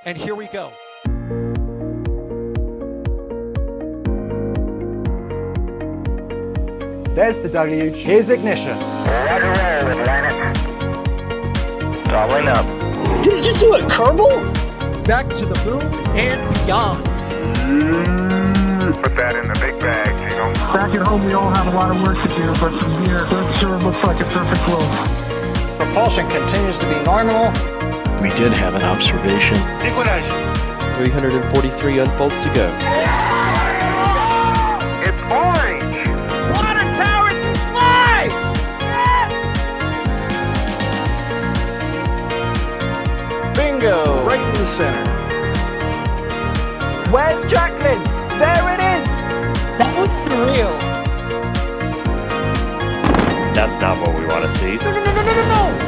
And here we go. There's the deluge. Here's ignition. Roger roll, Atlantic. Doubling up. Did it just do a Kerbal? Back to the moon and beyond. Put that in the big bag, Jingle. Back at home, we all have a lot of work to do, but from here, that sure looks like a perfect flow. Propulsion continues to be normal. We did have an observation. Equalize. 343 unfolds to go. It's orange. Water towers can fly! Bingo! Right in the center. Where's Jacqueline? There it is! That was surreal. That's not what we want to see. No!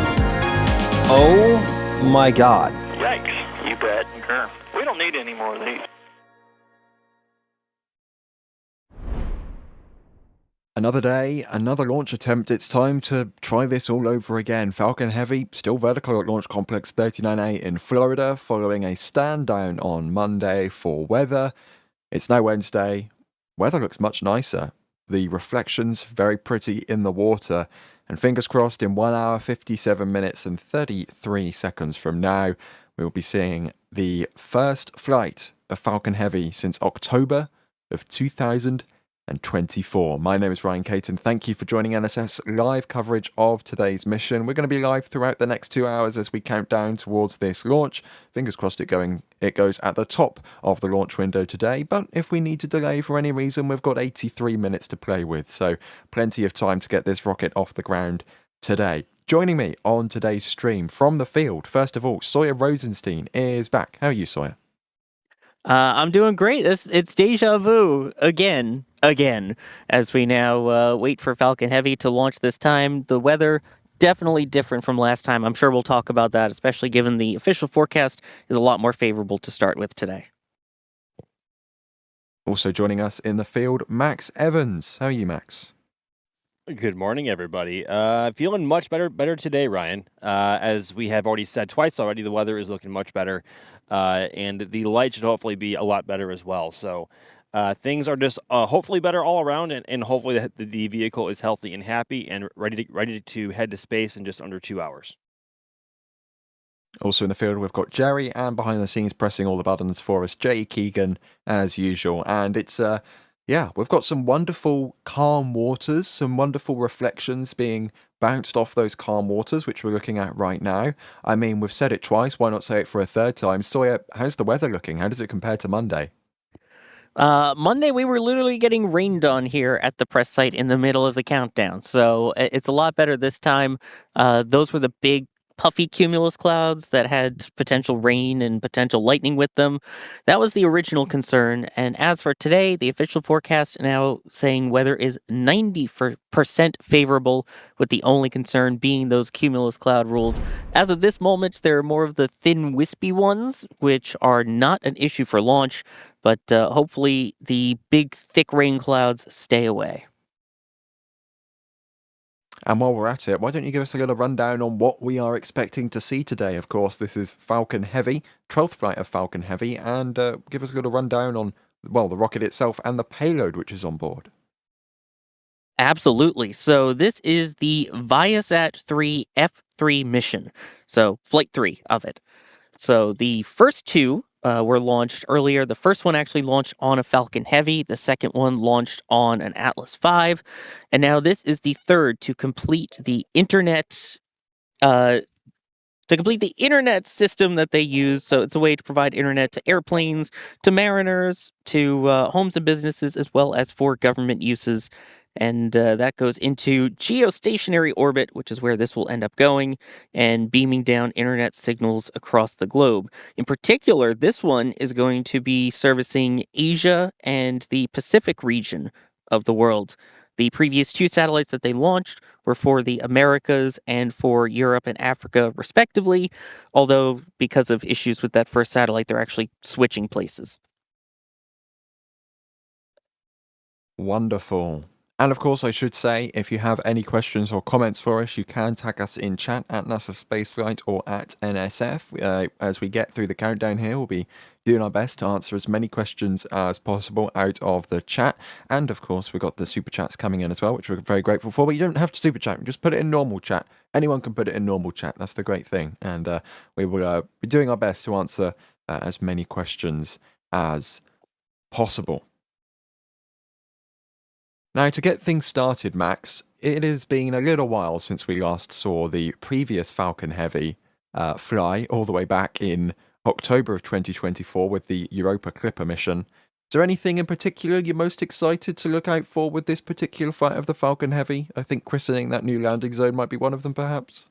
Oh my God. Yikes. You bet. Sure. We don't need any more of these. Another day, another launch attempt. It's time to try this all over again. Falcon Heavy, still vertical at Launch Complex 39A in Florida, following a stand down on Monday for weather. It's now Wednesday. Weather looks much nicer. The reflections very pretty in the water. And fingers crossed, in 1 hour, 57 minutes and 33 seconds from now, we'll be seeing the first flight of Falcon Heavy since October of 2024. My name is Ryan Caton. Thank you for joining NSF's live coverage of today's mission. We're going to be live throughout the next 2 hours as we count down towards this launch. Fingers crossed it goes at the top of the launch window today, but if we need to delay for any reason, we've got 83 minutes to play with, so plenty of time to get this rocket off the ground today. Joining me on today's stream from the field, first of all, Sawyer Rosenstein is back. How are you, Sawyer? I'm doing great. It's deja vu again, as we now wait for Falcon Heavy to launch this time. The weather definitely different from last time. I'm sure we'll talk about that, especially given the official forecast is a lot more favorable to start with today. Also joining us in the field, Max Evans. How are you, Max? Good morning, everybody. Feeling much better today, Ryan. As we have already said twice already, the weather is looking much better, and the light should hopefully be a lot better as well. So things are just hopefully better all around, and hopefully the vehicle is healthy and happy and ready to head to space in just under 2 hours. Also in the field, we've got Jerry, and behind the scenes pressing all the buttons for us, Jay Keegan, as usual. And it's yeah, we've got some wonderful calm waters, some wonderful reflections being bounced off those calm waters, which we're looking at right now. I mean, we've said it twice, why not say it for a third time? Sawyer, how's the weather looking? How does it compare to Monday? Monday, we were literally getting rained on here at the press site in the middle of the countdown, so it's a lot better this time. Those were the big puffy cumulus clouds that had potential rain and potential lightning with them. That was the original concern. And as for today, the official forecast now saying weather is 90% favorable, with the only concern being those cumulus cloud rules. As of this moment, there are more of the thin, wispy ones, which are not an issue for launch, but hopefully the big, thick rain clouds stay away. And while we're at it, why don't you give us a little rundown on what we are expecting to see today? Of course, this is Falcon Heavy, 12th flight of Falcon Heavy, and give us a little rundown on, well, the rocket itself and the payload which is on board. Absolutely. So this is the ViaSat-3 F3 mission. So flight 3 of it. So the first two were launched earlier. The first one actually launched on a Falcon Heavy. The second one launched on an Atlas V. And now this is the third to complete the internet system that they use. So it's a way to provide internet to airplanes, to mariners, to homes and businesses, as well as for government uses. And that goes into geostationary orbit, which is where this will end up going, and beaming down internet signals across the globe. In particular, this one is going to be servicing Asia and the Pacific region of the world. The previous two satellites that they launched were for the Americas and for Europe and Africa, respectively, although because of issues with that first satellite, they're actually switching places. Wonderful. And of course, I should say, if you have any questions or comments for us, you can tag us in chat at NASA Spaceflight or at NSF. As we get through the countdown here, we'll be doing our best to answer as many questions as possible out of the chat. And of course, we've got the super chats coming in as well, which we're very grateful for. But you don't have to super chat, just put it in normal chat. Anyone can put it in normal chat. That's the great thing. And we will be doing our best to answer as many questions as possible. Now, to get things started, Max, it has been a little while since we last saw the previous Falcon Heavy fly, all the way back in October of 2024 with the Europa Clipper mission. Is there anything in particular you're most excited to look out for with this particular flight of the Falcon Heavy? I think christening that new landing zone might be one of them, perhaps?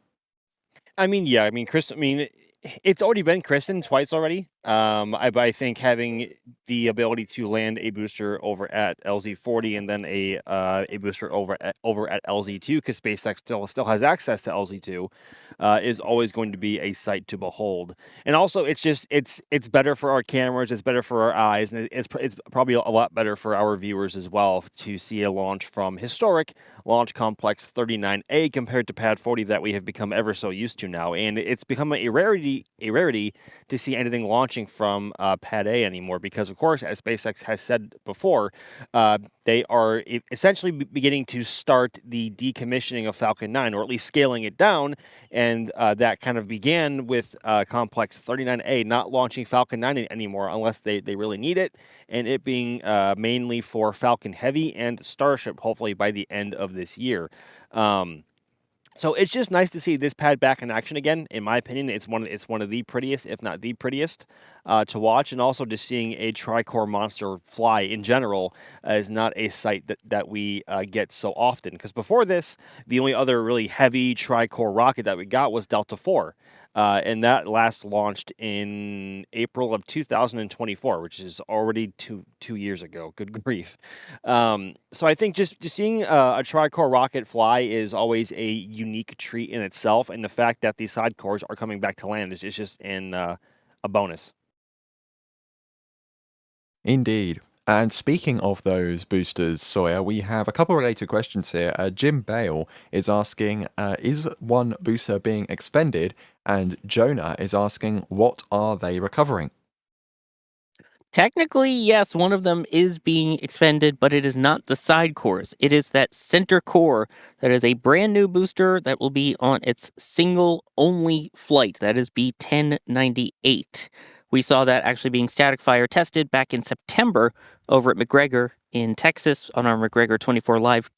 It's already been christened twice already. I think having the ability to land a booster over at LZ40 and then a booster over at LZ2, because SpaceX still has access to LZ2, is always going to be a sight to behold. And also, it's better for our cameras, it's better for our eyes, and it's probably a lot better for our viewers as well to see a launch from historic Launch Complex 39A compared to Pad 40 that we have become ever so used to now. And it's become a rarity to see anything launching from Pad A anymore, because of course, as SpaceX has said before, they are essentially beginning to start the decommissioning of Falcon 9, or at least scaling it down, and that kind of began with Complex 39A not launching Falcon 9 anymore unless they really need it, and it being mainly for Falcon Heavy and Starship, hopefully by the end of this year. So it's just nice to see this pad back in action again. In my opinion, it's one of the prettiest, if not the prettiest, to watch. And also just seeing a tricore monster fly in general is not a sight that we get so often. Because before this, the only other really heavy tricore rocket that we got was Delta IV. And that last launched in April of 2024, which is already two years ago. Good grief. So I think just seeing a tricore rocket fly is always a unique treat in itself, and the fact that these side cores are coming back to land is just a bonus. Indeed. And speaking of those boosters, Sawyer, we have a couple related questions here. Jim Bale is asking, is one booster being expended? And Jonah is asking, what are they recovering? Technically, yes, one of them is being expended, but it is not the side cores. It is that center core that is a brand new booster that will be on its single only flight. That is B1098. We saw that actually being static fire tested back in September over at McGregor in Texas on our McGregor 24 live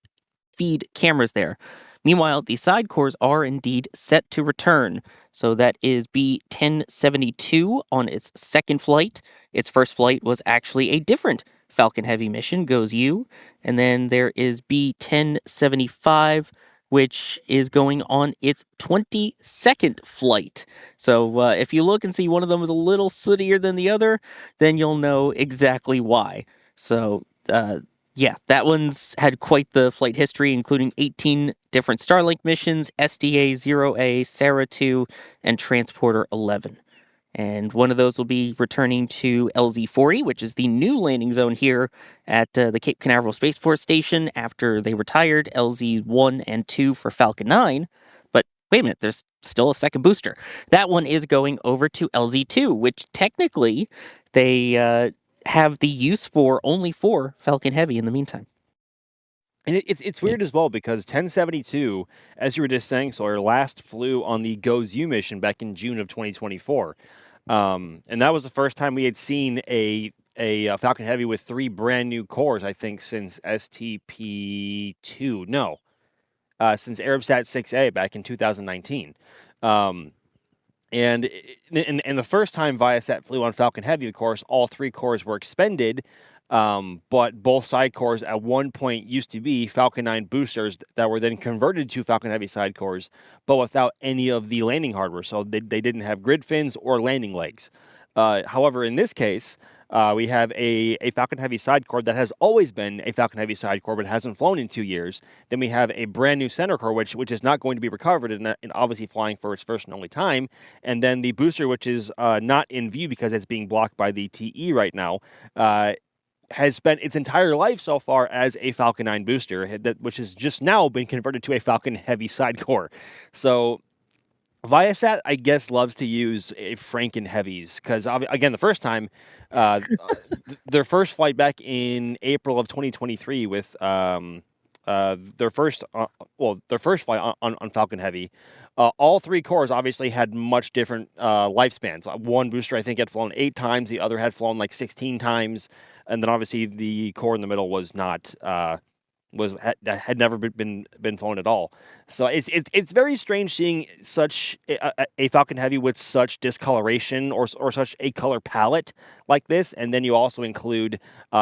feed cameras there. Meanwhile, the side cores are indeed set to return. So that is B1072 on its second flight. Its first flight was actually a different Falcon Heavy mission, goes U. And then there is B1075, which is going on its 22nd flight. So if you look and see one of them is a little sootier than the other, then you'll know exactly why. So, yeah, that one's had quite the flight history, including 18 different Starlink missions, SDA-0A, Sarah-2, and Transporter 11. And one of those will be returning to LZ-40, which is the new landing zone here at the Cape Canaveral Space Force Station after they retired LZ-1 and 2 for Falcon 9. But wait a minute, there's still a second booster. That one is going over to LZ-2, which technically they have the use for only for Falcon Heavy in the meantime. And it's weird as well, because 1072, as you were just saying, Sawyer, last flew on the Goes U mission back in June of 2024. And that was the first time we had seen a Falcon Heavy with 3 brand new cores, I think, since STP2. No, since ArabSat-6A back in 2019. And the first time ViaSat flew on Falcon Heavy, of course, all 3 cores were expended, but both side cores at one point used to be Falcon 9 boosters that were then converted to Falcon Heavy side cores, but without any of the landing hardware, so they didn't have grid fins or landing legs. However, in this case, we have a Falcon Heavy side core that has always been a Falcon Heavy side core, but hasn't flown in 2 years. Then we have a brand new center core, which is not going to be recovered and obviously flying for its first and only time. And then the booster, which is not in view because it's being blocked by the TE right now, has spent its entire life so far as a Falcon 9 booster, which has just now been converted to a Falcon Heavy sidecore. So Viasat, I guess, loves to use a Franken Heavies because, again, the first time, their first flight back in April of 2023 with their first flight on Falcon Heavy, all three cores obviously had much different lifespans. One booster, I think, had flown 8 times. The other had flown like 16 times. And then obviously the core in the middle was not had never been flown at all. So it's very strange seeing such a Falcon Heavy with such discoloration or such a color palette like this, and then you also include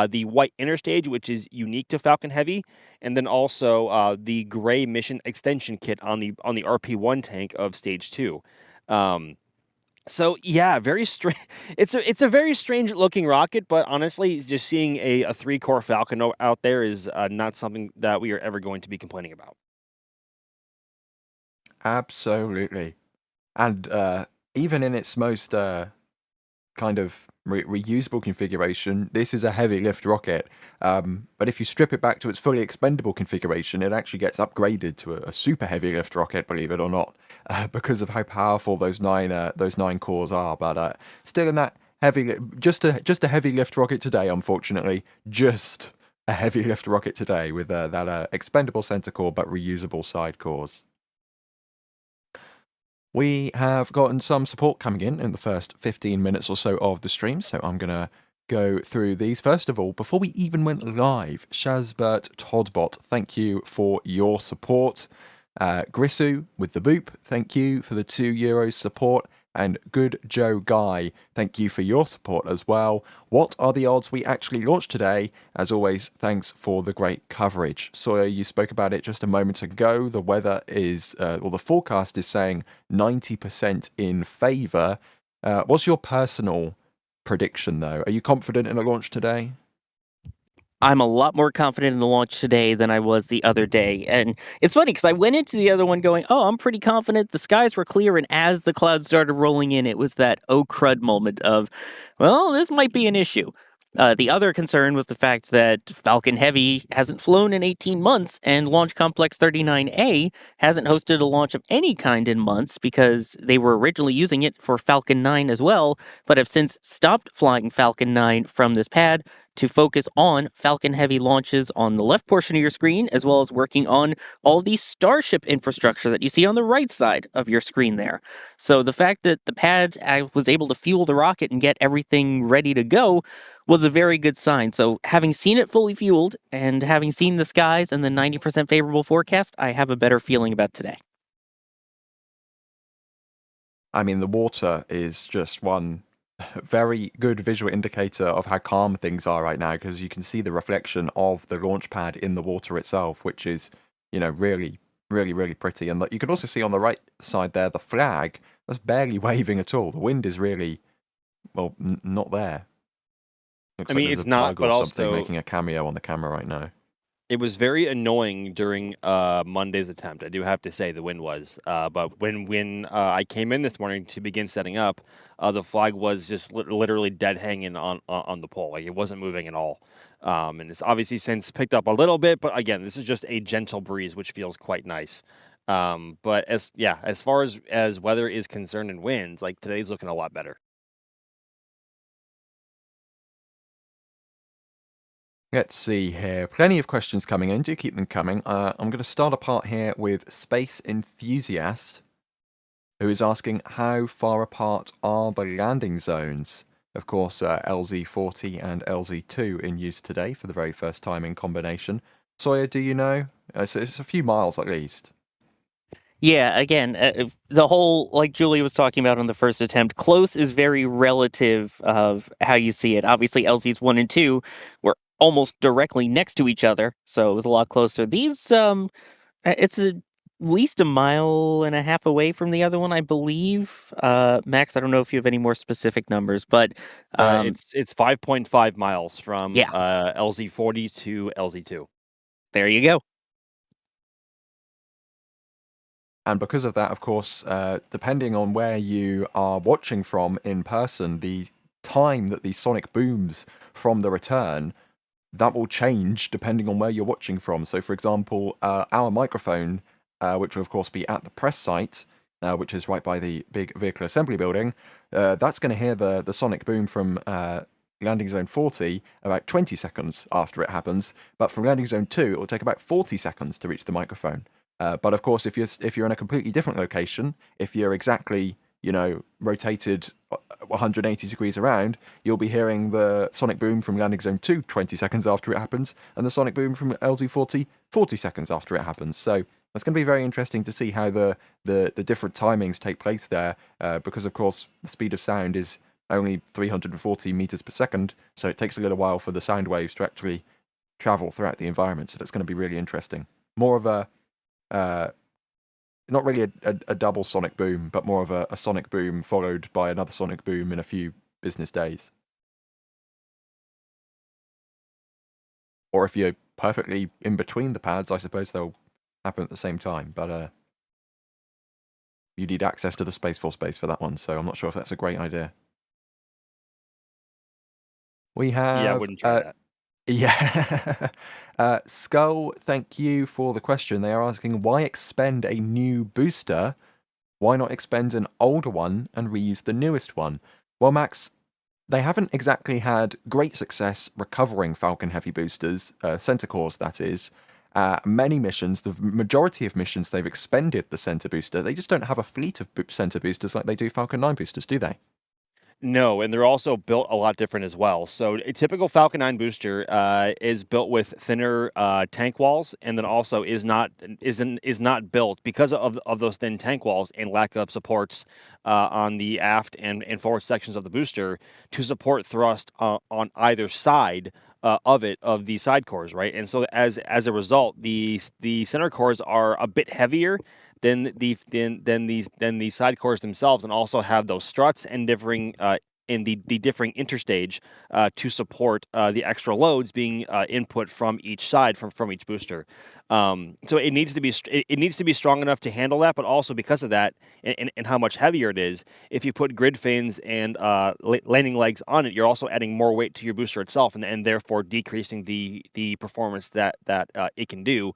the white inner stage, which is unique to Falcon Heavy, and then also the gray mission extension kit on the RP1 tank of Stage 2. So yeah, very strange. It's a very strange looking rocket, but honestly, just seeing a 3-core Falcon out there is not something that we are ever going to be complaining about. Absolutely. And even in its most kind of reusable configuration, this is a heavy lift rocket. But if you strip it back to its fully expendable configuration, it actually gets upgraded to a super heavy lift rocket, believe it or not, because of how powerful those nine cores are. But still, in that just a heavy lift rocket today, unfortunately, just a heavy lift rocket today with that expendable center core but reusable side cores. We have gotten some support coming in the first 15 minutes or so of the stream, so I'm going to go through these. First of all, before we even went live, Shazbert Toddbot, thank you for your support. Grissu with the boop, thank you for the €2 support. And Good Joe Guy, thank you for your support as well. What are the odds we actually launch today? As always, thanks for the great coverage. Sawyer, you spoke about it just a moment ago. The weather is, or the forecast is saying 90% in favour. What's your personal prediction, though? Are you confident in a launch today? I'm a lot more confident in the launch today than I was the other day. And it's funny because I went into the other one going, oh, I'm pretty confident. The skies were clear. And as the clouds started rolling in, it was that oh crud moment of, well, this might be an issue. The other concern was the fact that Falcon Heavy hasn't flown in 18 months and Launch Complex 39A hasn't hosted a launch of any kind in months because they were originally using it for Falcon 9 as well, but have since stopped flying Falcon 9 from this pad to focus on Falcon Heavy launches on the left portion of your screen, as well as working on all the Starship infrastructure that you see on the right side of your screen there. So the fact that the pad was able to fuel the rocket and get everything ready to go was a very good sign. So having seen it fully fueled and having seen the skies and the 90% favorable forecast, I have a better feeling about today. I mean, the water is just one very good visual indicator of how calm things are right now, because you can see the reflection of the launch pad in the water itself, which is, really, really, really pretty. And you can also see on the right side there, the flag that's barely waving at all. The wind is really, well, not there. Looks like It's not, but also making a cameo on the camera right now. It was very annoying during Monday's attempt. I do have to say the wind was, but when I came in this morning to begin setting up, the flag was just literally dead hanging on the pole. Like it wasn't moving at all. And it's obviously since picked up a little bit, but again, this is just a gentle breeze, which feels quite nice. But as far as weather is concerned and winds, like today's looking a lot better. Let's see here. Plenty of questions coming in. Do keep them coming. I'm going to start a part here with Space Enthusiast, who is asking how far apart are the landing zones? Of course, LZ40 and LZ2 in use today for the very first time in combination. Sawyer, do you know? It's a few miles at least. Yeah, again, the whole, like Julie was talking about on the first attempt, close is very relative of how you see it. Obviously, LZs 1 and 2 were almost directly next to each other, so it was a lot closer. These, it's at least 1.5 miles away from the other one, I believe. Max, I don't know if you have any more specific numbers, but it's 5.5 miles from Yeah. LZ40 to LZ2. There you go. And because of that, of course, depending on where you are watching from in person, the time that the sonic booms from the return that will change depending on where you're watching from. So, for example, our microphone, which will of course be at the press site, which is right by the big vehicle assembly building, that's going to hear the sonic boom from landing zone 40 about 20 seconds after it happens. But from landing zone 2, it will take about 40 seconds to reach the microphone. But of course, if you're in a completely different location, if you're exactly rotated 180 degrees around, you'll be hearing the sonic boom from landing zone 2 20 seconds after it happens, and the sonic boom from LZ-40 40 seconds after it happens. So it's going to be very interesting to see how the different timings take place there, because of course the speed of sound is only 340 meters per second, so it takes a little while for the sound waves to actually travel throughout the environment. So that's going to be really interesting. More of a not really a double sonic boom, but more of a sonic boom followed by another sonic boom in a few business days. Or if you're perfectly in between the pads, I suppose they'll happen at the same time. But you need access to the Space Force base for that one, so I'm not sure if that's a great idea. We have... Yeah, I wouldn't try that. Yeah. Skull, thank you for the question. They are asking, why expend a new booster? Why not expend an older one and reuse the newest one? Well, Max, they haven't exactly had great success recovering Falcon Heavy boosters, center cores, that is. Many missions, the majority of missions, they've expended the center booster. They just don't have a fleet of center boosters like they do Falcon 9 boosters, do they? No, and they're also built a lot different as well. So a typical Falcon 9 booster is built with thinner tank walls, and then also is not built because of those thin tank walls and lack of supports on the aft and forward sections of the booster to support thrust on either side of the side cores, right? And so as a result, the center cores are a bit heavier than the side cores themselves, and also have those struts and differing in the differing interstage to support the extra loads being input from each side from each booster. So it needs to be strong enough to handle that, but also because of that and how much heavier it is, if you put grid fins and landing legs on it, you're also adding more weight to your booster itself, and therefore decreasing the performance that it can do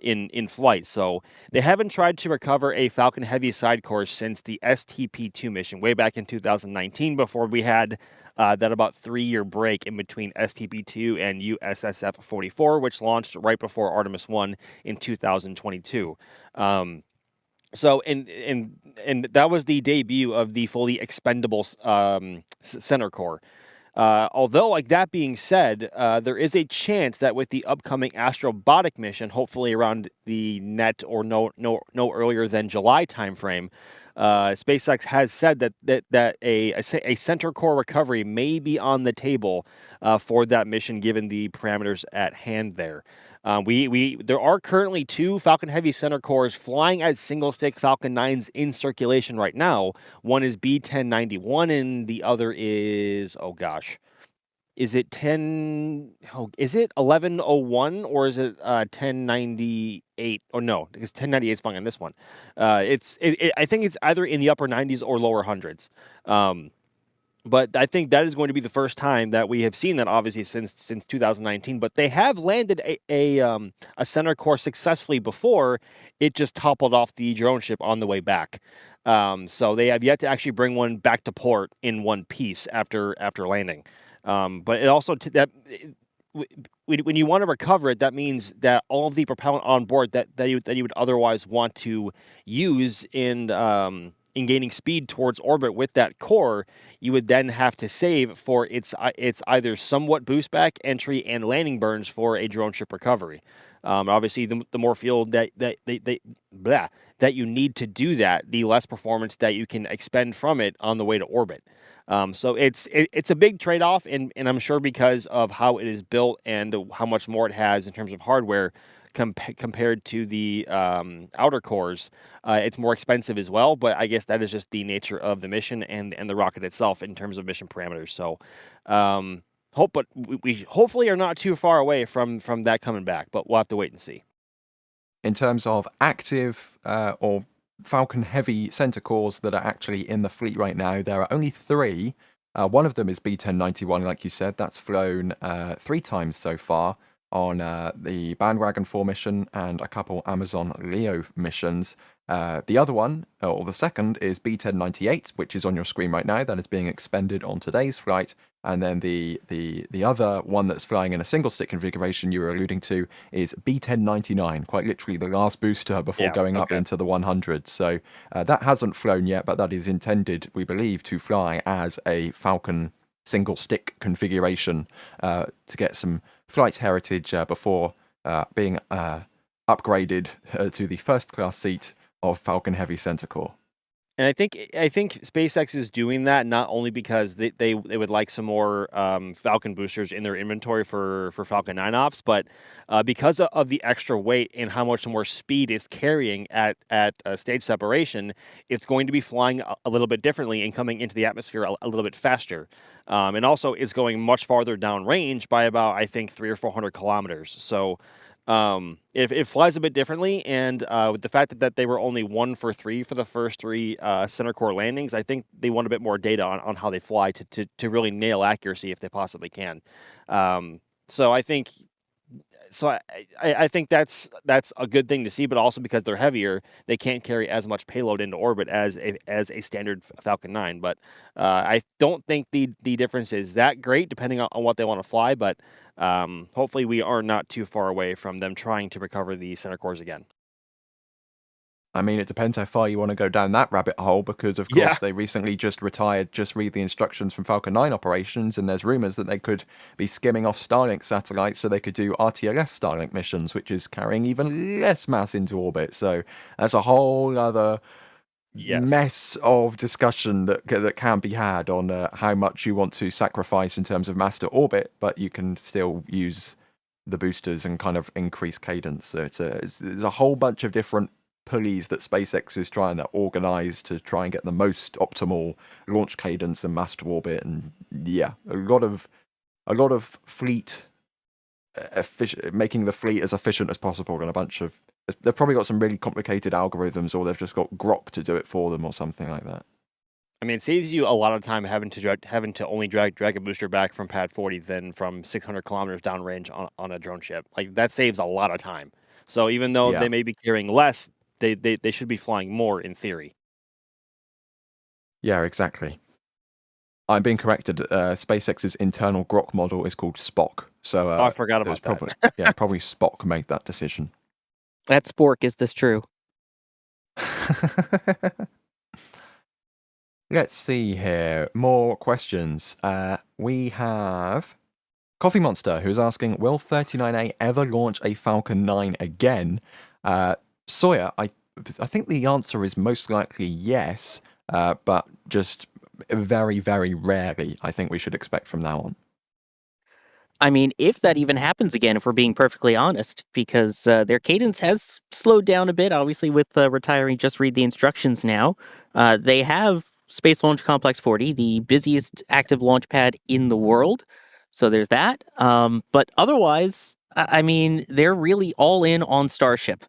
in flight. So they haven't tried to recover a Falcon Heavy side core since the STP-2 mission way back in 2019, before we had that about 3-year break in between STP-2 and USSF-44, which launched right before Artemis 1 in 2022. So and that was the debut of the fully expendable center core. Although, like that being said, there is a chance that with the upcoming Astrobotic mission, hopefully around the net or no earlier than July timeframe, SpaceX has said that a center core recovery may be on the table for that mission, given the parameters at hand there. There are currently 2 Falcon Heavy center cores flying as single stick Falcon 9s in circulation right now. One is B1091 and the other is, oh gosh, is it 1101 or is it 1098? Or no, because 1098 is flying on this one. I think it's either in the upper 90s or lower hundreds. But I think that is going to be the first time that we have seen that, obviously, since 2019. But they have landed a center core successfully before. It just toppled off the drone ship on the way back. So they have yet to actually bring one back to port in one piece after landing. But it also when you want to recover it, that means that all of the propellant on board that you would otherwise want to use in gaining speed towards orbit with that core, you would then have to save for its either somewhat boost back, entry, and landing burns for a drone ship recovery. Obviously, the more fuel that you need to do that, the less performance that you can expend from it on the way to orbit. So it's a big trade-off, and I'm sure because of how it is built and how much more it has in terms of hardware compared to the outer cores, it's more expensive as well. But I guess that is just the nature of the mission and the rocket itself in terms of mission parameters. So but we hopefully are not too far away from that coming back, but we'll have to wait and see. In terms of active or Falcon Heavy center cores that are actually in the fleet right now, there are only 3. One of them is B1091, like you said. That's flown 3 times so far on the Bandwagon 4 mission and a couple Amazon Leo missions. The other one, or the second, is B1098, which is on your screen right now. That is being expended on today's flight. And then the other one that's flying in a single stick configuration you were alluding to is B1099, quite literally the last booster before going up into the 100. So that hasn't flown yet, but that is intended, we believe, to fly as a Falcon single stick configuration to get some flight heritage before being upgraded to the first class seat of Falcon Heavy Center Core. And I think SpaceX is doing that not only because they would like some more Falcon boosters in their inventory for Falcon 9 ops, but because of the extra weight and how much more speed it's carrying at stage separation, it's going to be flying a little bit differently and coming into the atmosphere a little bit faster. And also it's going much farther down range by about, I think, 300 or 400 kilometers. So if it flies a bit differently, and with the fact that they were only 1 for 3 for the first 3 center core landings, I think they want a bit more data on how they fly to really nail accuracy if they possibly can. So I think that's a good thing to see, but also because they're heavier, they can't carry as much payload into orbit as a standard Falcon 9. But I don't think the difference is that great, depending on what they want to fly. But hopefully we are not too far away from them trying to recover the center cores again. I mean, it depends how far you want to go down that rabbit hole, because, of course, they recently just retired Just Read the Instructions from Falcon 9 operations, and there's rumors that they could be skimming off Starlink satellites so they could do RTLS Starlink missions, which is carrying even less mass into orbit. So that's a whole other mess of discussion that can be had on how much you want to sacrifice in terms of mass to orbit, but you can still use the boosters and kind of increase cadence. So there's a whole bunch of different pulleys that SpaceX is trying to organize to try and get the most optimal launch cadence and mass to orbit. And yeah, a lot of fleet making the fleet as efficient as possible, and a bunch of, they've probably got some really complicated algorithms, or they've just got Grok to do it for them or something like that. I mean, it saves you a lot of time having to only drag a booster back from pad 40 than from 600 kilometers downrange on a drone ship. Like, that saves a lot of time. So even though they may be carrying less, they should be flying more in theory. Yeah, exactly. I'm being corrected. SpaceX's internal Grok model is called Spock. So I forgot about that. Probably Spock made that decision. That spork, is this true? Let's see here. More questions. We have Coffee Monster, who's asking, will 39A ever launch a Falcon 9 again? Sawyer, I think the answer is most likely yes, but just very, very rarely, I think we should expect from now on. I mean, if that even happens again, if we're being perfectly honest, because their cadence has slowed down a bit, obviously, with retiring Just Read the Instructions now. They have Space Launch Complex 40, the busiest active launch pad in the world. So there's that. But otherwise, I mean, they're really all in on Starship.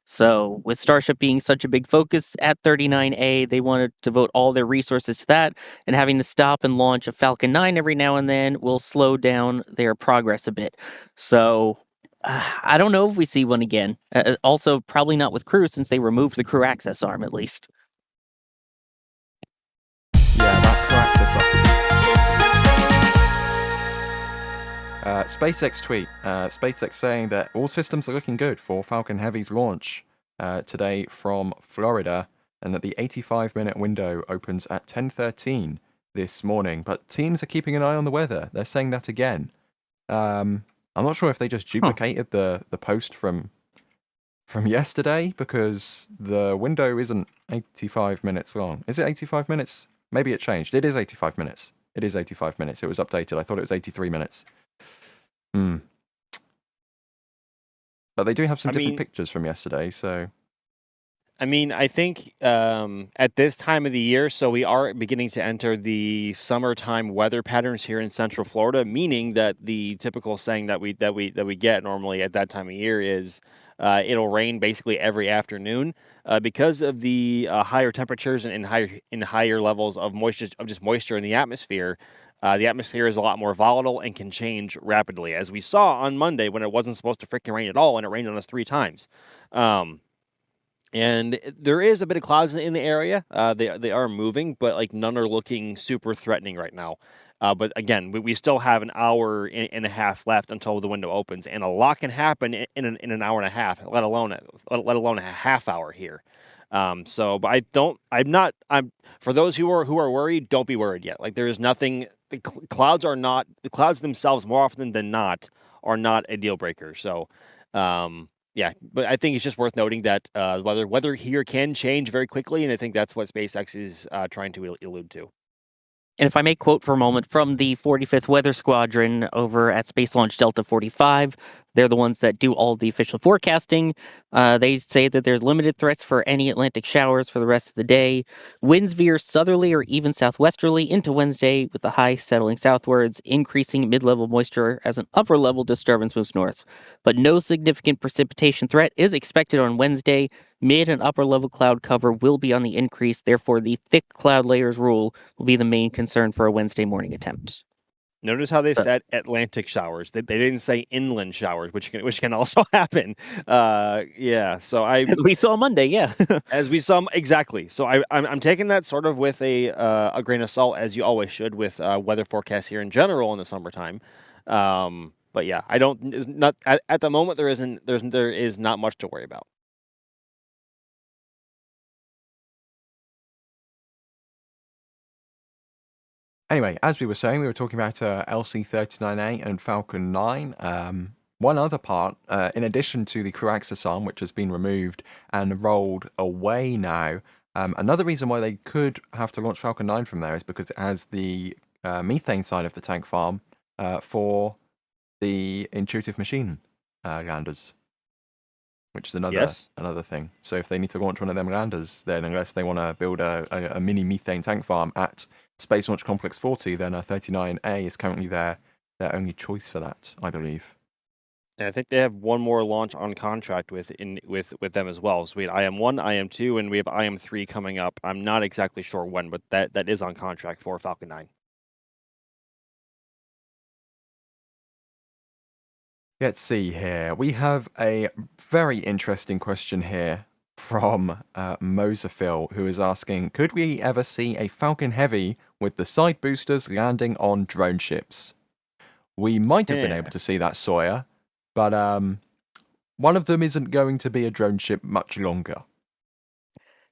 So with Starship being such a big focus at 39A, they want to devote all their resources to that, and having to stop and launch a Falcon 9 every now and then will slow down their progress a bit. So I don't know if we see one again. Also, probably not with crew, since they removed the crew access arm, at least. Yeah, that crew access arm. SpaceX tweet. SpaceX saying that all systems are looking good for Falcon Heavy's launch today from Florida, and that the 85-minute window opens at 10:13 this morning. But teams are keeping an eye on the weather. They're saying that again. I'm not sure if they just duplicated the post from yesterday, because the window isn't 85 minutes long. Is it 85 minutes? Maybe it changed. It is 85 minutes. It is 85 minutes. It was updated. I thought it was 83 minutes. But they do have some different pictures from yesterday, so... I mean, I think at this time of the year, so we are beginning to enter the summertime weather patterns here in Central Florida, meaning that the typical saying that we get normally at that time of year is it'll rain basically every afternoon because of the higher temperatures and higher levels of moisture in the atmosphere. The atmosphere is a lot more volatile and can change rapidly, as we saw on Monday when it wasn't supposed to freaking rain at all, and it rained on us 3 times. And there is a bit of clouds in the area. They are moving, but like none are looking super threatening right now. But again, we still have an hour and a half left until the window opens, and a lot can happen in an hour and a half, let alone a half hour here. But I'm for those who are worried, don't be worried yet. Like there is nothing. The clouds themselves more often than not are not a deal breaker. So. Yeah, but I think it's just worth noting that weather here can change very quickly, and I think that's what SpaceX is trying to allude to. And if I may quote for a moment from the 45th Weather Squadron over at Space Launch Delta 45, they're the ones that do all the official forecasting. They say that there's limited threats for any Atlantic showers for the rest of the day. Winds veer southerly or even southwesterly into Wednesday, with the high settling southwards, increasing mid-level moisture as an upper-level disturbance moves north. But no significant precipitation threat is expected on Wednesday. Mid and upper-level cloud cover will be on the increase. Therefore, the thick cloud layers rule will be the main concern for a Wednesday morning attempt. Notice how they said Atlantic showers. They didn't say inland showers, which can also happen. Yeah. So as we saw Monday, yeah. as we saw exactly. So I'm taking that sort of with a grain of salt, as you always should with weather forecasts here in general in the summertime. But yeah, I don't not at the moment there is not much to worry about. Anyway, as we were saying, we were talking about LC-39A and Falcon 9. One other part, in addition to the crew access arm, which has been removed and rolled away now, another reason why they could have to launch Falcon 9 from there is because it has the methane side of the tank farm for the intuitive machine landers, which is another thing. So if they need to launch one of them landers, then unless they want to build a mini methane tank farm at Space Launch Complex 40, then 39A is currently their only choice for that, I believe. And I think they have one more launch on contract with them as well. So we had IM1, IM2, and we have IM3 coming up. I'm not exactly sure when, but that is on contract for Falcon 9. Let's see here. We have a very interesting question here from Moserphil, who is asking, could we ever see a Falcon Heavy with the side boosters landing on drone ships? We might have been able to see that, Sawyer, but one of them isn't going to be a drone ship much longer.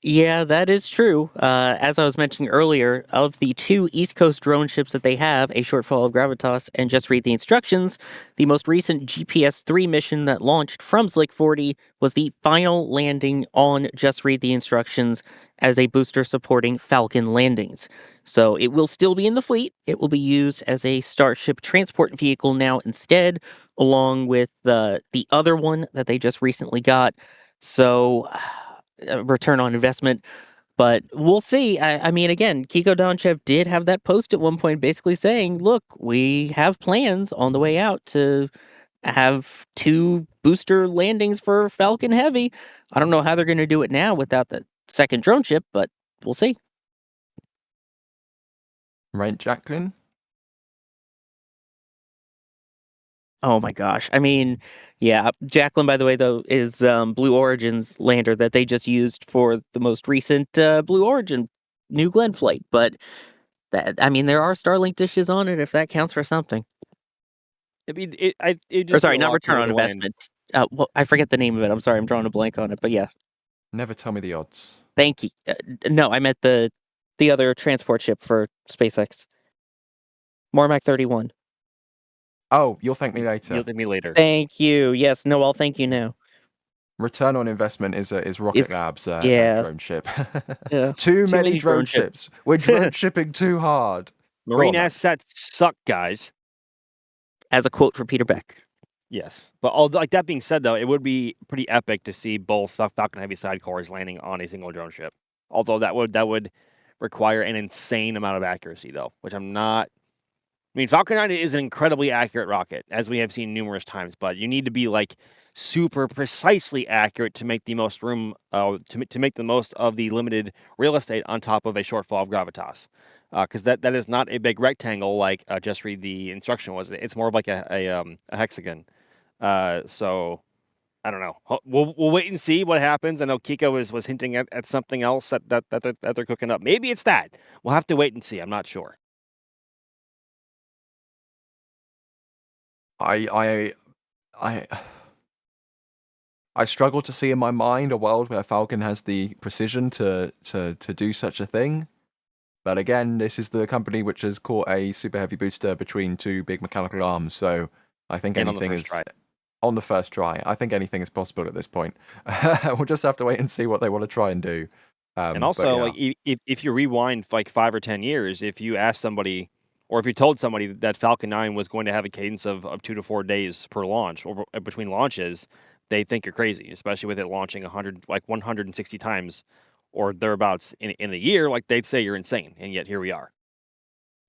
Yeah, that is true. As I was mentioning earlier, of the 2 East Coast drone ships that they have, a shortfall of Gravitas and Just Read the Instructions, the most recent GPS-3 mission that launched from Slick 40 was the final landing on Just Read the Instructions as a booster supporting Falcon landings. So it will still be in the fleet. It will be used as a Starship transport vehicle now instead, along with the other one that they just recently got. So return on investment, but we'll see. I mean, again, Kiko Donchev did have that post at one point basically saying, look, we have plans on the way out to have 2 booster landings for Falcon Heavy. I don't know how they're going to do it now without the second drone ship, but we'll see. Right, Jacqueline? Oh my gosh. I mean, yeah, Jacqueline, by the way, though, is Blue Origin's lander that they just used for the most recent Blue Origin New Glenn flight. But, I mean, there are Starlink dishes on it, if that counts for something. I mean, it just... not return on investment. Well, I forget the name of it. I'm sorry, I'm drawing a blank on it, but yeah. Never tell me the odds. Thank you. No, I meant the other transport ship for SpaceX. Mormac 31. Oh, you'll thank me later. You'll thank me later. Thank you. Yes, no, I'll thank you now. Return on investment is Rocket Lab's drone ship. Yeah. Too many drone ships. We're drone shipping too hard. Marine assets suck, guys. As a quote from Peter Beck. Yes, but all like that being said, though, it would be pretty epic to see both Falcon Heavy sidecores landing on a single drone ship. Although that would require an insane amount of accuracy, though, which I'm not. I mean, Falcon 9 is an incredibly accurate rocket, as we have seen numerous times, but you need to be like super precisely accurate to make the most room, to make the most of the limited real estate on top of a shortfall of gravitas, because that is not a big rectangle like just read the instruction was. It's more of like a hexagon. So I don't know. We'll wait and see what happens. I know Kiko was hinting at something else that they're cooking up. Maybe it's that. We'll have to wait and see. I'm not sure. I struggle to see in my mind a world where Falcon has the precision to do such a thing. But again, this is the company which has caught a super heavy booster between two big mechanical arms, so I think And anything on the is first try. on the first try. I think anything is possible at this point. We'll just have to wait and see what they want to try and do. And But also, yeah. like if you rewind like 5 or 10 years, if you ask somebody, or if you told somebody that Falcon 9 was going to have a cadence of 2 to 4 days per launch or between launches, they think you're crazy, especially with it launching 160 times or thereabouts in a year. Like they'd say you're insane, and yet here we are.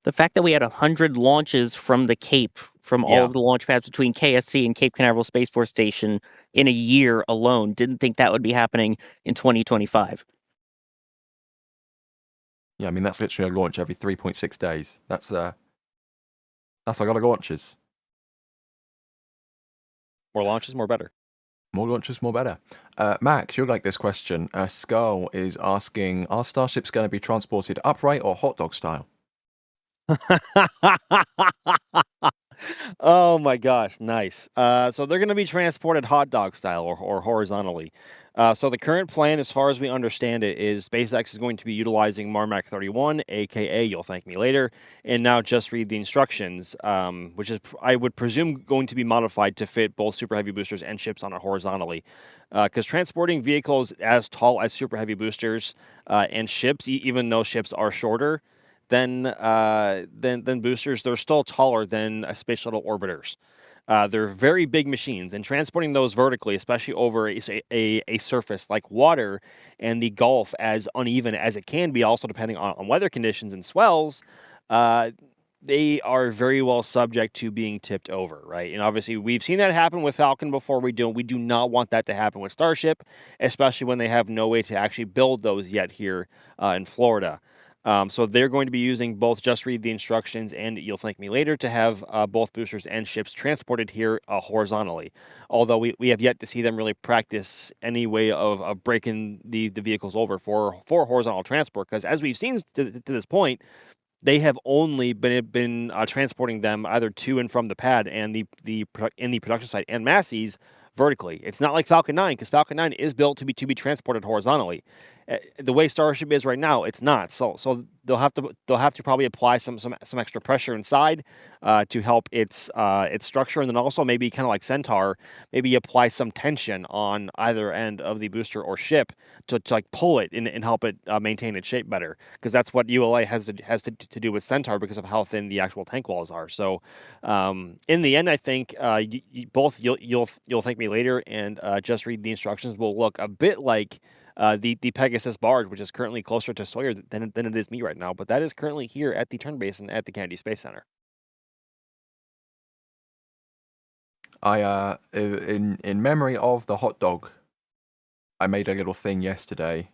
The fact that we had 100 launches from the Cape, from all Yeah. of the launch pads between KSC and Cape Canaveral Space Force Station in a year alone, didn't think that would be happening in 2025. Yeah, I mean that's literally a launch every 3.6 days. That's a lot of launches. More launches, more better. More launches, more better. Max, you'll like this question. Skull is asking, are starships going to be transported upright or hot dog style? Oh my gosh, nice. So they're going to be transported hot dog style or horizontally. So the current plan, as far as we understand it, is SpaceX is going to be utilizing Marmac 31, aka you'll thank me later, and now just read the instructions, which is I would presume going to be modified to fit both super heavy boosters and ships on it horizontally. Because transporting vehicles as tall as super heavy boosters and ships, even though ships are shorter than boosters, they're still taller than space shuttle orbiters. They're very big machines, and transporting those vertically, especially over a surface like water and the Gulf, as uneven as it can be, also depending on weather conditions and swells, they are very well subject to being tipped over, right? And obviously, we've seen that happen with Falcon before. We do not want that to happen with Starship, especially when they have no way to actually build those yet here in Florida. So they're going to be using both just read the instructions and you'll thank me later to have both boosters and ships transported here horizontally. Although we have yet to see them really practice any way of breaking the vehicles over for horizontal transport, because as we've seen to this point, they have only been transporting them either to and from the pad and the production site and masses vertically. It's not like Falcon 9, because Falcon 9 is built to be transported horizontally. The way Starship is right now, it's not. So they'll have to probably apply some extra pressure inside to help its structure, and then also maybe kind of like Centaur, maybe apply some tension on either end of the booster or ship to like pull it and help it maintain its shape better, because that's what ULA has to do with Centaur because of how thin the actual tank walls are. So in the end, I think both you'll thank me later and just read the instructions will look a bit like the Pegasus barge, which is currently closer to Sawyer than it is me right now, but that is currently here at the turn basin at the Kennedy Space Center. I in memory of the hot dog, I made a little thing yesterday.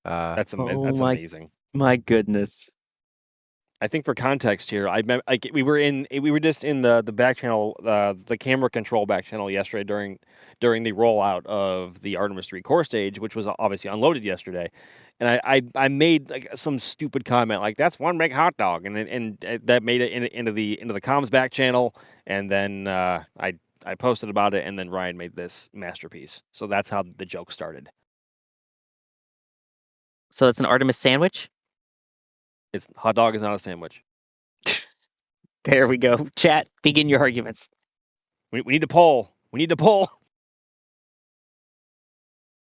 That's amazing. My goodness. I think for context here, we were just in the back channel, the camera control back channel yesterday during the rollout of the Artemis 3 core stage, which was obviously unloaded yesterday, and I made like some stupid comment like that's one big hot dog, and that made it into the comms back channel, and then I posted about it, and then Ryan made this masterpiece. So that's how the joke started. So it's an Artemis sandwich? It's hot dog is not a sandwich. There we go. Chat, begin your arguments. We need to poll. We need to poll.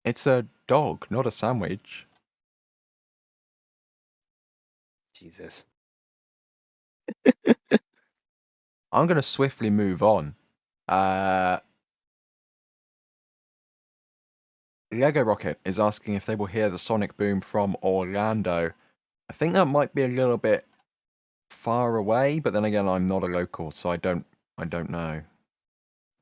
It's a dog, not a sandwich. Jesus. I'm going to swiftly move on. Lego Rocket is asking if they will hear the sonic boom from Orlando. I think that might be a little bit far away, but then again, I'm not a local, so I don't know.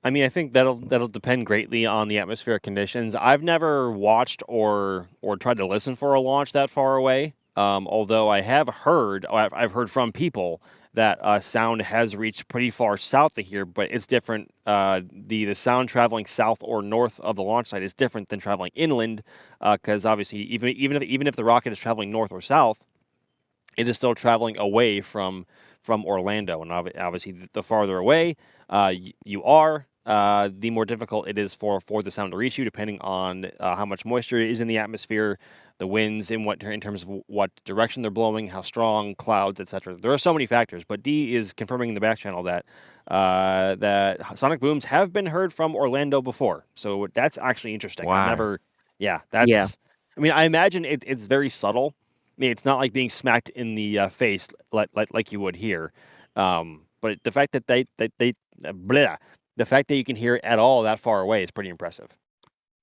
I mean, I think that'll depend greatly on the atmospheric conditions. I've never watched or tried to listen for a launch that far away. Although I have heard, I've heard from people that sound has reached pretty far south of here, but it's different. The sound traveling south or north of the launch site is different than traveling inland, because obviously, even if the rocket is traveling north or south, it is still traveling away from Orlando, and obviously, the farther away you are, the more difficult it is for the sound to reach you, depending on how much moisture is in the atmosphere, the winds, in terms of what direction they're blowing, how strong, clouds, etc. There are so many factors, but D is confirming in the back channel that that sonic booms have been heard from Orlando before. So that's actually interesting. Wow. I've never, that's. Yeah. I mean, I imagine it's very subtle. I mean, it's not like being smacked in the face like you would here. But the fact that the fact that you can hear it at all that far away is pretty impressive.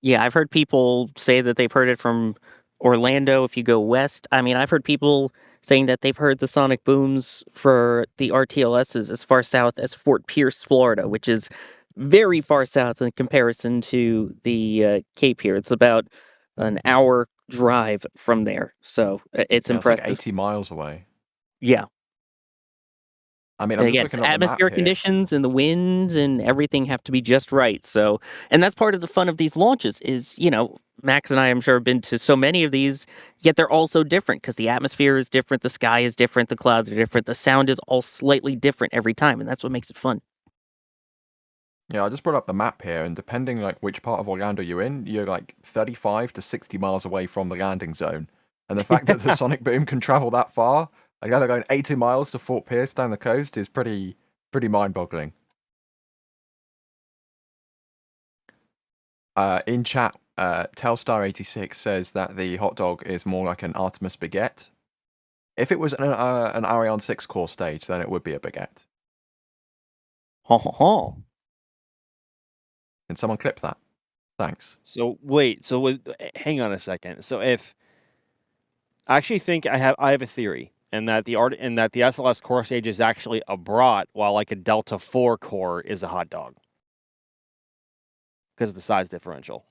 Yeah, I've heard people say that they've heard it from Orlando if you go west. I mean, I've heard people saying that they've heard the sonic booms for the RTLSs as far south as Fort Pierce, Florida, which is very far south in comparison to the Cape here. It's about an hour drive from there. So it's Yeah, impressive. It's like 80 miles away. Yeah. I mean, And I'm just again, it's looking at the map atmospheric here. conditions and the winds and everything have to be just right. So, and that's part of the fun of these launches is, Max and I, I'm sure, have been to so many of these, yet they're all so different because the atmosphere is different, the sky is different, the clouds are different, the sound is all slightly different every time, and that's what makes it fun. Yeah, I just brought up the map here, and depending like which part of Orlando you're in, you're like 35 to 60 miles away from the landing zone. And the fact that the sonic boom can travel that far, like going 80 miles to Fort Pierce down the coast, is pretty mind-boggling. In chat, Telstar86 says that the hot dog is more like an Artemis baguette. If it was an Ariane 6 core stage, then it would be a baguette. Ha ha ha. Can someone clip that? Thanks. So wait, hang on a second. So if I actually think I have a theory, and that the SLS core stage is actually a brat, while like a Delta 4 core is a hot dog because of the size differential.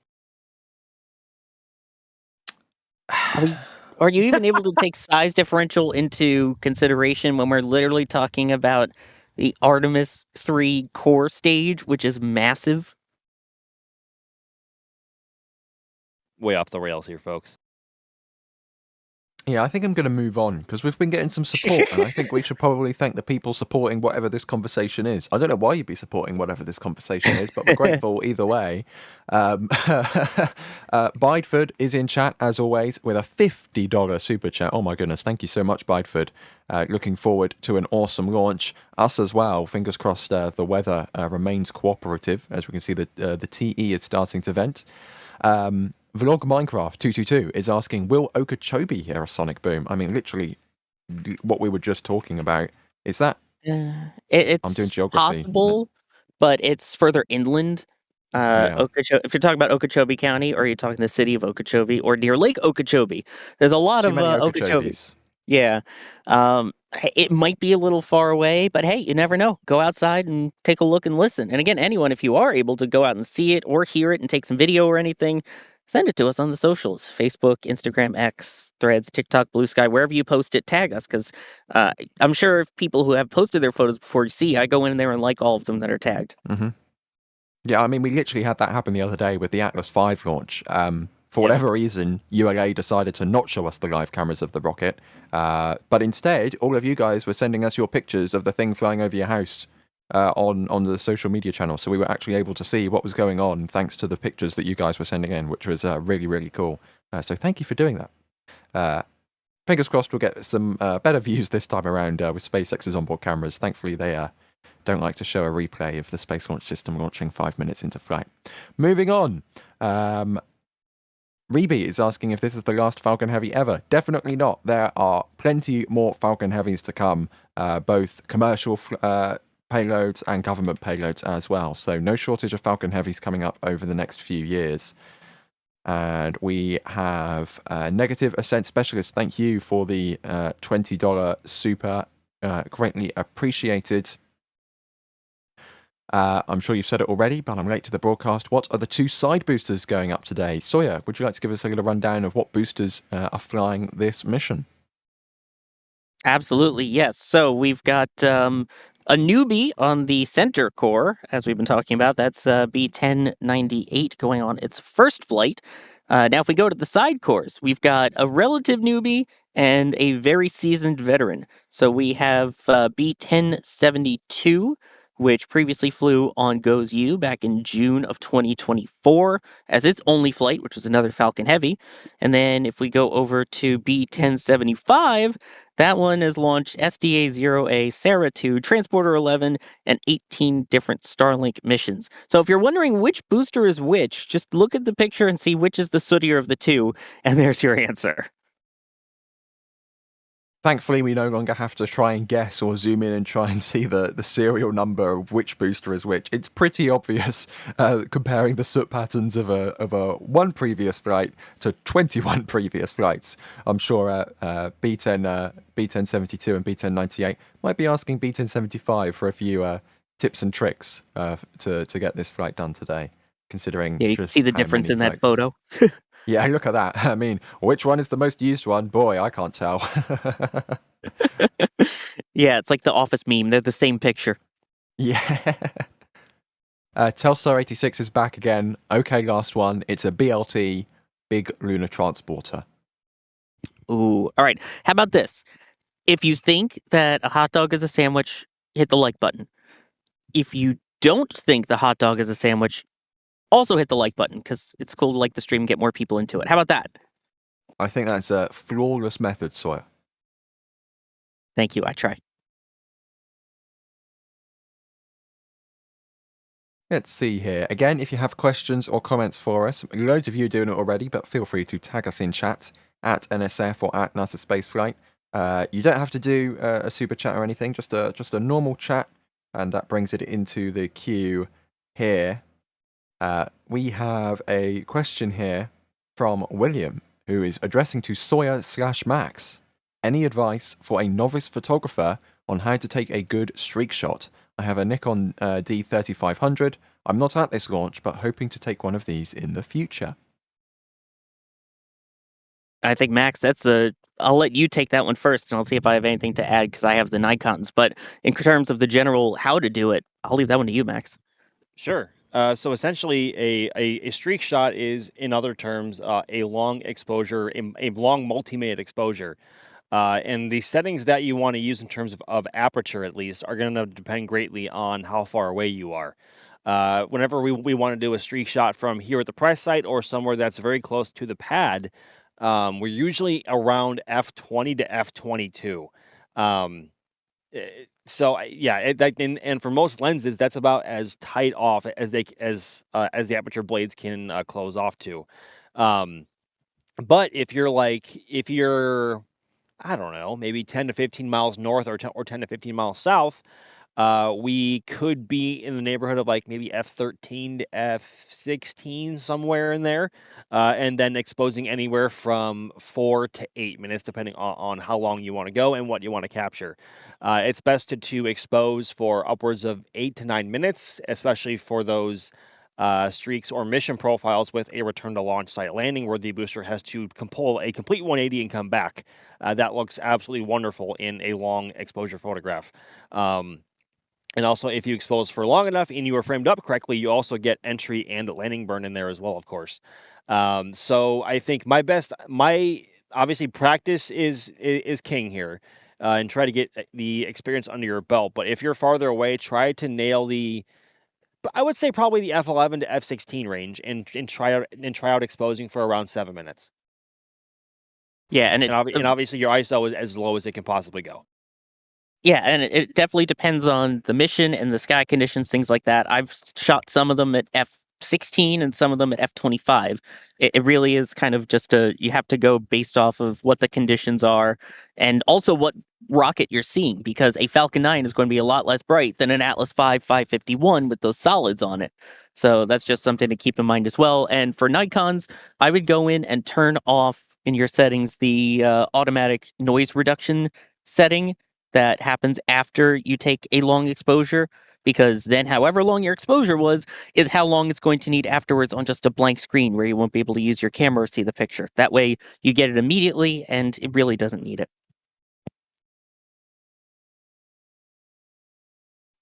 Are you even able to take size differential into consideration when we're literally talking about the Artemis 3 core stage, which is massive? Way off the rails here, folks. Yeah, I think I'm going to move on because we've been getting some support, and I think we should probably thank the people supporting whatever this conversation is. I don't know why you'd be supporting whatever this conversation is, but we're grateful either way. Bideford is in chat, as always, with a $50 super chat. Oh my goodness, thank you so much, Bideford. Looking forward to an awesome launch. Us as well. Fingers crossed the weather remains cooperative. As we can see, the TE is starting to vent. Vlog Minecraft 222 is asking, will Okeechobee hear a sonic boom? I mean, literally, what we were just talking about. Is that? It's I'm doing geography. possible, but it's further inland. If you're talking about Okeechobee County, or you're talking the city of Okeechobee, or near Lake Okeechobee, there's a lot Too of many Okeechobee. Okeechobees. Yeah. It might be a little far away, but hey, you never know. Go outside and take a look and listen. And again, anyone, if you are able to go out and see it or hear it and take some video or anything, send it to us on the socials: Facebook, Instagram, X, Threads, TikTok, Blue Sky, wherever you post it, tag us, because I'm sure if people who have posted their photos before you see, I go in there and like all of them that are tagged. Mm-hmm. Yeah, I mean, we literally had that happen the other day with the Atlas V launch. For whatever reason, ULA decided to not show us the live cameras of the rocket, but instead, all of you guys were sending us your pictures of the thing flying over your house on the social media channel, so we were actually able to see what was going on thanks to the pictures that you guys were sending in, which was really, really cool. So thank you for doing that. Fingers crossed we'll get some better views this time around with SpaceX's onboard cameras. Thankfully, they don't like to show a replay of the Space Launch System launching 5 minutes into flight. Moving on. Reby is asking if this is the last Falcon Heavy ever. Definitely not. There are plenty more Falcon Heavies to come, both commercial payloads and government payloads as well. So no shortage of Falcon Heavies coming up over the next few years. And we have Negative Ascent Specialist. Thank you for the $20 super. Greatly appreciated. I'm sure you've said it already, but I'm late to the broadcast. What are the 2 side boosters going up today? Sawyer, would you like to give us a little rundown of what boosters are flying this mission? Absolutely, yes. So we've got a newbie on the center core, as we've been talking about. That's B1098 going on its first flight. Now, if we go to the side cores, we've got a relative newbie and a very seasoned veteran. So we have B1072, which previously flew on Goes U back in June of 2024 as its only flight, which was another Falcon Heavy. And then if we go over to B1075, that one has launched SDA-0A, Sarah-2, Transporter 11, and 18 different Starlink missions. So if you're wondering which booster is which, just look at the picture and see which is the sootier of the two, and there's your answer. Thankfully, we no longer have to try and guess or zoom in and try and see the serial number of which booster is which. It's pretty obvious comparing the soot patterns of a one previous flight to 21 previous flights. I'm sure B1072 and B1098 might be asking B1075 for a few tips and tricks to get this flight done today. Considering you can see the difference in that photo. Yeah, look at that. I mean, which one is the most used one? Boy, I can't tell. Yeah, it's like the Office meme. They're the same picture. Yeah. Telstar 86 is back again. Okay, last one. It's a BLT, Big Lunar Transporter. Ooh, all right. How about this? If you think that a hot dog is a sandwich, hit the like button. If you don't think the hot dog is a sandwich, also hit the like button, because it's cool to like the stream and get more people into it. How about that? I think that's a flawless method, Sawyer. Thank you, I try. Let's see here. Again, if you have questions or comments for us, loads of you are doing it already, but feel free to tag us in chat at NSF or at NASA Spaceflight. You don't have to do a super chat or anything, just a normal chat, and that brings it into the queue here. We have a question here from William, who is addressing to Sawyer/Max. Any advice for a novice photographer on how to take a good streak shot? I have a Nikon D3500. I'm not at this launch, but hoping to take one of these in the future. I think, Max, I'll let you take that one first, and I'll see if I have anything to add, because I have the Nikons. But in terms of the general how to do it, I'll leave that one to you, Max. Sure. So essentially, a streak shot is, in other terms, a long exposure, a long multi-minute exposure. And the settings that you want to use in terms of aperture, at least, are going to depend greatly on how far away you are. Whenever we want to do a streak shot from here at the press site or somewhere that's very close to the pad, we're usually around f20 to f22. So yeah, and for most lenses, that's about as tight off as the aperture blades can close off to. But if you're I don't know, maybe 10 to 15 miles north or 10 to 15 miles south, we could be in the neighborhood of like maybe F13 to F16, somewhere in there, and then exposing anywhere from 4 to 8 minutes, depending on how long you want to go and what you want to capture. It's best to expose for upwards of 8 to 9 minutes, especially for those streaks or mission profiles with a return to launch site landing where the booster has to pull a complete 180 and come back. That looks absolutely wonderful in a long exposure photograph. And also, if you expose for long enough and you are framed up correctly, you also get entry and landing burn in there as well, of course. So I think my obviously practice is king here, and try to get the experience under your belt. But if you're farther away, try to nail I would say probably the F11 to F16 range, and try out exposing for around 7 minutes. Yeah, and obviously your ISO is as low as it can possibly go. Yeah, and it definitely depends on the mission and the sky conditions, things like that. I've shot some of them at F-16 and some of them at F-25. It really is kind of just you have to go based off of what the conditions are and also what rocket you're seeing, because a Falcon 9 is going to be a lot less bright than an Atlas V 551 with those solids on it. So that's just something to keep in mind as well. And for Nikons, I would go in and turn off in your settings the automatic noise reduction setting that happens after you take a long exposure, because then however long your exposure was is how long it's going to need afterwards on just a blank screen where you won't be able to use your camera or see the picture. That way you get it immediately and it really doesn't need it.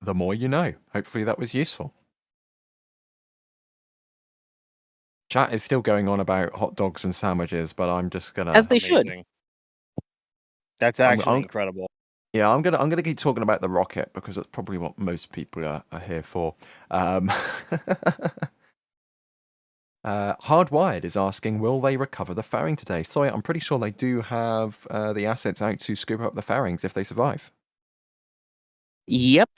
The more you know. Hopefully that was useful. Chat is still going on about hot dogs and sandwiches, but I'm just gonna. As they should. That's actually incredible. Yeah, I'm gonna keep talking about the rocket because that's probably what most people are here for. Hardwired is asking, will they recover the fairing today? So I'm pretty sure they do have the assets out to scoop up the fairings if they survive. Yep,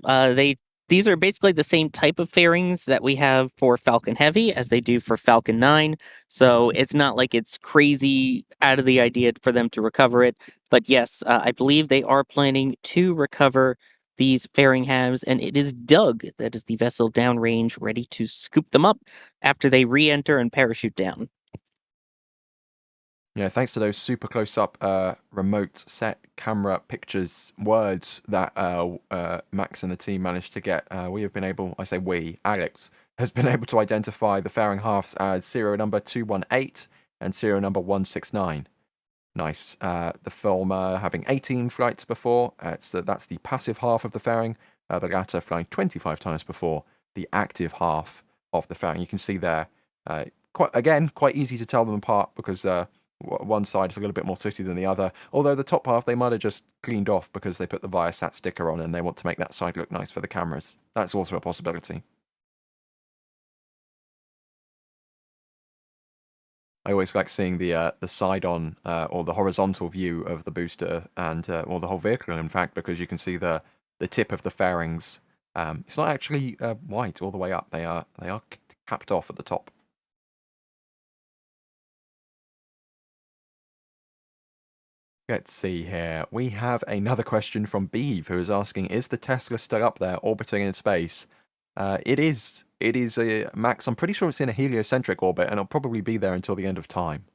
these are basically the same type of fairings that we have for Falcon Heavy as they do for Falcon 9. So it's not like it's crazy out of the idea for them to recover it. But yes, I believe they are planning to recover these fairing halves, and it is Doug that is the vessel downrange ready to scoop them up after they re-enter and parachute down. Yeah, thanks to those super close-up remote set camera pictures, words that Max and the team managed to get, we have been able, I say we, Alex, has been able to identify the fairing halves as serial number 218 and serial number 169. Nice. The former having 18 flights before, that's the passive half of the fairing, the latter flying 25 times before the active half of the fairing. You can see there, quite easy to tell them apart because one side is a little bit more sooty than the other, although the top half they might have just cleaned off because they put the ViaSat sticker on and they want to make that side look nice for the cameras. That's also a possibility. I always like seeing the side-on or the horizontal view of the booster and or the whole vehicle, in fact, because you can see the tip of the fairings. It's not actually white all the way up. They are capped off at the top. Let's see here. We have another question from Beeve, who is asking, is the Tesla still up there orbiting in space? It is. It is a Max. I'm pretty sure it's in a heliocentric orbit, and it'll probably be there until the end of time.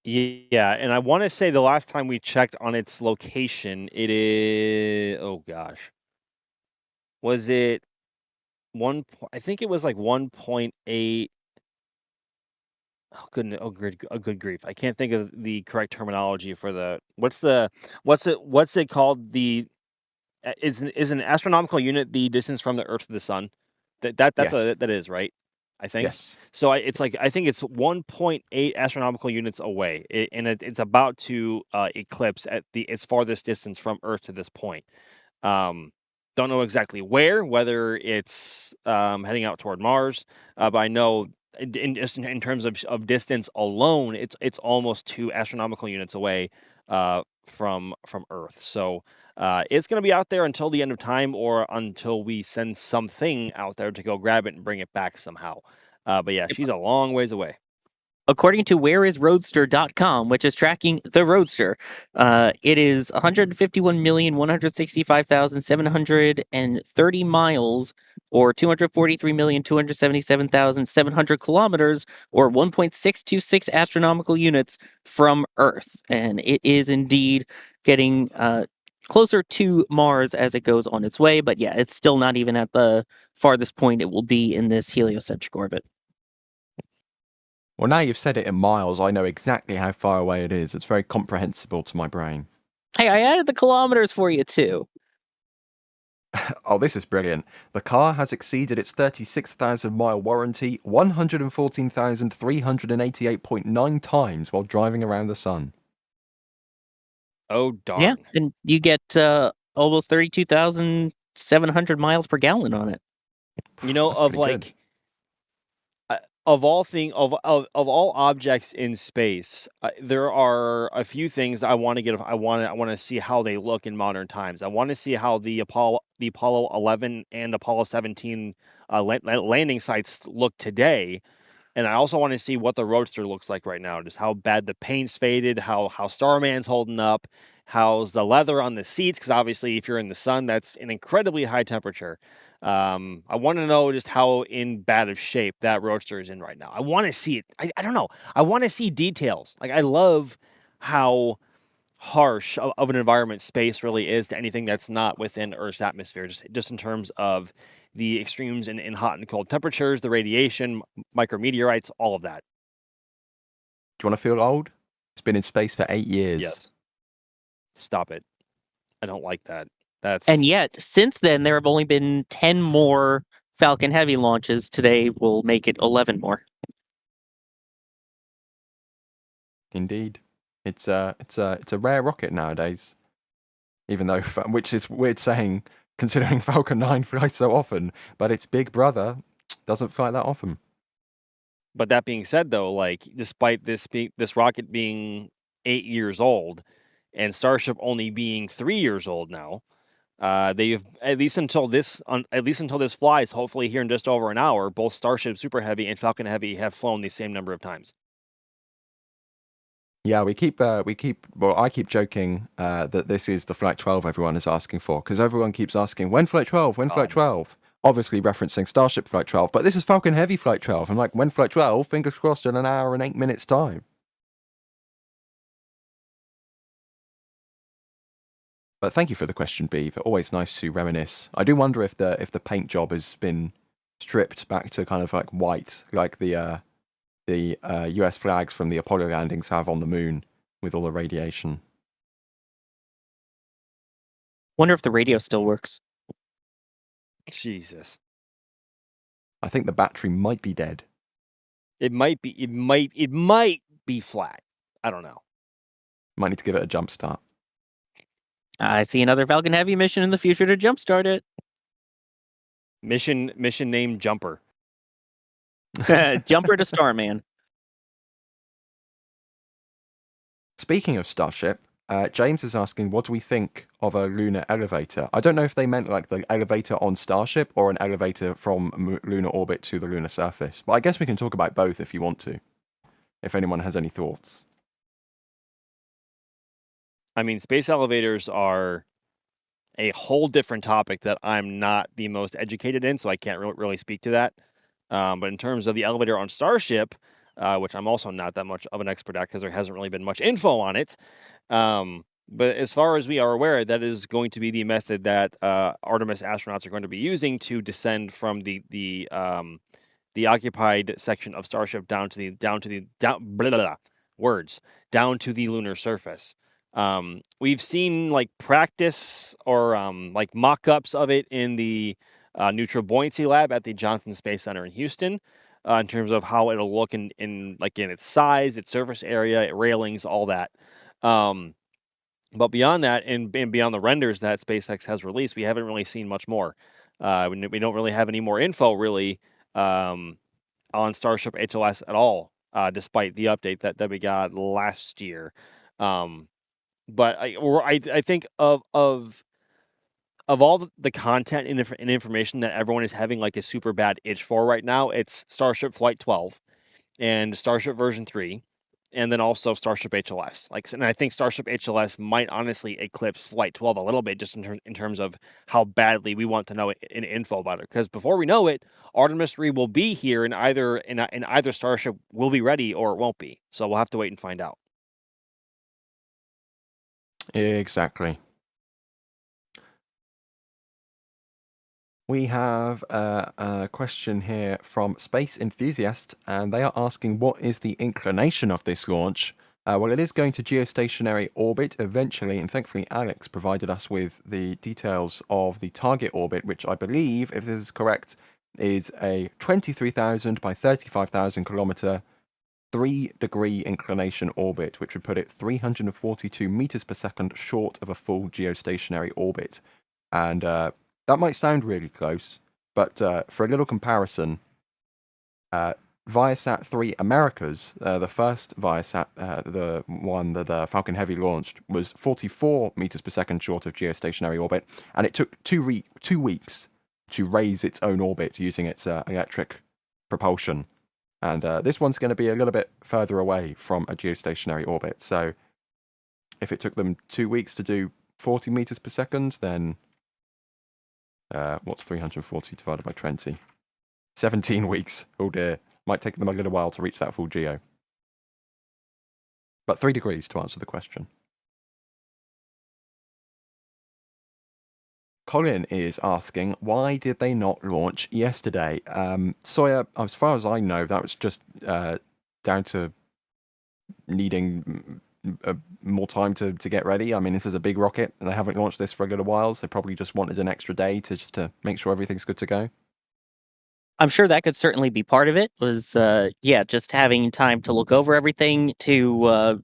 Yeah, and I want to say the last time we checked on its location, it is. Oh gosh, was it one? I think it was like 1.8. Oh goodness! Oh good grief! I can't think of the correct terminology for the what's it called? The is an astronomical unit the distance from the Earth to the Sun? That's Yes. what that is, right? I think. Yes. So I think it's 1.8 astronomical units away, and it's about to eclipse at its farthest distance from Earth to this point. Don't know exactly whether it's heading out toward Mars, but I know in terms of distance alone, it's almost 2 astronomical units away from Earth. So it's going to be out there until the end of time, or until we send something out there to go grab it and bring it back somehow. But yeah, she's a long ways away. According to whereisroadster.com, which is tracking the Roadster, it is 151,165,730 miles, or 243,277,700 kilometers, or 1.626 astronomical units from Earth. And it is indeed getting closer to Mars as it goes on its way. But yeah, it's still not even at the farthest point it will be in this heliocentric orbit. Well, now you've said it in miles, I know exactly how far away it is. It's very comprehensible to my brain. Hey, I added the kilometers for you too. Oh, this is brilliant. The car has exceeded its 36,000-mile warranty 114,388.9 times while driving around the sun. Oh, darn. Yeah, and you get almost 32,700 miles per gallon on it. You know, That's of pretty like good. of all objects in space, there are a few things I want to get. I want to see how they look in modern times. I want to see how the Apollo the Apollo 11 and Apollo 17 landing sites look today. And I also want to see what the Roadster looks like right now, just how bad the paint's faded, how Starman's holding up, how's the leather on the seats, because obviously if you're in the sun, that's an incredibly high temperature. I want to know just how in bad of shape that Roadster is in right now. I want to see it. I don't know. I want to see details. Like, I love how harsh of an environment space really is to anything that's not within Earth's atmosphere, just in terms of the extremes in hot and cold temperatures, the radiation, micrometeorites, all of that. Do you want to feel old? It's been in space for 8 years. Yes. Stop it. I don't like that. And yet, since then, there have only been 10 more Falcon Heavy launches. Today will make it 11 more. Indeed. It's a rare rocket nowadays. Even though, which is weird saying, considering Falcon 9 flies so often, but its big brother doesn't fly that often. But that being said, though, like, despite this rocket being 8 years old and Starship only being 3 years old now, they've at least until this flies, hopefully here in just over an hour, both Starship Super Heavy and Falcon Heavy have flown the same number of times. Yeah, I keep joking that this is the Flight 12 everyone is asking for, because everyone keeps asking, when Flight 12? When Flight 12? Obviously referencing Starship Flight 12, but this is Falcon Heavy Flight 12. I'm like, when Flight 12? Fingers crossed in an hour and 8 minutes time. But thank you for the question, Beav. Always nice to reminisce. I do wonder if the paint job has been stripped back to kind of like white, like the US flags from the Apollo landings have on the moon with all the radiation. Wonder if the radio still works. Jesus. I think the battery might be dead. It might be flat. I don't know. Might need to give it a jump start. I see another Falcon Heavy mission in the future to jumpstart it. Mission named Jumper. Jumper to Starman. Speaking of Starship, James is asking, what do we think of a lunar elevator? I don't know if they meant like the elevator on Starship or an elevator from lunar orbit to the lunar surface, but I guess we can talk about both if you want to, if anyone has any thoughts. I mean, space elevators are a whole different topic that I'm not the most educated in, so I can't really speak to that. But in terms of the elevator on Starship, which I'm also not that much of an expert at because there hasn't really been much info on it. But as far as we are aware, that is going to be the method that Artemis astronauts are going to be using to descend from the occupied section of Starship down to the lunar surface. We've seen like practice or like mock-ups of it in the neutral buoyancy lab at the Johnson Space Center in Houston, in terms of how it'll look in its size, its surface area, railings, all that. But beyond that, and beyond the renders that SpaceX has released, we haven't really seen much more. We don't really have any more info really on Starship HLS at all, despite the update that we got last year. But I think of all the content and information that everyone is having like a super bad itch for right now, it's Starship Flight 12 and Starship version 3, and then also Starship HLS. And I think Starship HLS might honestly eclipse Flight 12 a little bit, just in terms of how badly we want to know in info about it. Because before we know it, Artemis 3 will be here, and either Starship will be ready or it won't be. So we'll have to wait and find out. Exactly. We have a question here from Space Enthusiast, and they are asking, what is the inclination of this launch? Well, it is going to geostationary orbit eventually, and thankfully Alex provided us with the details of the target orbit, which I believe, if this is correct, is a 23,000 by 35,000 kilometer 3-degree inclination orbit, which would put it 342 meters per second short of a full geostationary orbit. And that might sound really close, but for a little comparison, ViaSat-3 Americas, the first ViaSat, the one that Falcon Heavy launched, was 44 meters per second short of geostationary orbit, and it took 2 weeks to raise its own orbit using its electric propulsion. And this one's going to be a little bit further away from a geostationary orbit. So if it took them 2 weeks to do 40 meters per second, then what's 340 divided by 20? 17 weeks. Oh dear. Might take them a little while to reach that full geo. But 3 degrees to answer the question. Colin is asking, why did they not launch yesterday? Sawyer, as far as I know, that was just down to needing more time to get ready. I mean, this is a big rocket, and they haven't launched this for a little while, so they probably just wanted an extra day to make sure everything's good to go. I'm sure that could certainly be part of it, was, just having time to look over everything, to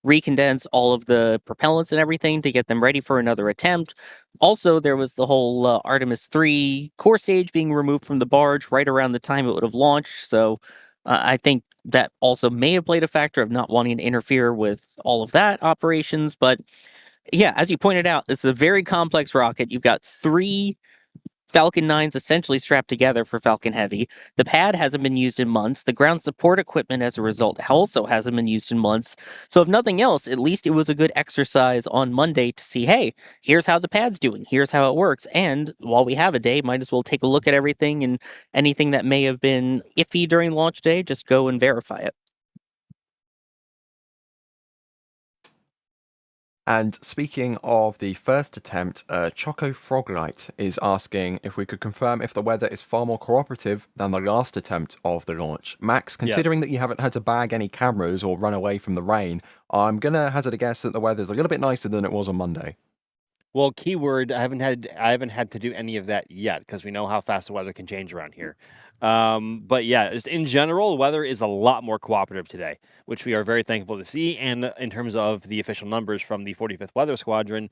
recondense all of the propellants and everything to get them ready for another attempt. Also, there was the whole Artemis 3 core stage being removed from the barge right around the time it would have launched, so I think that also may have played a factor of not wanting to interfere with all of that operations, but yeah, as you pointed out, this is a very complex rocket. You've got 3 Falcon 9s essentially strapped together for Falcon Heavy. The pad hasn't been used in months. The ground support equipment, as a result, also hasn't been used in months. So if nothing else, at least it was a good exercise on Monday to see, hey, here's how the pad's doing. Here's how it works. And while we have a day, might as well take a look at everything, and anything that may have been iffy during launch day, just go and verify it. And speaking of the first attempt, Choco Froglight is asking if we could confirm if the weather is far more cooperative than the last attempt of the launch. Max, considering that you haven't had to bag any cameras or run away from the rain, I'm going to hazard a guess that the weather's a little bit nicer than it was on Monday. Well, keyword, I haven't had to do any of that yet, because we know how fast the weather can change around here. But yeah, just in general, the weather is a lot more cooperative today, which we are very thankful to see. And in terms of the official numbers from the 45th Weather Squadron,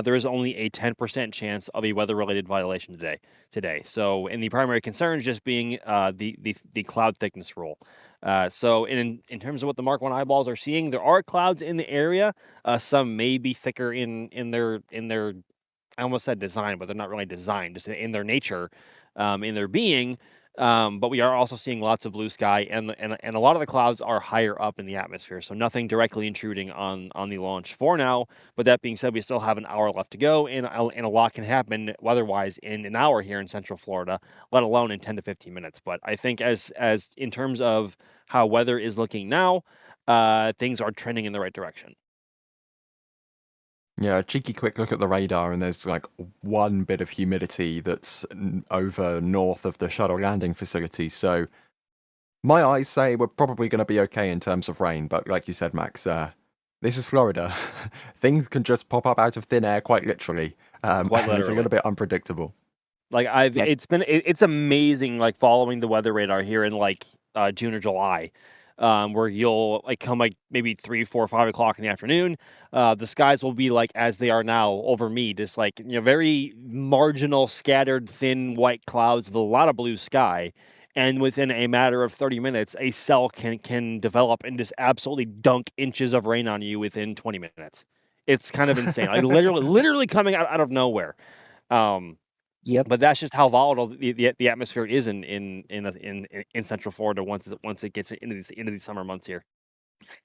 there is only a 10% chance of a weather-related violation today. So, and the primary concern just being the cloud thickness rule. So in terms of what the Mark 1 eyeballs are seeing, there are clouds in the area. Some may be thicker in their I almost said design, but they're not really designed, just in their nature, in their being. But we are also seeing lots of blue sky, and a lot of the clouds are higher up in the atmosphere, so nothing directly intruding on the launch for now. But that being said, we still have an hour left to go, and a lot can happen weather-wise in an hour here in Central Florida, let alone in 10 to 15 minutes. But I think as in terms of how weather is looking now, things are trending in the right direction. Yeah, a cheeky quick look at the radar, and there's like one bit of humidity that's over north of the shuttle landing facility. So my eyes say we're probably going to be okay in terms of rain. But like you said, Max, this is Florida. Things can just pop up out of thin air, quite literally. And it's a little bit unpredictable. Like it's amazing, like following the weather radar here in like June or July. Where you'll like come like maybe 3, 4, 5 o'clock in the afternoon. The skies will be like as they are now over me, just like, very marginal, scattered, thin white clouds with a lot of blue sky. And within a matter of 30 minutes, a cell can develop and just absolutely dunk inches of rain on you within 20 minutes. It's kind of insane, like literally coming out of nowhere. Yep. But that's just how volatile the atmosphere is in Central Florida once it gets into these summer months here.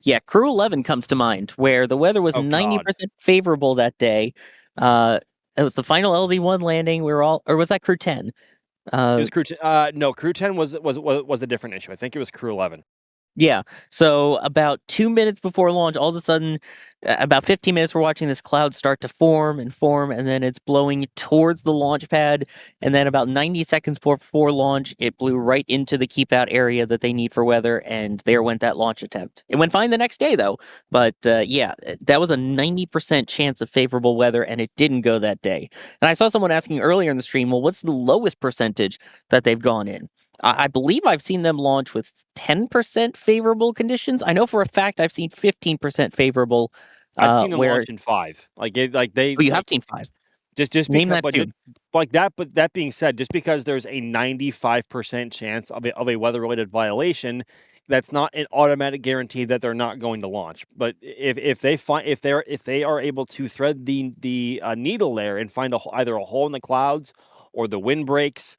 Yeah, Crew 11 comes to mind, where the weather was 90% favorable that day. It was the final LZ-1 landing. Or was that Crew 10? It was Crew 10. No, Crew 10 was a different issue. I think it was Crew 11. Yeah. So about 2 minutes before launch, all of a sudden, about 15 minutes, we're watching this cloud start to form, and then it's blowing towards the launch pad. And then about 90 seconds before launch, it blew right into the keep out area that they need for weather. And there went that launch attempt. It went fine the next day, though. But that was a 90% chance of favorable weather, and it didn't go that day. And I saw someone asking earlier in the stream, well, what's the lowest percentage that they've gone in? I believe I've seen them launch with 10% favorable conditions. I know for a fact I've seen 15% favorable. I've seen them launch in 5. Oh, you have seen 5. Just Name because, that but tune. like that. But that being said, just because there's a 95% chance of a weather-related violation, that's not an automatic guarantee that they're not going to launch. But if they are able to thread the needle there and find either a hole in the clouds or the wind breaks,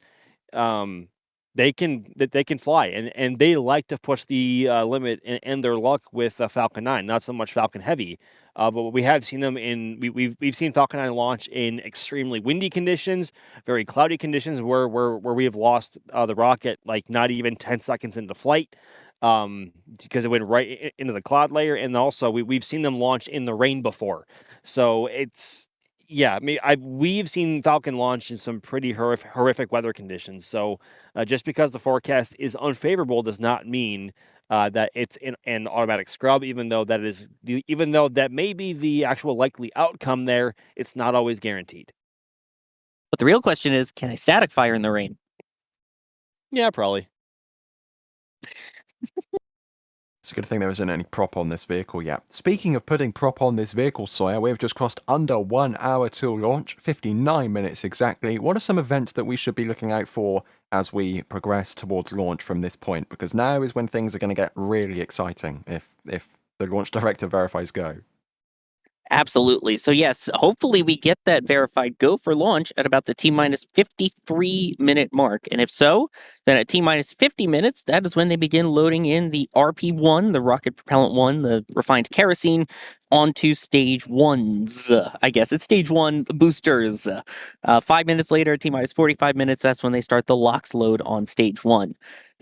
they can fly, and they like to push the limit and their luck with Falcon 9, not so much Falcon Heavy, but we have seen them we've seen Falcon 9 launch in extremely windy conditions, very cloudy conditions where we have lost the rocket like not even 10 seconds into flight, because it went right into the cloud layer, and also we've seen them launch in the rain before, so it's. Yeah, I mean, we've seen Falcon launch in some pretty horrific weather conditions. So, just because the forecast is unfavorable does not mean that it's an automatic scrub. Even though that may be the actual likely outcome there, it's not always guaranteed. But the real question is, can I static fire in the rain? Yeah, probably. It's a good thing there isn't any prop on this vehicle yet. Speaking of putting prop on this vehicle, Sawyer, we have just crossed under 1 hour till launch, 59 minutes exactly. What are some events that we should be looking out for as we progress towards launch from this point? Because now is when things are going to get really exciting if the launch director verifies go. Absolutely. So yes, hopefully we get that verified go for launch at about the T-minus 53-minute mark. And if so, then at T-minus 50 minutes, that is when they begin loading in the RP-1, the rocket propellant 1, the refined kerosene, onto stage 1s. I guess it's stage 1 boosters. 5 minutes later, T-minus 45 minutes, that's when they start the LOX load on stage 1.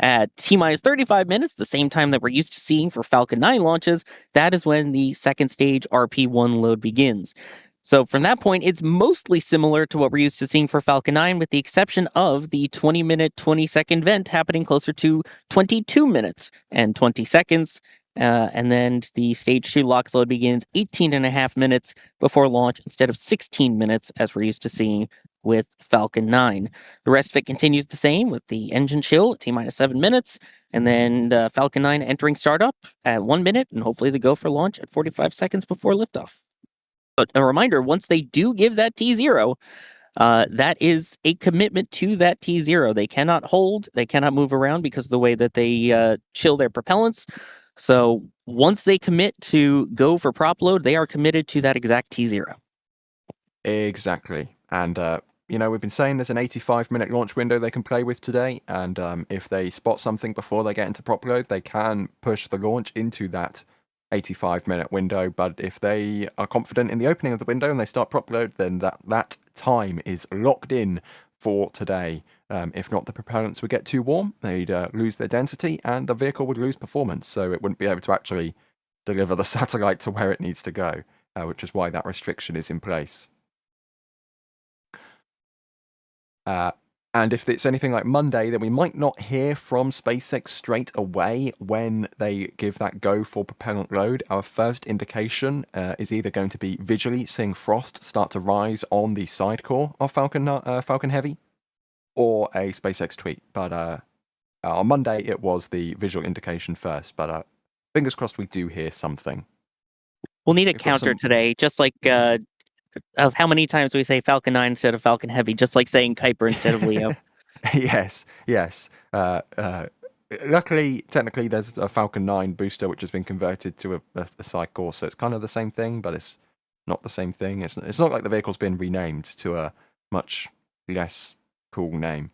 At T-minus 35 minutes, the same time that we're used to seeing for Falcon 9 launches, that is when the second stage RP-1 load begins. So from that point, it's mostly similar to what we're used to seeing for Falcon 9, with the exception of the 20-minute, 20-second vent happening closer to 22 minutes and 20 seconds. And then the stage 2 LOX load begins 18 and a half minutes before launch instead of 16 minutes as we're used to seeing with Falcon 9. The rest of it continues the same with the engine chill at T-minus 7 minutes, and then Falcon 9 entering startup at 1 minute, and hopefully the go for launch at 45 seconds before liftoff. But a reminder, once they do give that T0, that is a commitment to that T0. They cannot hold, they cannot move around because of the way that they chill their propellants. So once they commit to go for prop load, they are committed to that exact T0. Exactly. And, we've been saying there's an 85-minute launch window they can play with today. And if they spot something before they get into prop load, they can push the launch into that 85-minute window. But if they are confident in the opening of the window and they start prop load, then that time is locked in for today. If not, the propellants would get too warm, they'd lose their density, and the vehicle would lose performance, so it wouldn't be able to actually deliver the satellite to where it needs to go, which is why that restriction is in place. And if it's anything like Monday, then we might not hear from SpaceX straight away when they give that go for propellant load. Our first indication is either going to be visually seeing frost start to rise on the side core of Falcon Heavy, or a SpaceX tweet. But on Monday, it was the visual indication first. But fingers crossed we do hear something. We'll need a counter today, just like of how many times we say Falcon 9 instead of Falcon Heavy, just like saying Kuiper instead of Leo. Yes. Luckily, technically, there's a Falcon 9 booster which has been converted to a side core, so it's kind of the same thing, but it's not the same thing. It's not like the vehicle's been renamed to a much less cool name.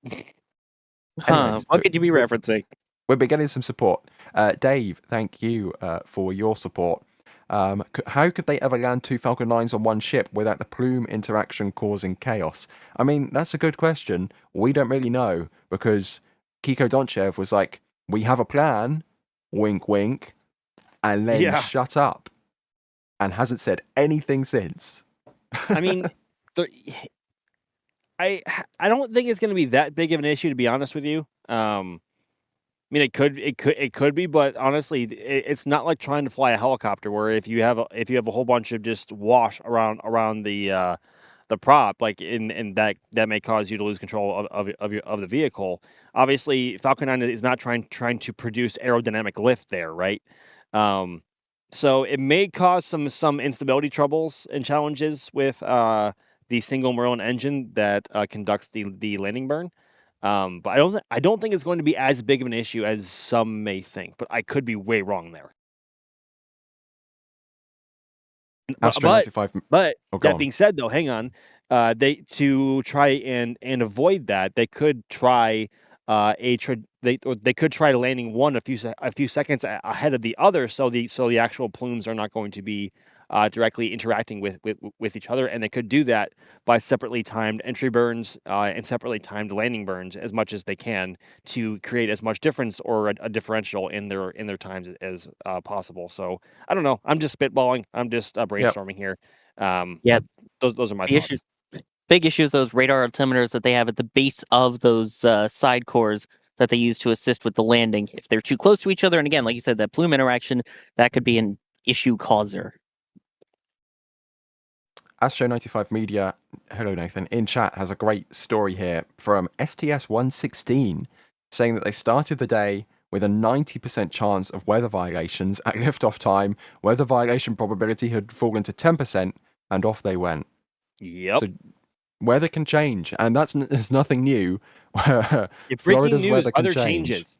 Anyways, what could you be referencing? We've been getting some support. Dave, thank you for your support. How could they ever land 2 Falcon 9s on one ship without the plume interaction causing chaos? I mean, that's a good question. We don't really know, because Kiko Donchev was like, we have a plan, wink wink, and then shut up, and hasn't said anything since. I mean, I don't think it's going to be that big of an issue, to be honest with you. I mean, it could be, but honestly, it's not like trying to fly a helicopter where if you have a whole bunch of just wash around the prop, like and that may cause you to lose control of the vehicle. Obviously, Falcon 9 is not trying to produce aerodynamic lift there, right? So it may cause some instability troubles and challenges with the single Merlin engine that conducts the landing burn. But I don't think it's going to be as big of an issue as some may think. But I could be way wrong there. Astro 95. But Oh, go that on. being said, though, hang on. They to try and avoid that, they could try they could try landing one a few seconds ahead of the other, so the actual plumes are not going to be directly interacting with each other, and they could do that by separately timed entry burns and separately timed landing burns as much as they can to create as much difference or a differential in their times as possible. So I don't know. I'm just spitballing. I'm just brainstorming here. Yeah, those are my the thoughts. big issue is those radar altimeters that they have at the base of those side cores that they use to assist with the landing. If they're too close to each other, and again, like you said, that plume interaction, that could be an issue causer. Astro 95 Media, hello Nathan, in chat has a great story here from STS 116 saying that they started the day with a 90% chance of weather violations at liftoff time. Weather violation probability had fallen to 10%, and off they went. Yep. So weather can change, and there's nothing new. Breaking news, other changes.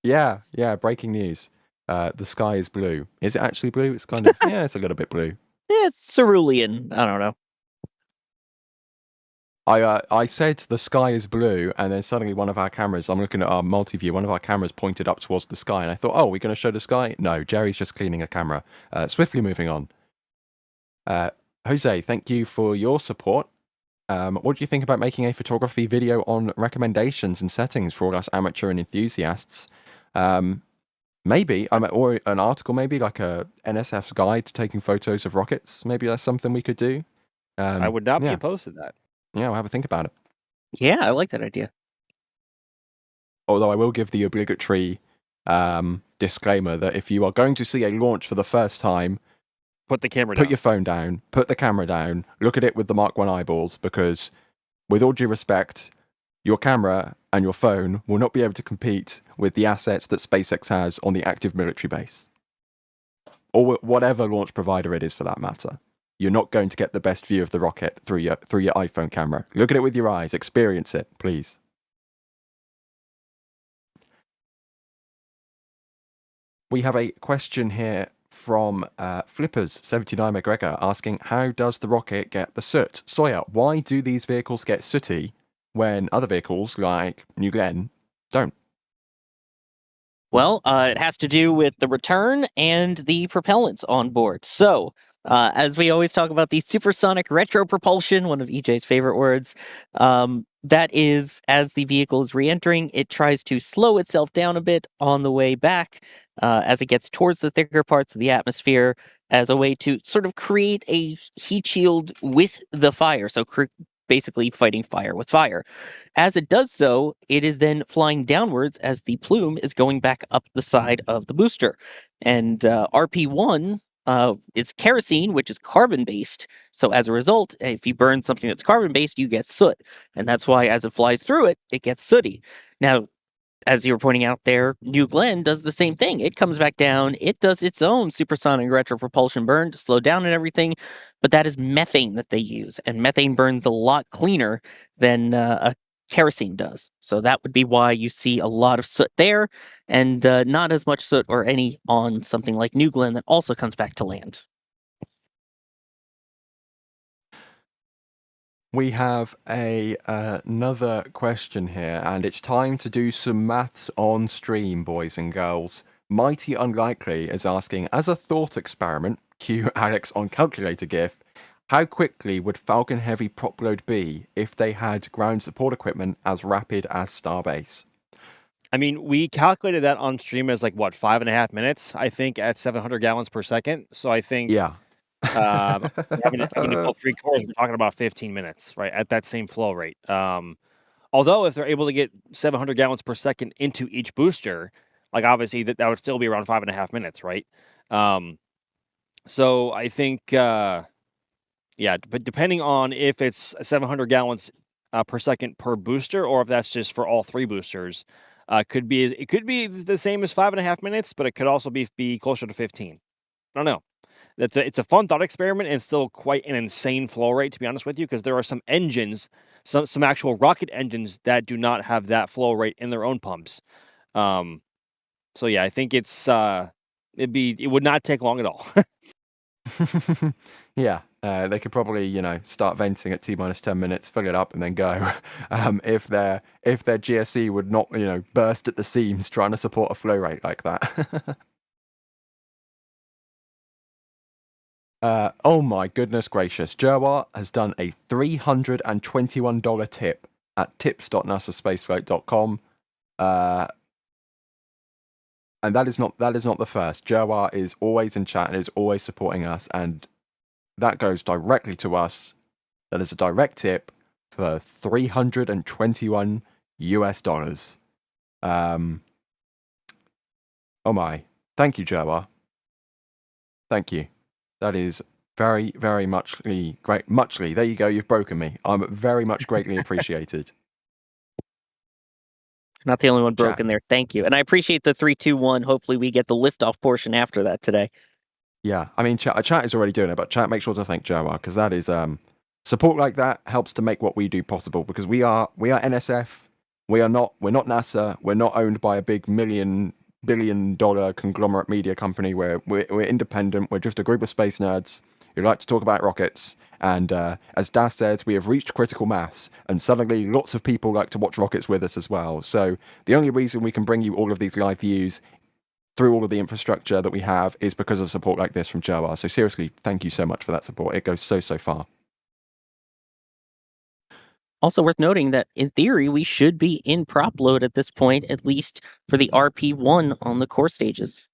Yeah, breaking news. The sky is blue. Is it actually blue? It's kind of, yeah, it's a little bit blue. Yeah, it's cerulean. I don't know. I said the sky is blue, and then suddenly one of our cameras, I'm looking at our multi-view, one of our cameras pointed up towards the sky, and I thought, oh, we're going to show the sky? No, Jerry's just cleaning a camera. Swiftly moving on. Jose, thank you for your support. What do you think about making a photography video on recommendations and settings for all us amateur and enthusiasts? Maybe, or an article, maybe like a NSF's guide to taking photos of rockets. Maybe that's something we could do. I would not be opposed to that. Yeah, we'll have a think about it. Yeah, I like that idea. Although I will give the obligatory disclaimer that if you are going to see a launch for the first time, put the camera down. Put your phone down, put the camera down, look at it with the Mark 1 eyeballs, because with all due respect, your camera and your phone will not be able to compete with the assets that SpaceX has on the active military base. Or whatever launch provider it is for that matter. You're not going to get the best view of the rocket through your iPhone camera. Look at it with your eyes, experience it, please. We have a question here from Flippers79 McGregor asking, how does the rocket get the soot? Sawyer, why do these vehicles get sooty when other vehicles like New Glenn don't? Well, it has to do with the return and the propellants on board. So, as we always talk about the supersonic retro propulsion, one of EJ's favorite words, that is, as the vehicle is re-entering, it tries to slow itself down a bit on the way back as it gets towards the thicker parts of the atmosphere as a way to sort of create a heat shield with the fire. So basically fighting fire with fire. As it does so, it is then flying downwards as the plume is going back up the side of the booster. And RP1 is kerosene, which is carbon-based. So as a result, if you burn something that's carbon-based, you get soot. And that's why as it flies through it, it gets sooty. Now, as you were pointing out there, New Glenn does the same thing. It comes back down. It does its own supersonic retropropulsion burn to slow down and everything, but that is methane that they use, and methane burns a lot cleaner than a kerosene does. So that would be why you see a lot of soot there, and not as much soot or any on something like New Glenn that also comes back to land. We have another question here, and it's time to do some maths on stream, boys and girls. Mighty Unlikely is asking, as a thought experiment, cue Alex on calculator gif, how quickly would Falcon Heavy prop load be if they had ground support equipment as rapid as Starbase? I mean, we calculated that on stream as like, what, 5.5 minutes, I think, at 700 gallons per second. So I think... Yeah. Having to fill 3 cores, we're talking about 15 minutes, right, at that same flow rate. Although if they're able to get 700 gallons per second into each booster, like obviously that would still be around 5.5 minutes, right? So I think, but depending on if it's 700 gallons per second per booster, or if that's just for all 3 boosters, it could be the same as 5.5 minutes, but it could also be closer to 15. I don't know. It's a fun thought experiment and still quite an insane flow rate, to be honest with you, because there are some engines, some actual rocket engines that do not have that flow rate in their own pumps. So yeah, I think it would not take long at all. Yeah, they could probably, start venting at T-10 minutes, fill it up, and then go. If their GSE would not, burst at the seams trying to support a flow rate like that. Oh my goodness gracious. Joa has done a $321 tip at tips.nasaspaceflight.com. And that is not the first. Joa is always in chat and is always supporting us, and that goes directly to us. That is a direct tip for $321 US. Oh my. Thank you, Joa. Thank you. That is very, very muchly great. Muchly. There you go. You've broken me. I'm very much greatly appreciated. Not the only one Chat. broken there. Thank you. And I appreciate the 3-2-1. Hopefully we get the liftoff portion after that today. Yeah. I mean, chat is already doing it, but chat, make sure to thank Joa, because that is support like that helps to make what we do possible, because we are NSF. We're not NASA. We're not owned by a big billion-dollar conglomerate media company. We're independent. We're just a group of space nerds who like to talk about rockets. And as Das says, we have reached critical mass, and suddenly lots of people like to watch rockets with us as well. So the only reason we can bring you all of these live views through all of the infrastructure that we have is because of support like this from Joa. So seriously, thank you so much for that support. It goes so far. Also worth noting that, in theory, we should be in prop load at this point, at least for the RP1 on the core stages.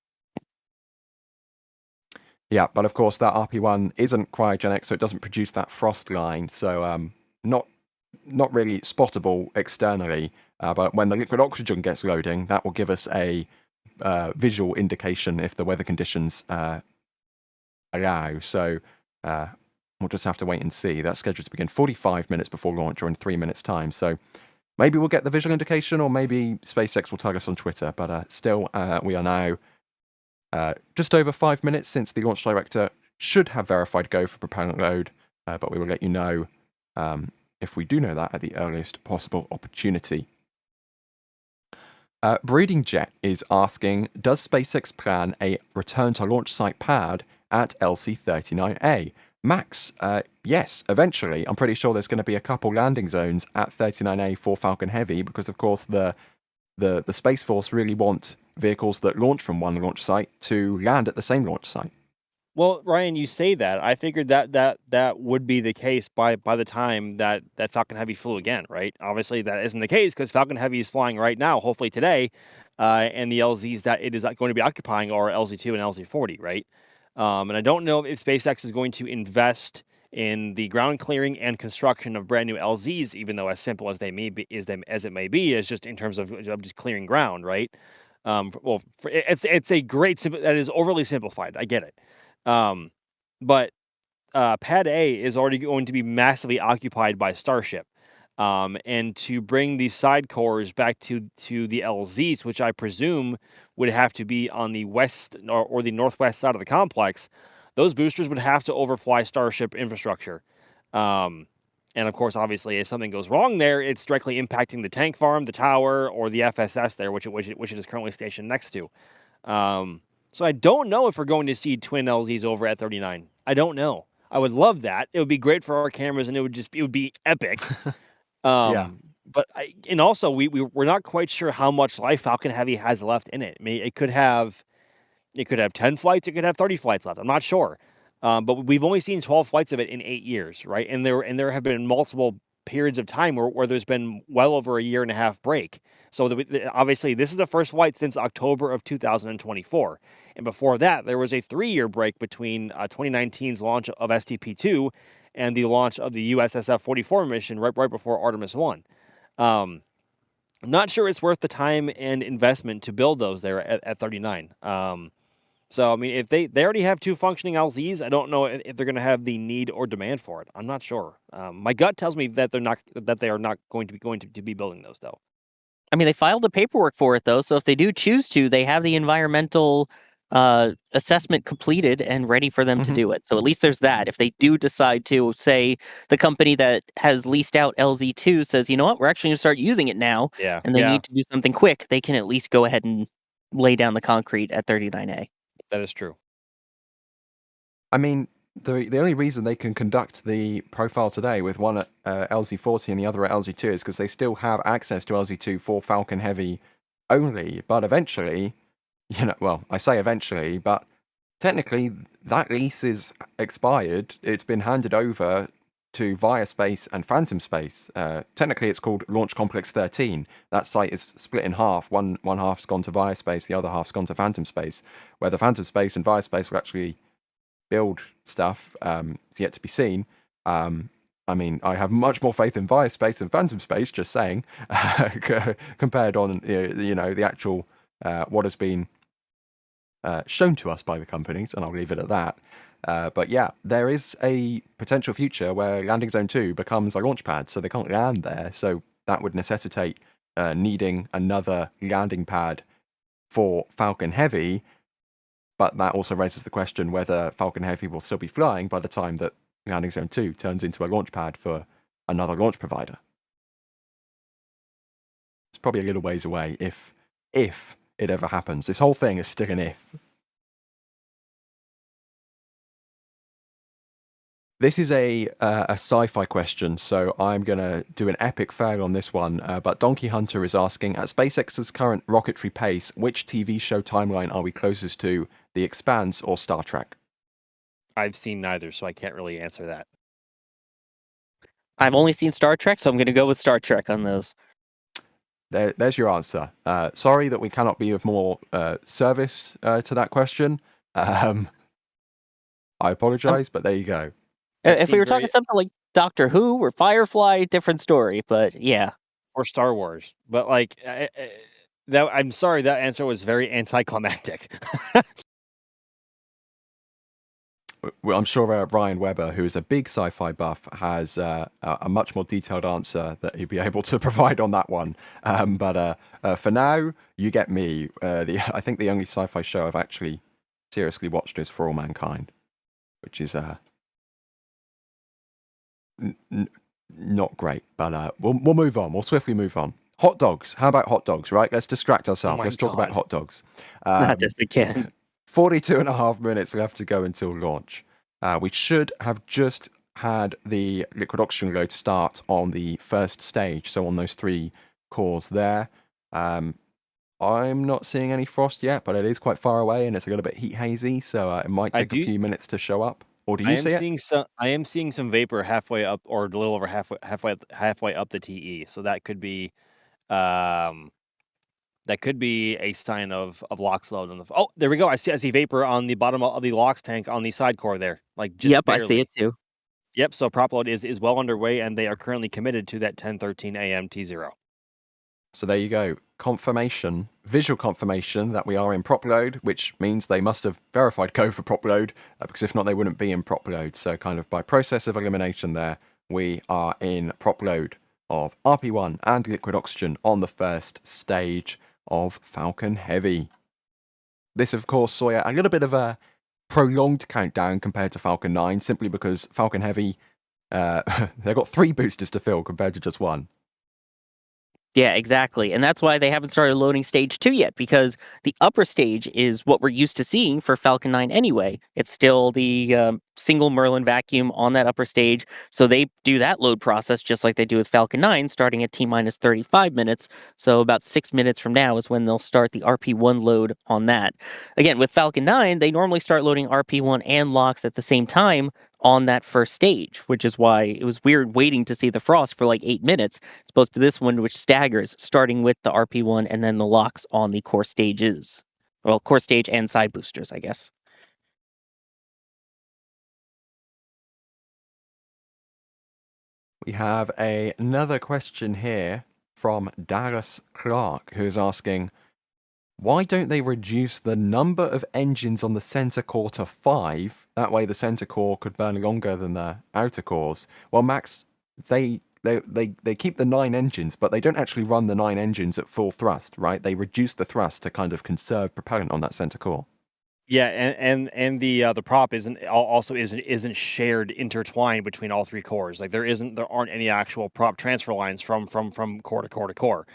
Yeah, but of course that RP1 isn't cryogenic, so it doesn't produce that frost line. So not really spottable externally. But when the liquid oxygen gets loading, that will give us a visual indication if the weather conditions allow. So we'll just have to wait and see. That's scheduled to begin 45 minutes before launch, or in 3 minutes' time. So maybe we'll get the visual indication, or maybe SpaceX will tag us on Twitter. But still, we are now just over 5 minutes since the launch director should have verified go for propellant load. But we will let you know if we do know that at the earliest possible opportunity. Breeding Jet is asking, does SpaceX plan a return to launch site pad at LC-39A? Max, yes, eventually. I'm pretty sure there's going to be a couple landing zones at 39A for Falcon Heavy, because of course the Space Force really want vehicles that launch from one launch site to land at the same launch site. Well, Ryan, you say that. I figured that would be the case by the time that Falcon Heavy flew again, right? Obviously, that isn't the case, because Falcon Heavy is flying right now, hopefully today, and the LZs that it is going to be occupying are LZ2 and LZ40, right? And I don't know if SpaceX is going to invest in the ground clearing and construction of brand new LZs, even though as simple as they may be, as it may be, is just in terms of just clearing ground, right? It's a great that is overly simplified. I get it. But Pad A is already going to be massively occupied by Starship. And to bring these side cores back to the LZs, which I presume would have to be on the west or the northwest side of the complex, those boosters would have to overfly Starship infrastructure. And of course, obviously, if something goes wrong there, it's directly impacting the tank farm, the tower, or the FSS there, which it is currently stationed next to. So I don't know if we're going to see twin LZs over at 39. I don't know. I would love that. It would be great for our cameras, and it would be epic. Yeah. But also we're not quite sure how much life Falcon Heavy has left in it. I mean, it could have 10 flights, it could have 30 flights left. I'm not sure. But we've only seen 12 flights of it in 8 years, right? And there have been multiple periods of time where there's been well over a year and a half break. So obviously this is the first flight since October of 2024. And before that, there was a 3-year break between 2019's launch of STP-2 and the launch of the USSF-44 mission right before Artemis 1. I'm not sure it's worth the time and investment to build those there at 39. So, I mean, if they already have 2 functioning LZs, I don't know if they're going to have the need or demand for it. I'm not sure. My gut tells me that they are not going to be building those, though. I mean, they filed the paperwork for it, though, so if they do choose to, they have the environmental assessment completed and ready for them to Mhm. do it. So at least there's that. If they do decide to, say, the company that has leased out LZ2 says, you know what, we're actually going to start using it now, Yeah. and they Yeah, need to do something quick, they can at least go ahead and lay down the concrete at 39A. that is true. I mean, the only reason they can conduct the profile today with one at LZ40 and the other at LZ2 is because they still have access to LZ2 for Falcon Heavy only. But eventually, well, I say eventually, but technically that lease is expired. It's been handed over to ViaSpace and Phantom Space. Technically, it's called Launch Complex 13. That site is split in half. One half's gone to ViaSpace, the other half's gone to Phantom Space, where the Phantom Space and ViaSpace will actually build stuff. It's yet to be seen. I mean, I have much more faith in ViaSpace than Phantom Space, just saying, compared on the actual what has been shown to us by the companies, and I'll leave it at that. But yeah, there is a potential future where Landing Zone 2 becomes a launch pad, so they can't land there. So that would necessitate needing another landing pad for Falcon Heavy. But that also raises the question whether Falcon Heavy will still be flying by the time that Landing Zone 2 turns into a launch pad for another launch provider. It's probably a little ways away if it ever happens. This whole thing is still an if. This is a sci-fi question, so I'm going to do an epic fail on this one. But Donkey Hunter is asking, at SpaceX's current rocketry pace, which TV show timeline are we closest to, The Expanse or Star Trek? I've seen neither, so I can't really answer that. I've only seen Star Trek, so I'm going to go with Star Trek on those. There's your answer. Sorry that we cannot be of more service to that question. I apologize, but there you go. If we were talking something like Doctor Who or Firefly, different story, but yeah. Or Star Wars. But like, that I'm sorry, that answer was very anticlimactic. Well, I'm sure Ryan Weber, who is a big sci-fi buff, has a much more detailed answer that he'd be able to provide on that one. But for now, you get me. I think the only sci-fi show I've actually seriously watched is For All Mankind, which is not great. But we'll move on. We'll swiftly move on. Hot dogs. How about hot dogs, right? Let's distract ourselves. Let's talk about hot dogs. Not this again. 42 and a half minutes left to go until launch. We should have just had the liquid oxygen load start on the first stage, so on those 3 cores there. I'm not seeing any frost yet, but it is quite far away and it's a little bit heat hazy, so it might take a few minutes to show up. Or do you see it? I am seeing some vapor halfway up, or a little over halfway up the TE. So that could be a sign of LOX load on the. Oh, there we go. I see vapor on the bottom of the LOX tank on the side core there. Like just Yep, barely. I see it too. Yep. So prop load is well underway, and they are currently committed to that 10:13 a.m. T0. So there you go. Confirmation, visual confirmation that we are in prop load, which means they must have verified code for prop load, because if not, they wouldn't be in prop load. So kind of by process of elimination there, we are in prop load of RP1 and liquid oxygen on the first stage of Falcon Heavy. This, of course, saw a little bit of a prolonged countdown compared to Falcon 9, simply because Falcon Heavy, they've got 3 boosters to fill compared to just 1. Yeah, exactly. And that's why they haven't started loading stage 2 yet, because the upper stage is what we're used to seeing for Falcon 9 anyway. It's still the single Merlin vacuum on that upper stage. So they do that load process just like they do with Falcon 9, starting at T-minus 35 minutes. So about 6 minutes from now is when they'll start the RP1 load on that. Again, with Falcon 9, they normally start loading RP1 and LOX at the same time on that first stage, which is why it was weird waiting to see the frost for like 8 minutes, as opposed to this one, which staggers, starting with the RP1 and then the LOX on the core stages. Well, core stage and side boosters, I guess. We have another question here from Dallas Clark, who is asking, why don't they reduce the number of engines on the center core to 5? That way the center core could burn longer than the outer cores. Well, Max, they keep the 9 engines, but they don't actually run the 9 engines at full thrust, right? They reduce the thrust to kind of conserve propellant on that center core. Yeah, and the prop also isn't shared intertwined between all three cores. Like there aren't any actual prop transfer lines from core to core to core.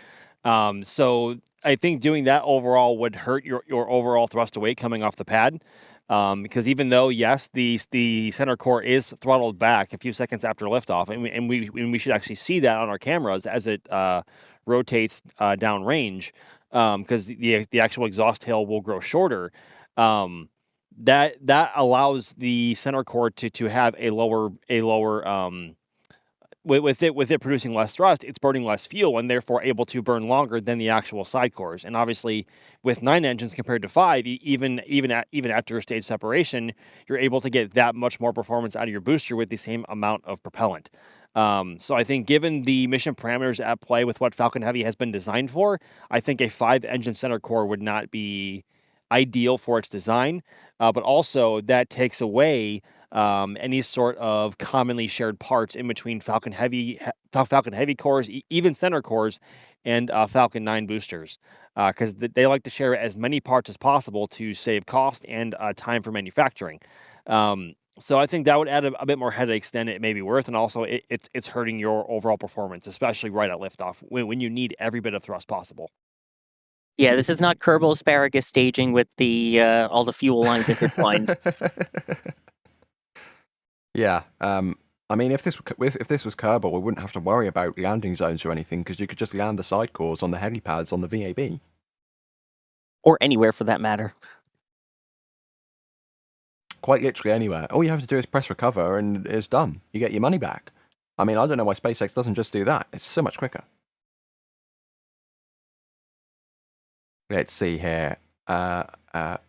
So I think doing that overall would hurt your overall thrust to weight coming off the pad. Because even though yes, the center core is throttled back a few seconds after liftoff, and we should actually see that on our cameras as it rotates downrange, because the actual exhaust tail will grow shorter. That allows the center core to have a lower with it producing less thrust, it's burning less fuel and therefore able to burn longer than the actual side cores. And obviously, with 9 engines compared to 5, even after stage separation, you're able to get that much more performance out of your booster with the same amount of propellant. So I think given the mission parameters at play with what Falcon Heavy has been designed for, I think a 5-engine center core would not be ideal for its design. But also that takes away any sort of commonly shared parts in between Falcon Heavy cores, even center cores, and Falcon 9 boosters, because they like to share as many parts as possible to save cost and time for manufacturing. So I think that would add a bit more headaches than it may be worth, and also it's hurting your overall performance, especially right at liftoff when you need every bit of thrust possible. Yeah, this is not Kerbal asparagus staging with the all the fuel lines intertwined. Yeah. I mean, if this was Kerbal, we wouldn't have to worry about landing zones or anything because you could just land the side cores on the helipads on the VAB. Or anywhere for that matter. Quite literally anywhere. All you have to do is press recover and it's done. You get your money back. I mean, I don't know why SpaceX doesn't just do that. It's so much quicker. Let's see here. Matling,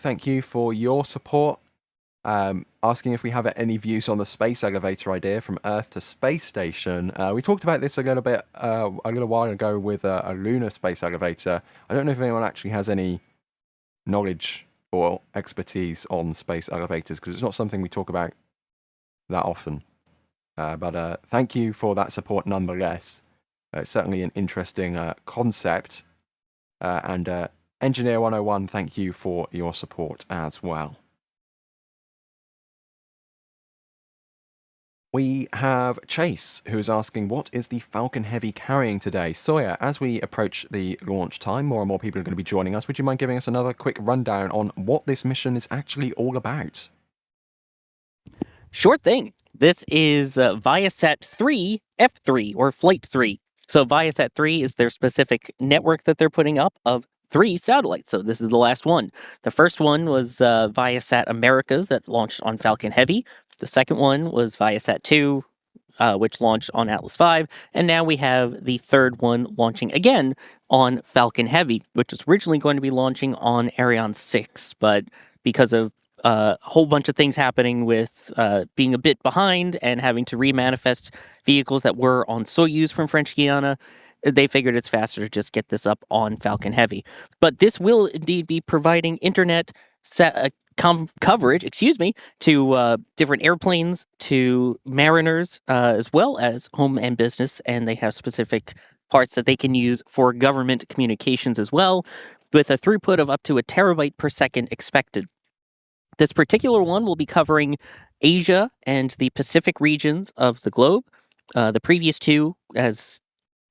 thank you for your support. Asking if we have any views on the space elevator idea from Earth to space station. We talked about this a little while ago with a lunar space elevator. I don't know if anyone actually has any knowledge or expertise on space elevators because it's not something we talk about that often. But thank you for that support nonetheless. It's certainly an interesting concept. And Engineer 101, thank you for your support as well. We have Chase, who is asking, what is the Falcon Heavy carrying today? Sawyer, as we approach the launch time, more and more people are going to be joining us. Would you mind giving us another quick rundown on what this mission is actually all about? Sure thing. This is ViaSat-3 F3, or Flight 3. So ViaSat-3 is their specific network that they're putting up of 3 satellites. So this is the last one. The first one was ViaSat Americas that launched on Falcon Heavy. The second one was ViaSat-2, which launched on Atlas V. And now we have the third one launching again on Falcon Heavy, which was originally going to be launching on Ariane 6. But because of a whole bunch of things happening with being a bit behind and having to remanifest vehicles that were on Soyuz from French Guiana, they figured it's faster to just get this up on Falcon Heavy. But this will indeed be providing internet coverage, to different airplanes, to mariners, as well as home and business, and they have specific parts that they can use for government communications as well, with a throughput of up to a terabyte per second expected. This particular one will be covering Asia and the Pacific regions of the globe. The previous two, as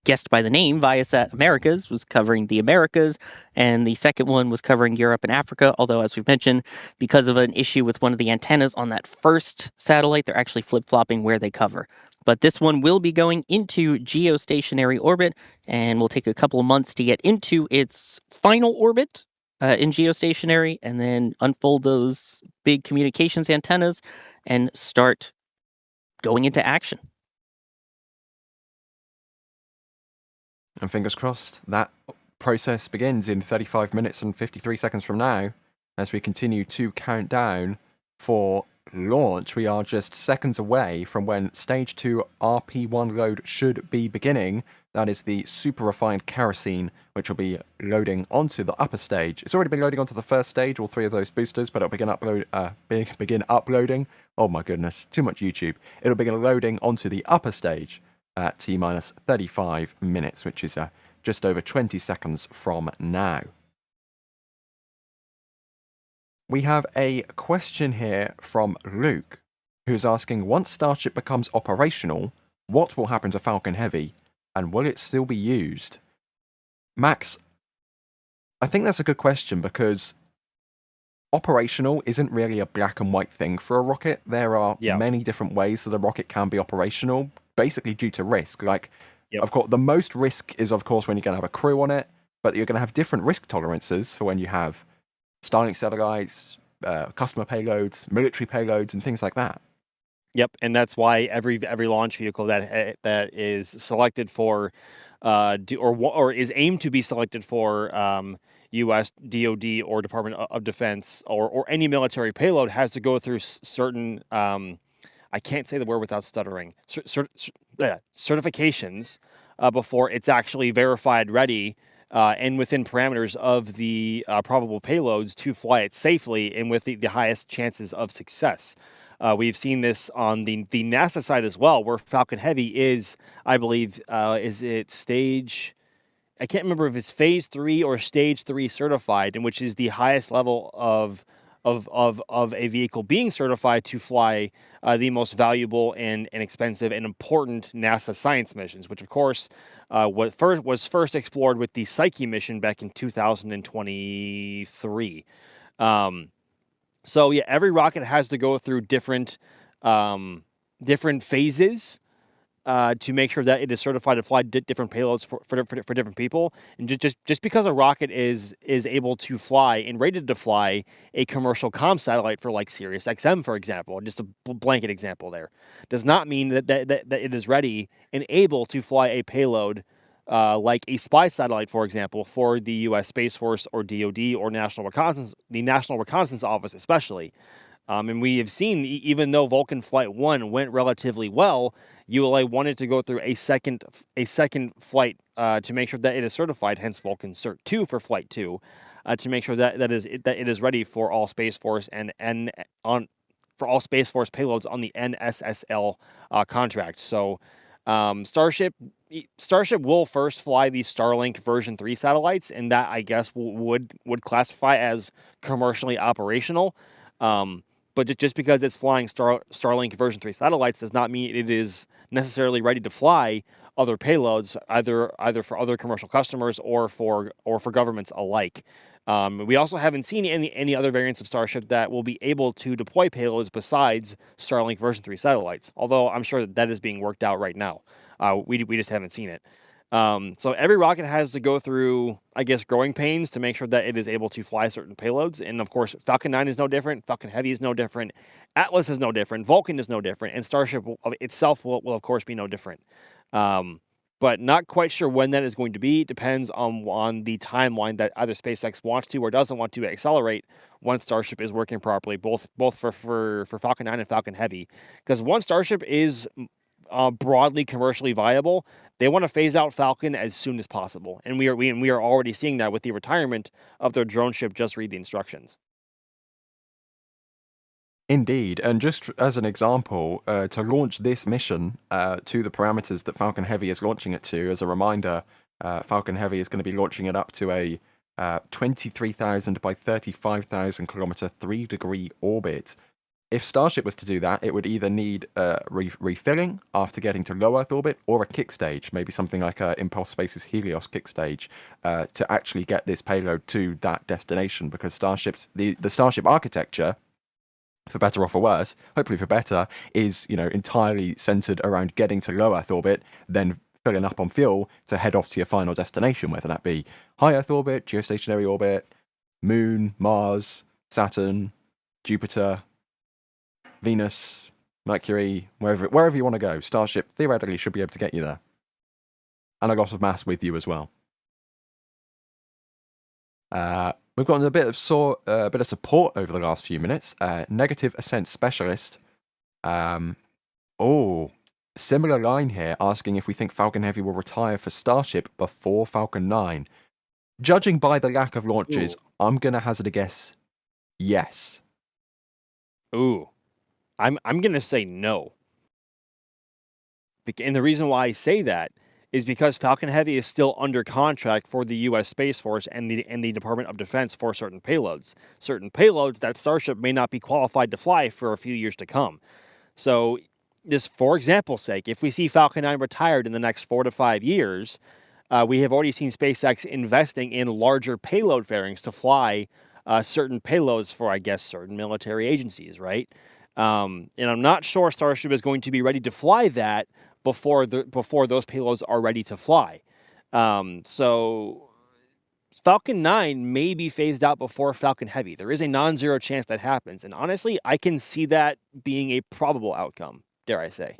guessed by the name, Viasat Americas, was covering the Americas, and the second one was covering Europe and Africa, although, as we've mentioned, because of an issue with one of the antennas on that first satellite, they're actually flip-flopping where they cover. But this one will be going into geostationary orbit, and will take a couple of months to get into its final orbit in geostationary, and then unfold those big communications antennas and start going into action. And fingers crossed, that process begins in 35 minutes and 53 seconds from now. As we continue to count down for launch, we are just seconds away from when Stage 2 RP1 load should be beginning. That is the super refined kerosene, which will be loading onto the upper stage. It's already been loading onto the first stage, all 3 of those boosters, but it'll begin uploading. Oh my goodness, too much YouTube. It'll begin loading onto the upper stage at T-minus 35 minutes, which is just over 20 seconds from now. we have a question here from Luke, who's asking, once Starship becomes operational, what will happen to Falcon Heavy, and will it still be used? Max, I think that's a good question, because operational isn't really a black and white thing for a rocket. There are many different ways that a rocket can be operational, basically due to risk. Like, of course, the most risk is, of course, when you're going to have a crew on it, but you're going to have different risk tolerances for when you have Starlink satellites, customer payloads, military payloads, and things like that. Yep, and that's why every launch vehicle that is selected for, or is aimed to be selected for U.S. DoD or Department of Defense or any military payload has to go through certain I can't say the word without stuttering certifications before it's actually verified ready and within parameters of the probable payloads to fly it safely and with the highest chances of success. We've seen this on the NASA side as well, where Falcon Heavy is, I believe, is it stage? I can't remember if it's phase 3 or stage 3 certified, and which is the highest level of a vehicle being certified to fly the most valuable and expensive and important NASA science missions, which of course was first explored with the Psyche mission back in 2023. So yeah, every rocket has to go through different phases to make sure that it is certified to fly different payloads for different people. And just because a rocket is able to fly and rated to fly a commercial comm satellite for like Sirius XM, for example, just a blanket example there, does not mean that it is ready and able to fly a payload like a spy satellite, for example, for the U.S. Space Force or DoD or the National Reconnaissance Office especially. And we have seen, even though Vulcan Flight 1 went relatively well, ULA wanted to go through a second flight to make sure that it is certified, hence Vulcan Cert 2 for Flight 2, to make sure that it is ready for all Space Force for all Space Force payloads on the NSSL contract. So Starship will first fly the Starlink version 3 satellites, and that I guess would classify as commercially operational. But just because it's flying Starlink version 3 satellites does not mean it is necessarily ready to fly other payloads, either for other commercial customers or for governments alike. We also haven't seen any other variants of Starship that will be able to deploy payloads besides Starlink version 3 satellites, although I'm sure that is being worked out right now. We just haven't seen it. So every rocket has to go through, I guess, growing pains to make sure that it is able to fly certain payloads. And of course, Falcon 9 is no different. Falcon Heavy is no different. Atlas is no different. Vulcan is no different. And Starship itself will of course be no different. But not quite sure when that is going to be. It depends on the timeline that either SpaceX wants to or doesn't want to accelerate once Starship is working properly, both for Falcon 9 and Falcon Heavy. Because once Starship is broadly commercially viable, they want to phase out Falcon as soon as possible, and we are already seeing that with the retirement of their drone ship. Just read the instructions. Indeed, and just as an example, to launch this mission to the parameters that Falcon Heavy is launching it to, as a reminder, Falcon Heavy is going to be launching it up to a 23,000 by 35,000 kilometer 3-degree orbit. If Starship was to do that, it would either need refilling after getting to low Earth orbit or a kick stage, maybe something like Impulse Space's Helios kick stage, to actually get this payload to that destination. Because the Starship architecture, for better or for worse, hopefully for better, is entirely centered around getting to low Earth orbit, then filling up on fuel to head off to your final destination, whether that be high Earth orbit, geostationary orbit, Moon, Mars, Saturn, Jupiter, Venus, Mercury, wherever you want to go. Starship theoretically should be able to get you there. And a lot of mass with you as well. We've gotten a bit of support over the last few minutes. Negative Ascent Specialist. Similar line here, asking if we think Falcon Heavy will retire for Starship before Falcon 9. Judging by the lack of launches, I'm going to hazard a guess, yes. Ooh. I'm going to say no. And the reason why I say that is because Falcon Heavy is still under contract for the U.S. Space Force and the Department of Defense for certain payloads. Certain payloads that Starship may not be qualified to fly for a few years to come. So, just for example's sake, if we see Falcon 9 retired in the next 4 to 5 years, we have already seen SpaceX investing in larger payload fairings to fly certain payloads for, I guess, certain military agencies, right? And I'm not sure Starship is going to be ready to fly that before those payloads are ready to fly. So Falcon 9 may be phased out before Falcon Heavy. There is a non-zero chance that happens. And honestly, I can see that being a probable outcome, dare I say.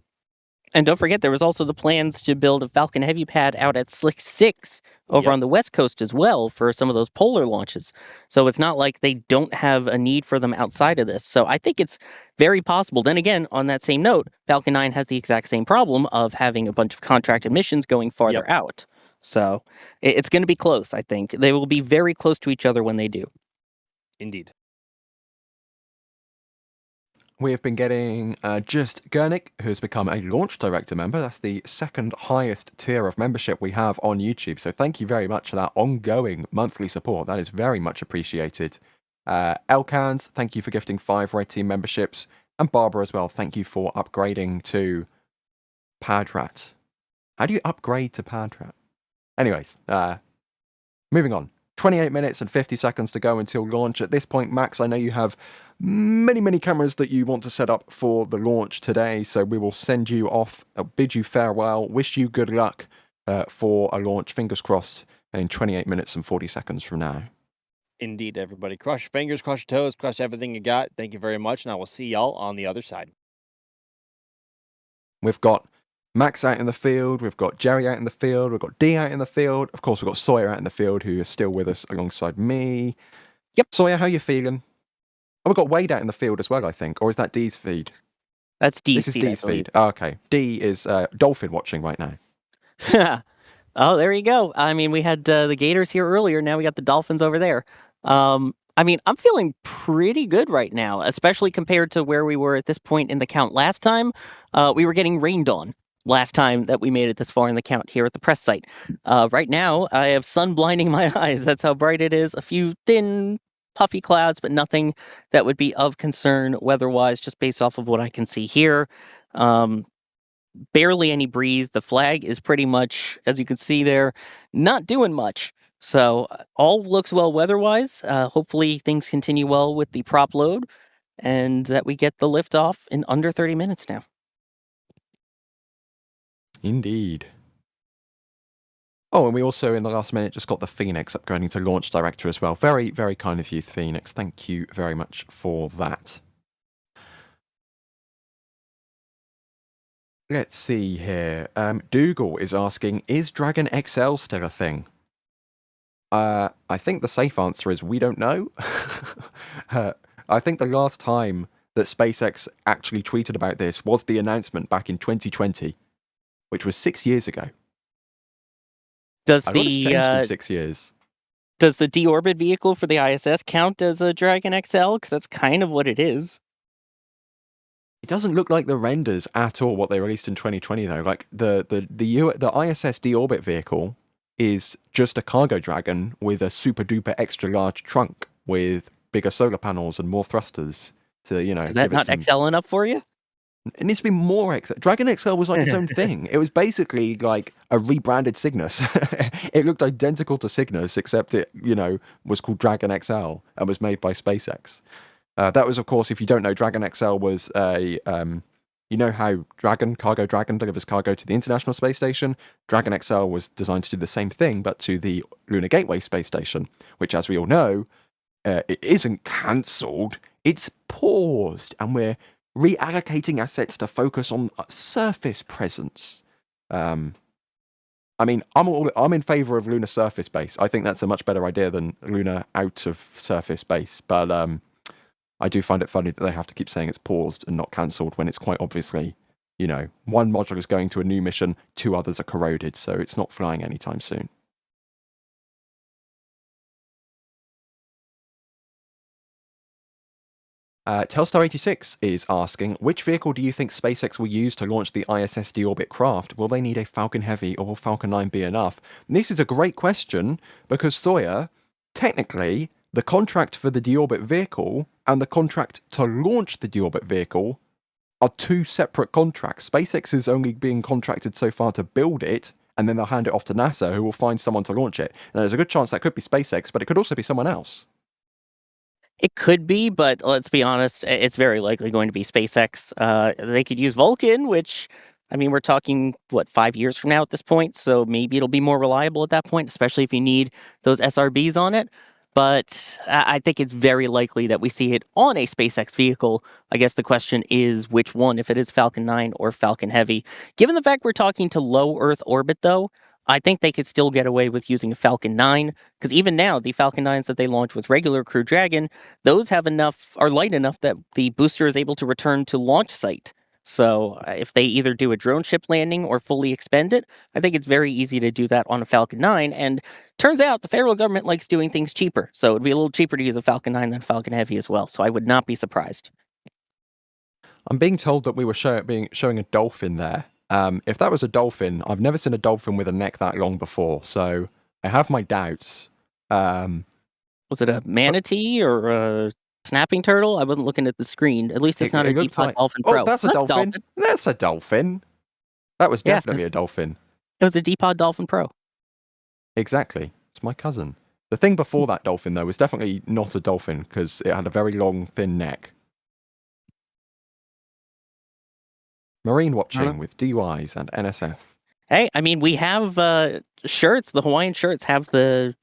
And don't forget, there was also the plans to build a Falcon Heavy pad out at Slick 6 over on the West Coast as well for some of those polar launches. So it's not like they don't have a need for them outside of this. So I think it's very possible. Then again, on that same note, Falcon 9 has the exact same problem of having a bunch of contracted missions going farther out. So it's going to be close, I think. They will be very close to each other when they do. Indeed. We have been getting Just Gernick, who has become a launch director member. That's the second highest tier of membership we have on YouTube. So thank you very much for that ongoing monthly support. That is very much appreciated. Elkans, thank you for gifting 5 Red Team memberships. And Barbara as well, thank you for upgrading to Padrat. How do you upgrade to Padrat? Anyways, moving on. 28 minutes and 50 seconds to go until launch. At this point, Max, I know you have many cameras that you want to set up for the launch today, so we will send you off, bid you farewell, wish you good luck for a launch, fingers crossed, in 28 minutes and 40 seconds from now. Indeed, everybody. Cross your fingers, cross your toes, cross everything you got. Thank you very much, and I will see y'all on the other side. We've got Max out in the field, we've got Jerry out in the field, we've got Dee out in the field, of course we've got Sawyer out in the field, who is still with us alongside me. Yep, Sawyer, how you feeling? Oh, we've got Wade out in the field as well, I think, or is that Dee's feed? That's Dee's feed. This is Dee's feed. Oh, okay. Dee is dolphin watching right now. Oh, there you go. I mean, we had the Gators here earlier, now we got the Dolphins over there. I mean, I'm feeling pretty good right now, especially compared to where we were at this point in the count last time. We were getting rained on last time that we made it this far in the count here at the press site. Right now, I have sun blinding my eyes. That's how bright it is. A few thin, puffy clouds, but nothing that would be of concern weather-wise, just based off of what I can see here. Barely any breeze. The flag is pretty much, as you can see there, not doing much. So all looks well weather-wise. Hopefully things continue well with the prop load and that we get the liftoff in under 30 minutes now. Indeed. Oh, and we also, in the last minute, just got the Phoenix upgrading to launch director as well. Very, very kind of you, Phoenix. Thank you very much for that. Let's see here. Dougal is asking, is Dragon XL still a thing? I think the safe answer is we don't know. I think the last time that SpaceX actually tweeted about this was the announcement back in 2020, which was 6 years ago. Does I changed in 6 years. Does the deorbit vehicle for the ISS count as a Dragon XL? Because that's kind of what it is. It doesn't look like the renders at all what they released in 2020 though. Like the ISS deorbit vehicle is just a cargo dragon with a super duper extra large trunk with bigger solar panels and more thrusters to, you know. Is that not XL enough for you? It needs to be more XL. Dragon XL was like its own thing. It was basically like a rebranded Cygnus. It looked identical to Cygnus, except it, you know, was called Dragon XL and was made by SpaceX. That was, of course, if you don't know, Dragon XL was a, you know how Cargo Dragon delivers cargo to the International Space Station? Dragon XL was designed to do the same thing, but to the Lunar Gateway Space Station, which, as we all know, it isn't cancelled, it's paused, and we're reallocating assets to focus on surface presence. I mean, I'm in favor of lunar surface base. I think that's a much better idea than lunar out of surface base. But I do find it funny that they have to keep saying it's paused and not cancelled when it's quite obviously, you know, one module is going to a new mission, 2 others are corroded, so it's not flying anytime soon. Telstar86 is asking, which vehicle do you think SpaceX will use to launch the ISS deorbit craft? Will they need a Falcon Heavy or will Falcon 9 be enough? And this is a great question because, Sawyer, technically, the contract for the deorbit vehicle and the contract to launch the deorbit vehicle are two separate contracts. SpaceX is only being contracted so far to build it, and then they'll hand it off to NASA, who will find someone to launch it. And there's a good chance that could be SpaceX, but it could also be someone else. It could be, but let's be honest, it's very likely going to be SpaceX. They could use Vulcan, which, I mean, we're talking, 5 years from now at this point, so maybe it'll be more reliable at that point, especially if you need those SRBs on it. But I think it's very likely that we see it on a SpaceX vehicle. I guess the question is which one, if it is Falcon 9 or Falcon Heavy. Given the fact we're talking to low Earth orbit, though, I think they could still get away with using a Falcon 9, because even now, the Falcon 9s that they launch with regular Crew Dragon, those are light enough that the booster is able to return to launch site. So if they either do a drone ship landing or fully expend it, I think it's very easy to do that on a Falcon 9. And turns out the federal government likes doing things cheaper. So it'd be a little cheaper to use a Falcon 9 than Falcon Heavy as well. So I would not be surprised. I'm being told that we were showing a dolphin there. If that was a dolphin, I've never seen a dolphin with a neck that long before, so I have my doubts. Was it a manatee or a snapping turtle? I wasn't looking at the screen. At least it's not a Deep Dolphin Pro. Oh, that's a dolphin. That's a dolphin. That was definitely a dolphin. It was a Deepod Dolphin Pro. Exactly. It's my cousin. The thing before that dolphin, though, was definitely not a dolphin because it had a very long, thin neck. Marine watching with DUIs and NSF. Hey, I mean, we have shirts. The Hawaiian shirts have the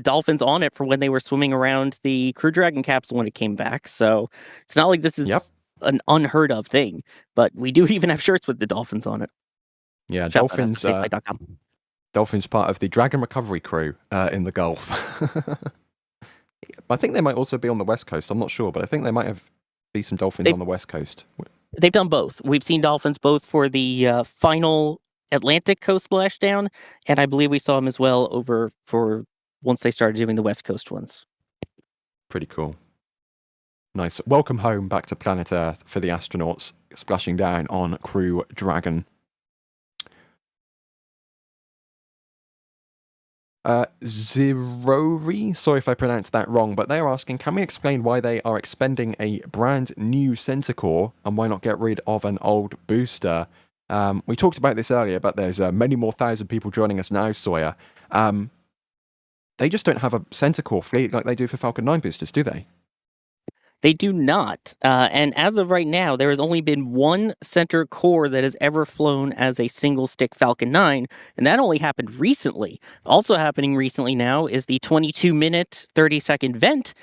dolphins on it for when they were swimming around the Crew Dragon capsule when it came back. So it's not like this is an unheard of thing. But we do even have shirts with the dolphins on it. Yeah, dolphins. Dolphins part of the Dragon recovery crew in the Gulf. I think they might also be on the West Coast. I'm not sure, but I think they might be some dolphins on the West Coast. They've done both. We've seen dolphins both for the final Atlantic coast splashdown, and I believe we saw them as well over for once they started doing the West Coast ones. Pretty cool. Nice. Welcome home back to planet Earth for the astronauts splashing down on Crew Dragon. Zerori, sorry if I pronounced that wrong, but they are asking, can we explain why they are expending a brand new center core and why not get rid of an old booster? We talked about this earlier, but there's many more thousand people joining us now, Sawyer. They just don't have a center core fleet like they do for Falcon 9 boosters, do they? They do not. And as of right now, there has only been one center core that has ever flown as a single stick Falcon 9, and that only happened recently. Also happening recently now is the 22-minute, 30-second vent,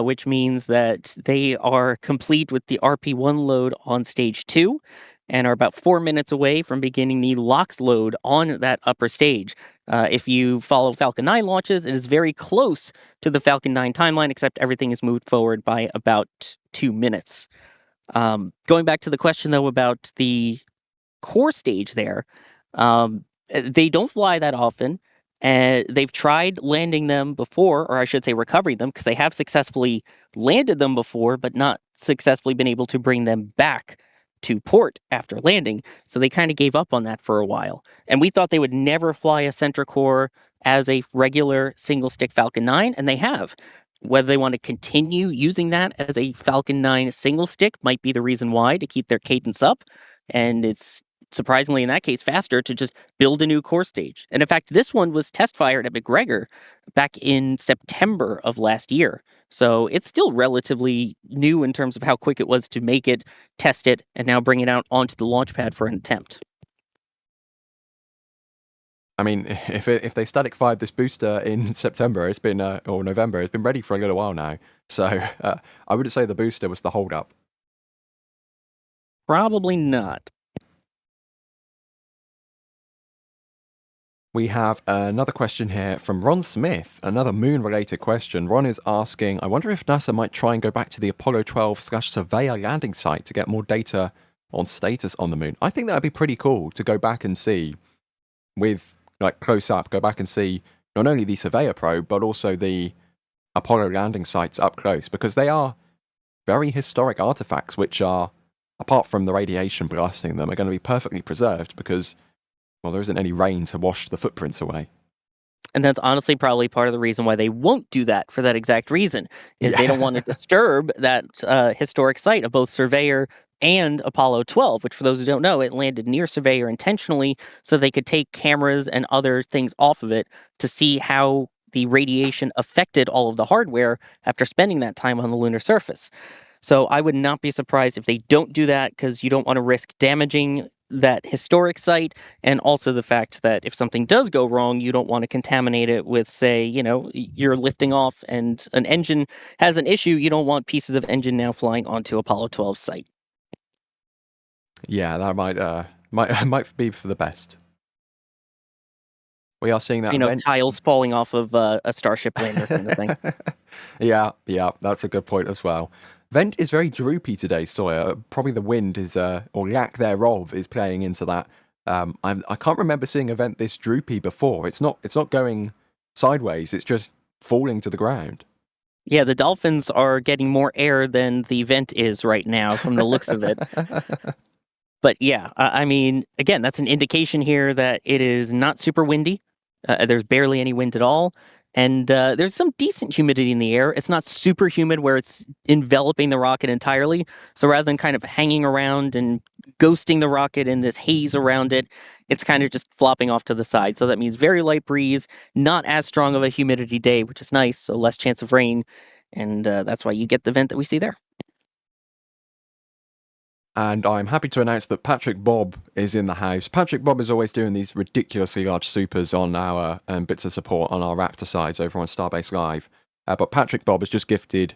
which means that they are complete with the RP1 load on stage 2 and are about 4 minutes away from beginning the LOX load on that upper stage. If you follow Falcon 9 launches, it is very close to the Falcon 9 timeline, except everything is moved forward by about 2 minutes. Going back to the question, though, about the core stage there, they don't fly that often. And they've tried landing them before, or I should say recovering them, because they have successfully landed them before, but not successfully been able to bring them back to port after landing, so they kind of gave up on that for a while. And we thought they would never fly a center core as a regular single-stick Falcon 9, and they have. Whether they want to continue using that as a Falcon 9 single-stick might be the reason why, to keep their cadence up, and it's surprisingly in that case faster to just build a new core stage. And in fact, this one was test-fired at McGregor back in September of last year. So it's still relatively new in terms of how quick it was to make it, test it, and now bring it out onto the launch pad for an attempt. I mean, if they static fired this booster in September, it's been or November, it's been ready for a little while now. So I wouldn't say the booster was the holdup. Probably not. We have another question here from Ron Smith, another moon-related question. Ron is asking, I wonder if NASA might try and go back to the Apollo 12/Surveyor landing site to get more data on status on the moon. I think that would be pretty cool to go back and see with, like, close up, go back and see not only the Surveyor probe, but also the Apollo landing sites up close, because they are very historic artifacts, which are, apart from the radiation blasting them, are going to be perfectly preserved because, well, there isn't any rain to wash the footprints away. And that's honestly probably part of the reason why they won't do that for that exact reason, is they don't want to disturb that historic site of both Surveyor and Apollo 12, which for those who don't know, it landed near Surveyor intentionally so they could take cameras and other things off of it to see how the radiation affected all of the hardware after spending that time on the lunar surface. So I would not be surprised if they don't do that, because you don't want to risk damaging that historic site, and also the fact that if something does go wrong, you don't want to contaminate it with, say, you're lifting off and an engine has an issue. You don't want pieces of engine now flying onto Apollo 12's site. Yeah, that might be for the best. We are seeing that tiles falling off of a Starship lander kind of thing. Yeah, that's a good point as well. Vent is very droopy today, Sawyer. Probably the wind is, or lack thereof, is playing into that. I can't remember seeing a vent this droopy before. It's not going sideways. It's just falling to the ground. Yeah, the dolphins are getting more air than the vent is right now from the looks of it. But yeah, I mean, again, that's an indication here that it is not super windy. There's barely any wind at all. And there's some decent humidity in the air. It's not super humid where it's enveloping the rocket entirely. So rather than kind of hanging around and ghosting the rocket in this haze around it, it's kind of just flopping off to the side. So that means very light breeze, not as strong of a humidity day, which is nice, so less chance of rain. And that's why you get the vent that we see there. And I'm happy to announce that Patrick Bob is in the house. Patrick Bob is always doing these ridiculously large supers on our bits of support on our Raptor sides over on Starbase Live. But Patrick Bob has just gifted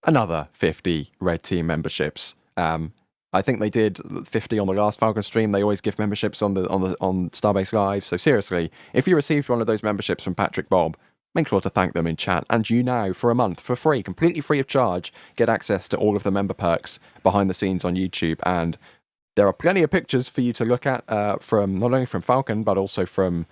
another 50 Red Team memberships. I think they did 50 on the last Falcon stream. They always gift memberships on Starbase Live. So seriously, if you received one of those memberships from Patrick Bob, make sure to thank them in chat. And you now, for a month, for free, completely free of charge, get access to all of the member perks behind the scenes on YouTube. And there are plenty of pictures for you to look at from not only from Falcon, but also from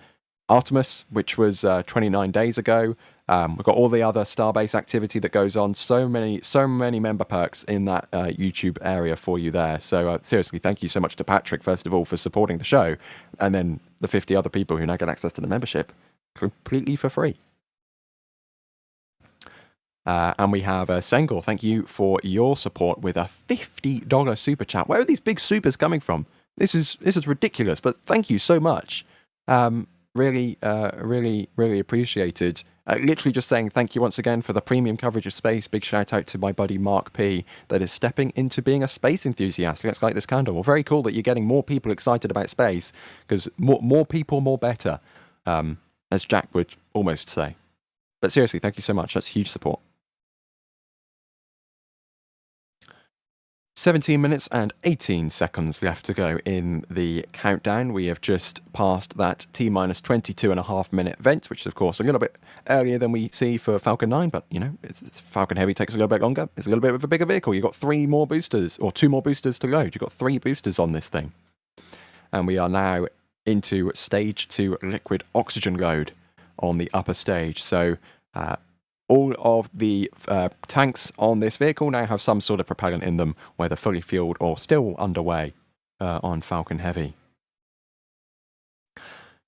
Artemis, which was 29 days ago. We've got all the other Starbase activity that goes on. So many member perks in that YouTube area for you there. So seriously, thank you so much to Patrick, first of all, for supporting the show. And then the 50 other people who now get access to the membership completely for free. And we have Sengel. Thank you for your support with a $50 super chat. Where are these big supers coming from? This is ridiculous, but thank you so much. Really appreciated. Literally just saying thank you once again for the premium coverage of space. Big shout out to my buddy Mark P that is stepping into being a space enthusiast. Let's light this candle. Well, very cool that you're getting more people excited about space, because more people, more better, as Jack would almost say. But seriously, thank you so much. That's huge support. 17 minutes and 18 seconds left to go in the countdown. We have just passed that T-minus 22.5 minute vent, which is, of course, a little bit earlier than we see for Falcon 9, but, it's Falcon Heavy takes a little bit longer. It's a little bit of a bigger vehicle. You've got 3 more boosters, or 2 more boosters to load. You've got 3 boosters on this thing. And we are now into stage 2 liquid oxygen load on the upper stage. So, all of the tanks on this vehicle now have some sort of propellant in them, whether fully fueled or still underway on Falcon Heavy.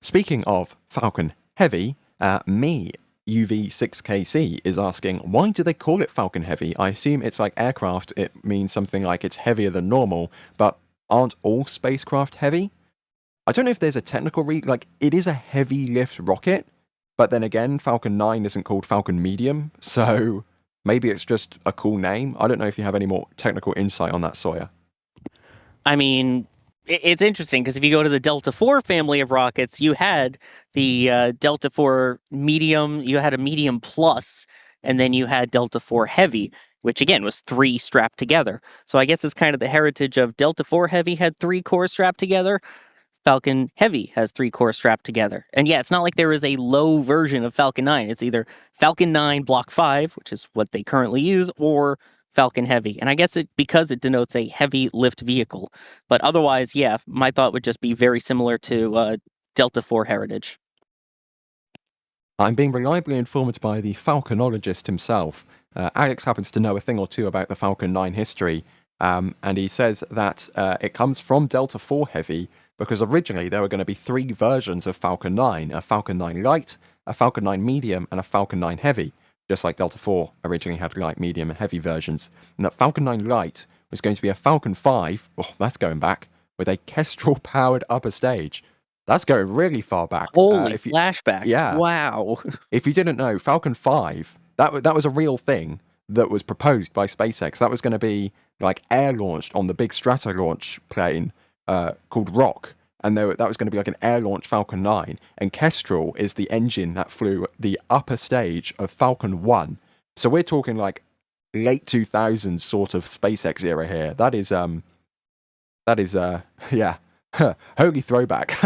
Speaking of Falcon Heavy, UV6KC is asking, why do they call it Falcon Heavy? I assume it's like aircraft, it means something like it's heavier than normal, but aren't all spacecraft heavy? I don't know if there's a technical it is a heavy lift rocket, but then again, Falcon 9 isn't called Falcon Medium, so maybe it's just a cool name. I don't know if you have any more technical insight on that, Sawyer. I mean, it's interesting, because if you go to the Delta IV family of rockets, you had the Delta IV Medium, you had a Medium Plus, and then you had Delta IV Heavy, which again was 3 strapped together. So I guess it's kind of the heritage of Delta IV Heavy had 3 cores strapped together. Falcon Heavy has 3 cores strapped together. And yeah, it's not like there is a low version of Falcon 9. It's either Falcon 9 Block 5, which is what they currently use, or Falcon Heavy. And I guess because it denotes a heavy lift vehicle. But otherwise, yeah, my thought would just be very similar to Delta IV heritage. I'm being reliably informed by the Falconologist himself. Alex happens to know a thing or two about the Falcon 9 history, and he says that it comes from Delta 4 Heavy, because originally there were going to be 3 versions of Falcon 9, a Falcon 9 Light, a Falcon 9 Medium, and a Falcon 9 Heavy, just like Delta 4 originally had light, medium, and heavy versions. And that Falcon 9 Light was going to be a Falcon 5, oh, that's going back, with a Kestrel-powered upper stage. That's going really far back. Holy flashbacks. Yeah. Wow. If you didn't know, Falcon 5, that was a real thing that was proposed by SpaceX. That was going to be like air-launched on the big Stratolaunch plane called Rock. And that was going to be like an air-launched Falcon 9. And Kestrel is the engine that flew the upper stage of Falcon 1. So we're talking like late 2000s sort of SpaceX era here. That is, yeah, holy throwback.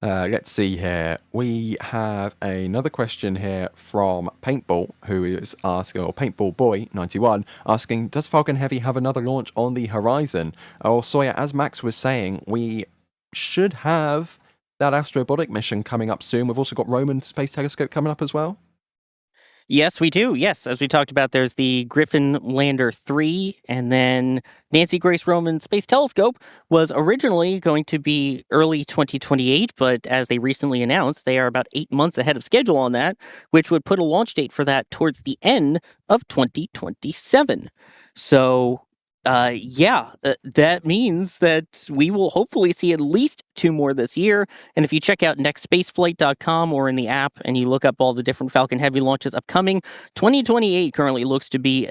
Let's see here. We have another question here from Paintball, who is asking, or Paintball Boy 91, asking, does Falcon Heavy have another launch on the horizon? Or Sawyer, as Max was saying, we should have that astrobotic mission coming up soon. We've also got Roman Space Telescope coming up as well. Yes, we do. Yes, as we talked about, there's the Griffin Lander 3, and then Nancy Grace Roman Space Telescope was originally going to be early 2028, but as they recently announced, they are about 8 months ahead of schedule on that, which would put a launch date for that towards the end of 2027. So, that means that we will hopefully see at least 2 more this year. And if you check out nextspaceflight.com or in the app and you look up all the different Falcon Heavy launches upcoming, 2028 currently looks to be,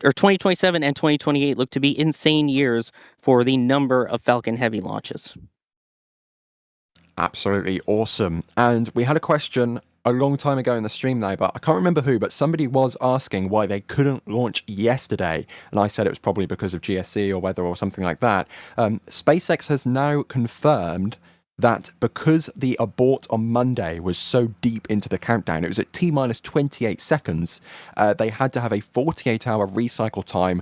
or 2027 and 2028 look to be insane years for the number of Falcon Heavy launches. Absolutely awesome. And we had a question a long time ago in the stream now, but I can't remember who, but somebody was asking why they couldn't launch yesterday. And I said it was probably because of GSC or weather or something like that. SpaceX has now confirmed that because the abort on Monday was so deep into the countdown, it was at T-minus 28 seconds, they had to have a 48-hour recycle time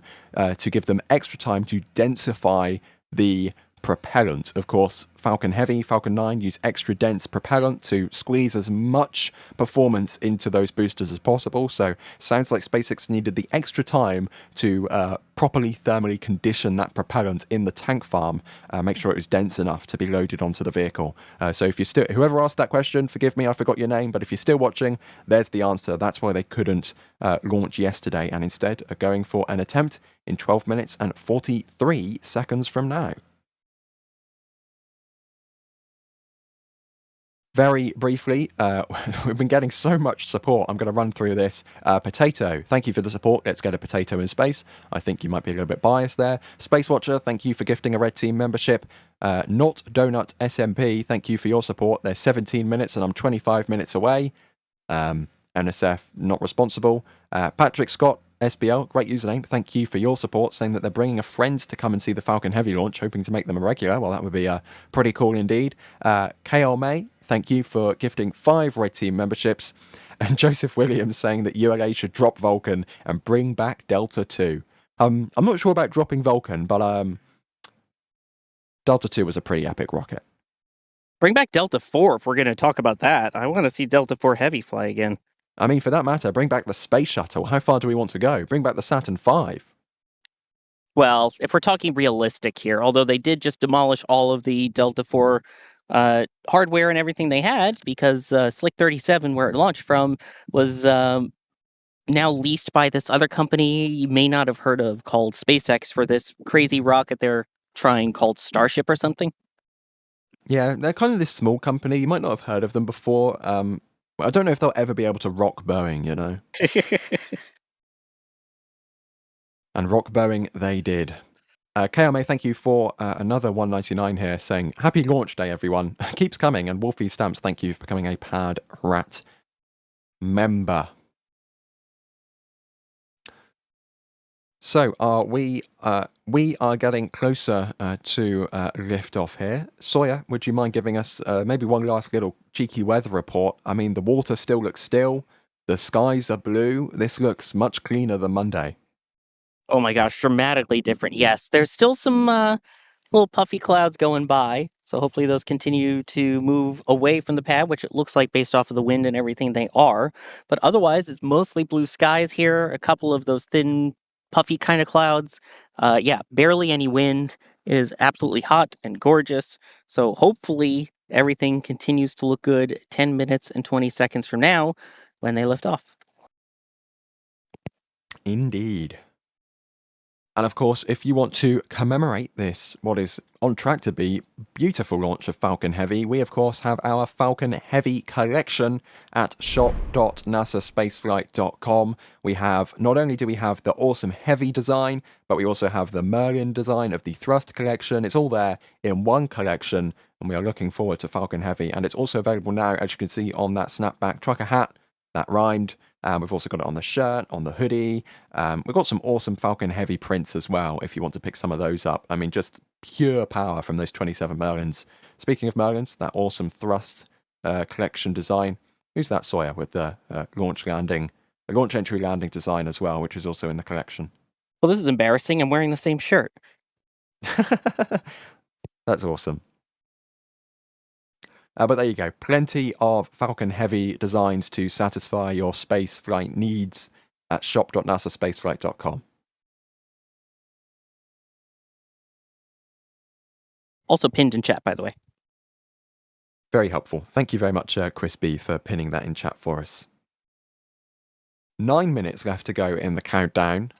to give them extra time to densify the propellant. Of course, Falcon Heavy, Falcon 9 use extra dense propellant to squeeze as much performance into those boosters as possible. So sounds like SpaceX needed the extra time to properly thermally condition that propellant in the tank farm, make sure it was dense enough to be loaded onto the vehicle. So if you're still, whoever asked that question, forgive me, I forgot your name, but if you're still watching, there's the answer. That's why they couldn't launch yesterday and instead are going for an attempt in 12 minutes and 43 seconds from now. Very briefly, we've been getting so much support. I'm going to run through this. Potato, thank you for the support. Let's get a potato in space. I think you might be a little bit biased there. Space Watcher, thank you for gifting a Red Team membership. Not Donut SMP, thank you for your support. There's 17 minutes and I'm 25 minutes away. NSF, not responsible. Patrick Scott, SBL, great username. Thank you for your support, saying that they're bringing a friend to come and see the Falcon Heavy launch, hoping to make them a regular. Well, that would be pretty cool indeed. KL May, thank you for gifting 5 Red Team memberships. And Joseph Williams saying that ULA should drop Vulcan and bring back Delta 2. I'm not sure about dropping Vulcan, but Delta 2 was a pretty epic rocket. Bring back Delta 4 if we're going to talk about that. I want to see Delta 4 Heavy fly again. I mean, for that matter, bring back the space shuttle. How far do we want to go? Bring back the Saturn V. Well, if we're talking realistic here, although they did just demolish all of the Delta 4 hardware and everything they had, because Slick 37, where it launched from, was now leased by this other company you may not have heard of called SpaceX for this crazy rocket they're trying called Starship or something. Yeah, they're kind of this small company. You might not have heard of them before. I don't know if they'll ever be able to rock Boeing, you know. And rock Boeing they did. KMA, thank you for another 199 here, saying, happy launch day, everyone. Keeps coming. And Wolfie Stamps, thank you for becoming a Pad Rat member. So we are getting closer to liftoff here. Sawyer, would you mind giving us maybe one last little cheeky weather report? I mean, the water still looks still. The skies are blue. This looks much cleaner than Monday. Oh my gosh, dramatically different. Yes, there's still some little puffy clouds going by. So hopefully those continue to move away from the pad, which it looks like based off of the wind and everything they are. But otherwise, it's mostly blue skies here. A couple of those thin, puffy kind of clouds. Yeah, barely any wind. It is absolutely hot and gorgeous. So hopefully everything continues to look good 10 minutes and 20 seconds from now when they lift off. Indeed. And of course, if you want to commemorate this, what is on track to be beautiful launch of Falcon Heavy, we of course have our Falcon Heavy collection at shop.nasaspaceflight.com. We have, not only do we have the awesome Heavy design, but we also have the Merlin design of the Thrust collection. It's all there in one collection, and we are looking forward to Falcon Heavy. And it's also available now, as you can see, on that snapback trucker hat. That rhymed. We've also got it on the shirt, on the hoodie. We've got some awesome Falcon Heavy prints as well, if you want to pick some of those up. I mean, just pure power from those 27 Merlins. Speaking of Merlins, that awesome Thrust collection design. Who's that Sawyer with the launch entry landing design as well, which is also in the collection. Well, this is embarrassing. I'm wearing the same shirt. That's awesome. But there you go. Plenty of Falcon Heavy designs to satisfy your space flight needs at shop.nasaspaceflight.com. Also pinned in chat, by the way. Very helpful. Thank you very much, Chris B, for pinning that in chat for us. 9 minutes left to go in the countdown.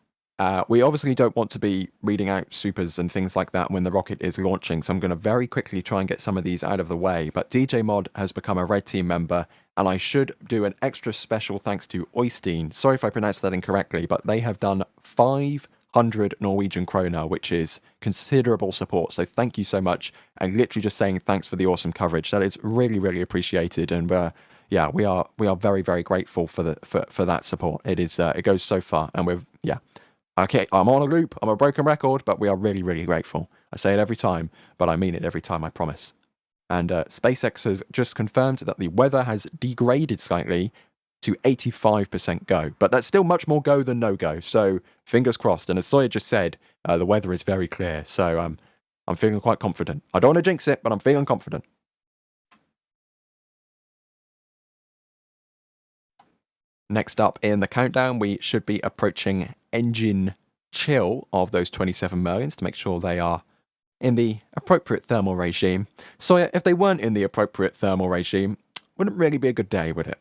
We obviously don't want to be reading out supers and things like that when the rocket is launching, so I'm going to very quickly try and get some of these out of the way. But DJ Mod has become a Red Team member, and I should do an extra special thanks to Oystein. Sorry if I pronounced that incorrectly, but they have done 500 Norwegian kroner, which is considerable support. So thank you so much, and literally just saying thanks for the awesome coverage. That is really, really appreciated, and yeah, we are very, very grateful for that support. It goes so far, and okay, I'm on a loop, I'm a broken record, but we are really, really grateful. I say it every time, but I mean it every time, I promise. And SpaceX has just confirmed that the weather has degraded slightly to 85% go, but that's still much more go than no go, so fingers crossed. And as Sawyer just said, the weather is very clear, so I'm feeling quite confident. I don't want to jinx it, but I'm feeling confident. Next up in the countdown, we should be approaching engine chill of those 27 Merlins to make sure they are in the appropriate thermal regime. So if they weren't in the appropriate thermal regime, wouldn't really be a good day, would it?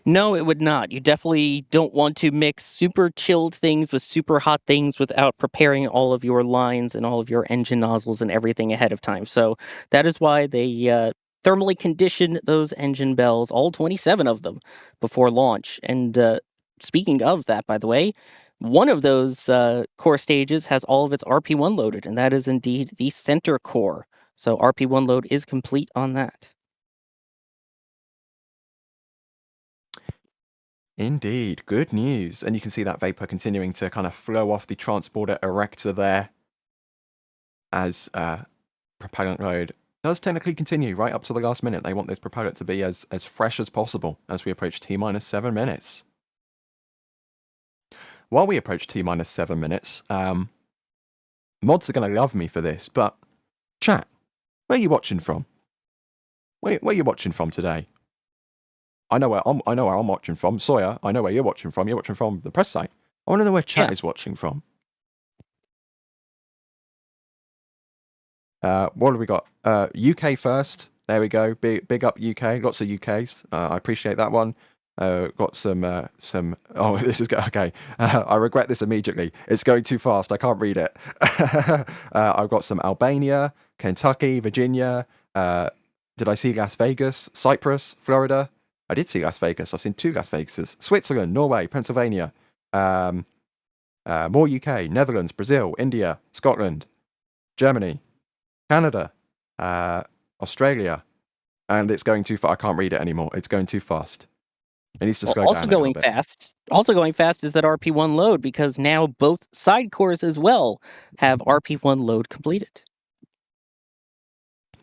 No, it would not. You definitely don't want to mix super chilled things with super hot things without preparing all of your lines and all of your engine nozzles and everything ahead of time. So that is why they thermally condition those engine bells, all 27 of them, before launch. And speaking of that, by the way, one of those core stages has all of its RP1 loaded, and that is indeed the center core. So RP1 load is complete on that. Indeed, good news. And you can see that vapor continuing to kind of flow off the transporter erector there as propellant load does technically continue right up to the last minute. They want this propellant to be as fresh as possible as we approach T-minus 7 minutes. While we approach T-minus 7 minutes, mods are going to love me for this, but chat, where are you watching from? Where are you watching from today? I know where I'm watching from. Sawyer, I know where you're watching from. You're watching from the press site. I want to know where chat is watching from. What have we got? UK first. There we go. Big up UK. Lots of UKs. I appreciate that one. Got some. Oh, this is okay. I regret this immediately. It's going too fast. I can't read it. I've got some Albania, Kentucky, Virginia. Did I see Las Vegas, Cyprus, Florida? I did see Las Vegas. I've seen 2 Las Vegases. Switzerland, Norway, Pennsylvania. More UK, Netherlands, Brazil, India, Scotland, Germany, Canada, Australia, and it's going too far. I can't read it anymore. It's going too fast. It needs to slow down. Also going fast is that RP1 load, because now both side cores as well have RP1 load completed.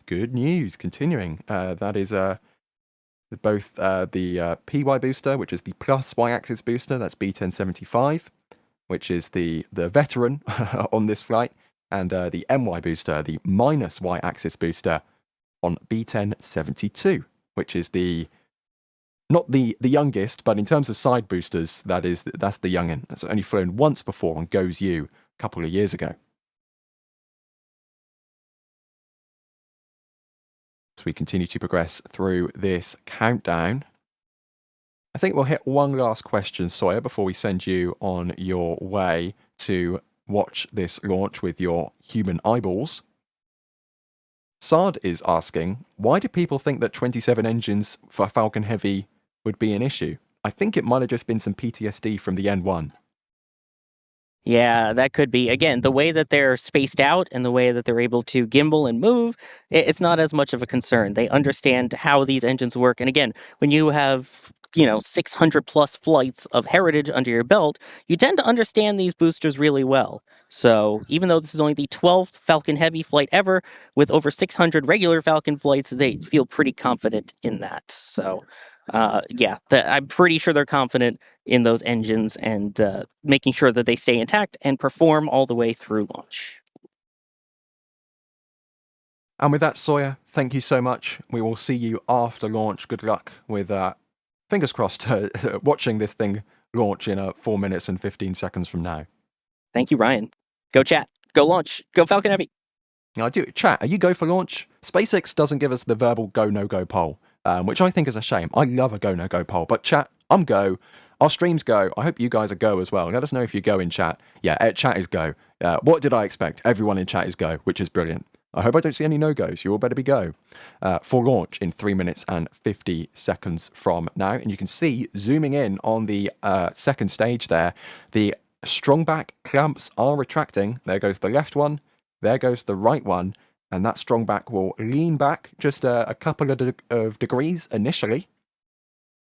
Good news. Continuing. That is both the PY booster, which is the plus Y-axis booster. That's B1075, which is the veteran on this flight. and the MY booster, the minus Y-axis booster, on B1072, which is not the youngest, but in terms of side boosters, that's the youngin. It's only flown once before on Goes U a couple of years ago. So we continue to progress through this countdown. I think we'll hit one last question, Sawyer, before we send you on your way to watch this launch with your human eyeballs. Sard is asking, why do people think that 27 engines for Falcon Heavy would be an issue? I think it might have just been some PTSD from the N1. Yeah, that could be. Again, the way that they're spaced out and the way that they're able to gimbal and move, it's not as much of a concern. They understand how these engines work. And again, when you have 600 plus flights of heritage under your belt, you tend to understand these boosters really well. So even though this is only the 12th Falcon Heavy flight ever, with over 600 regular Falcon flights, they feel pretty confident in that. So I'm pretty sure they're confident in those engines and making sure that they stay intact and perform all the way through launch. And with that, Sawyer, thank you so much. We will see you after launch. Good luck with, fingers crossed, watching this thing launch in 4 minutes and 15 seconds from now. Thank you, Ryan. Go chat. Go launch. Go Falcon Heavy. I do. Chat, are you go for launch? SpaceX doesn't give us the verbal go, no go poll, which I think is a shame. I love a go, no go poll. But chat, I'm go. Our streams go. I hope you guys are go as well. Let us know if you go in chat. Yeah, chat is go. What did I expect? Everyone in chat is go, which is brilliant. I hope I don't see any no-goes. You all better be go. For launch in 3 minutes and 50 seconds from now. And you can see, zooming in on the second stage there, the strong back clamps are retracting. There goes the left one. There goes the right one. And that strong back will lean back just a couple of degrees initially.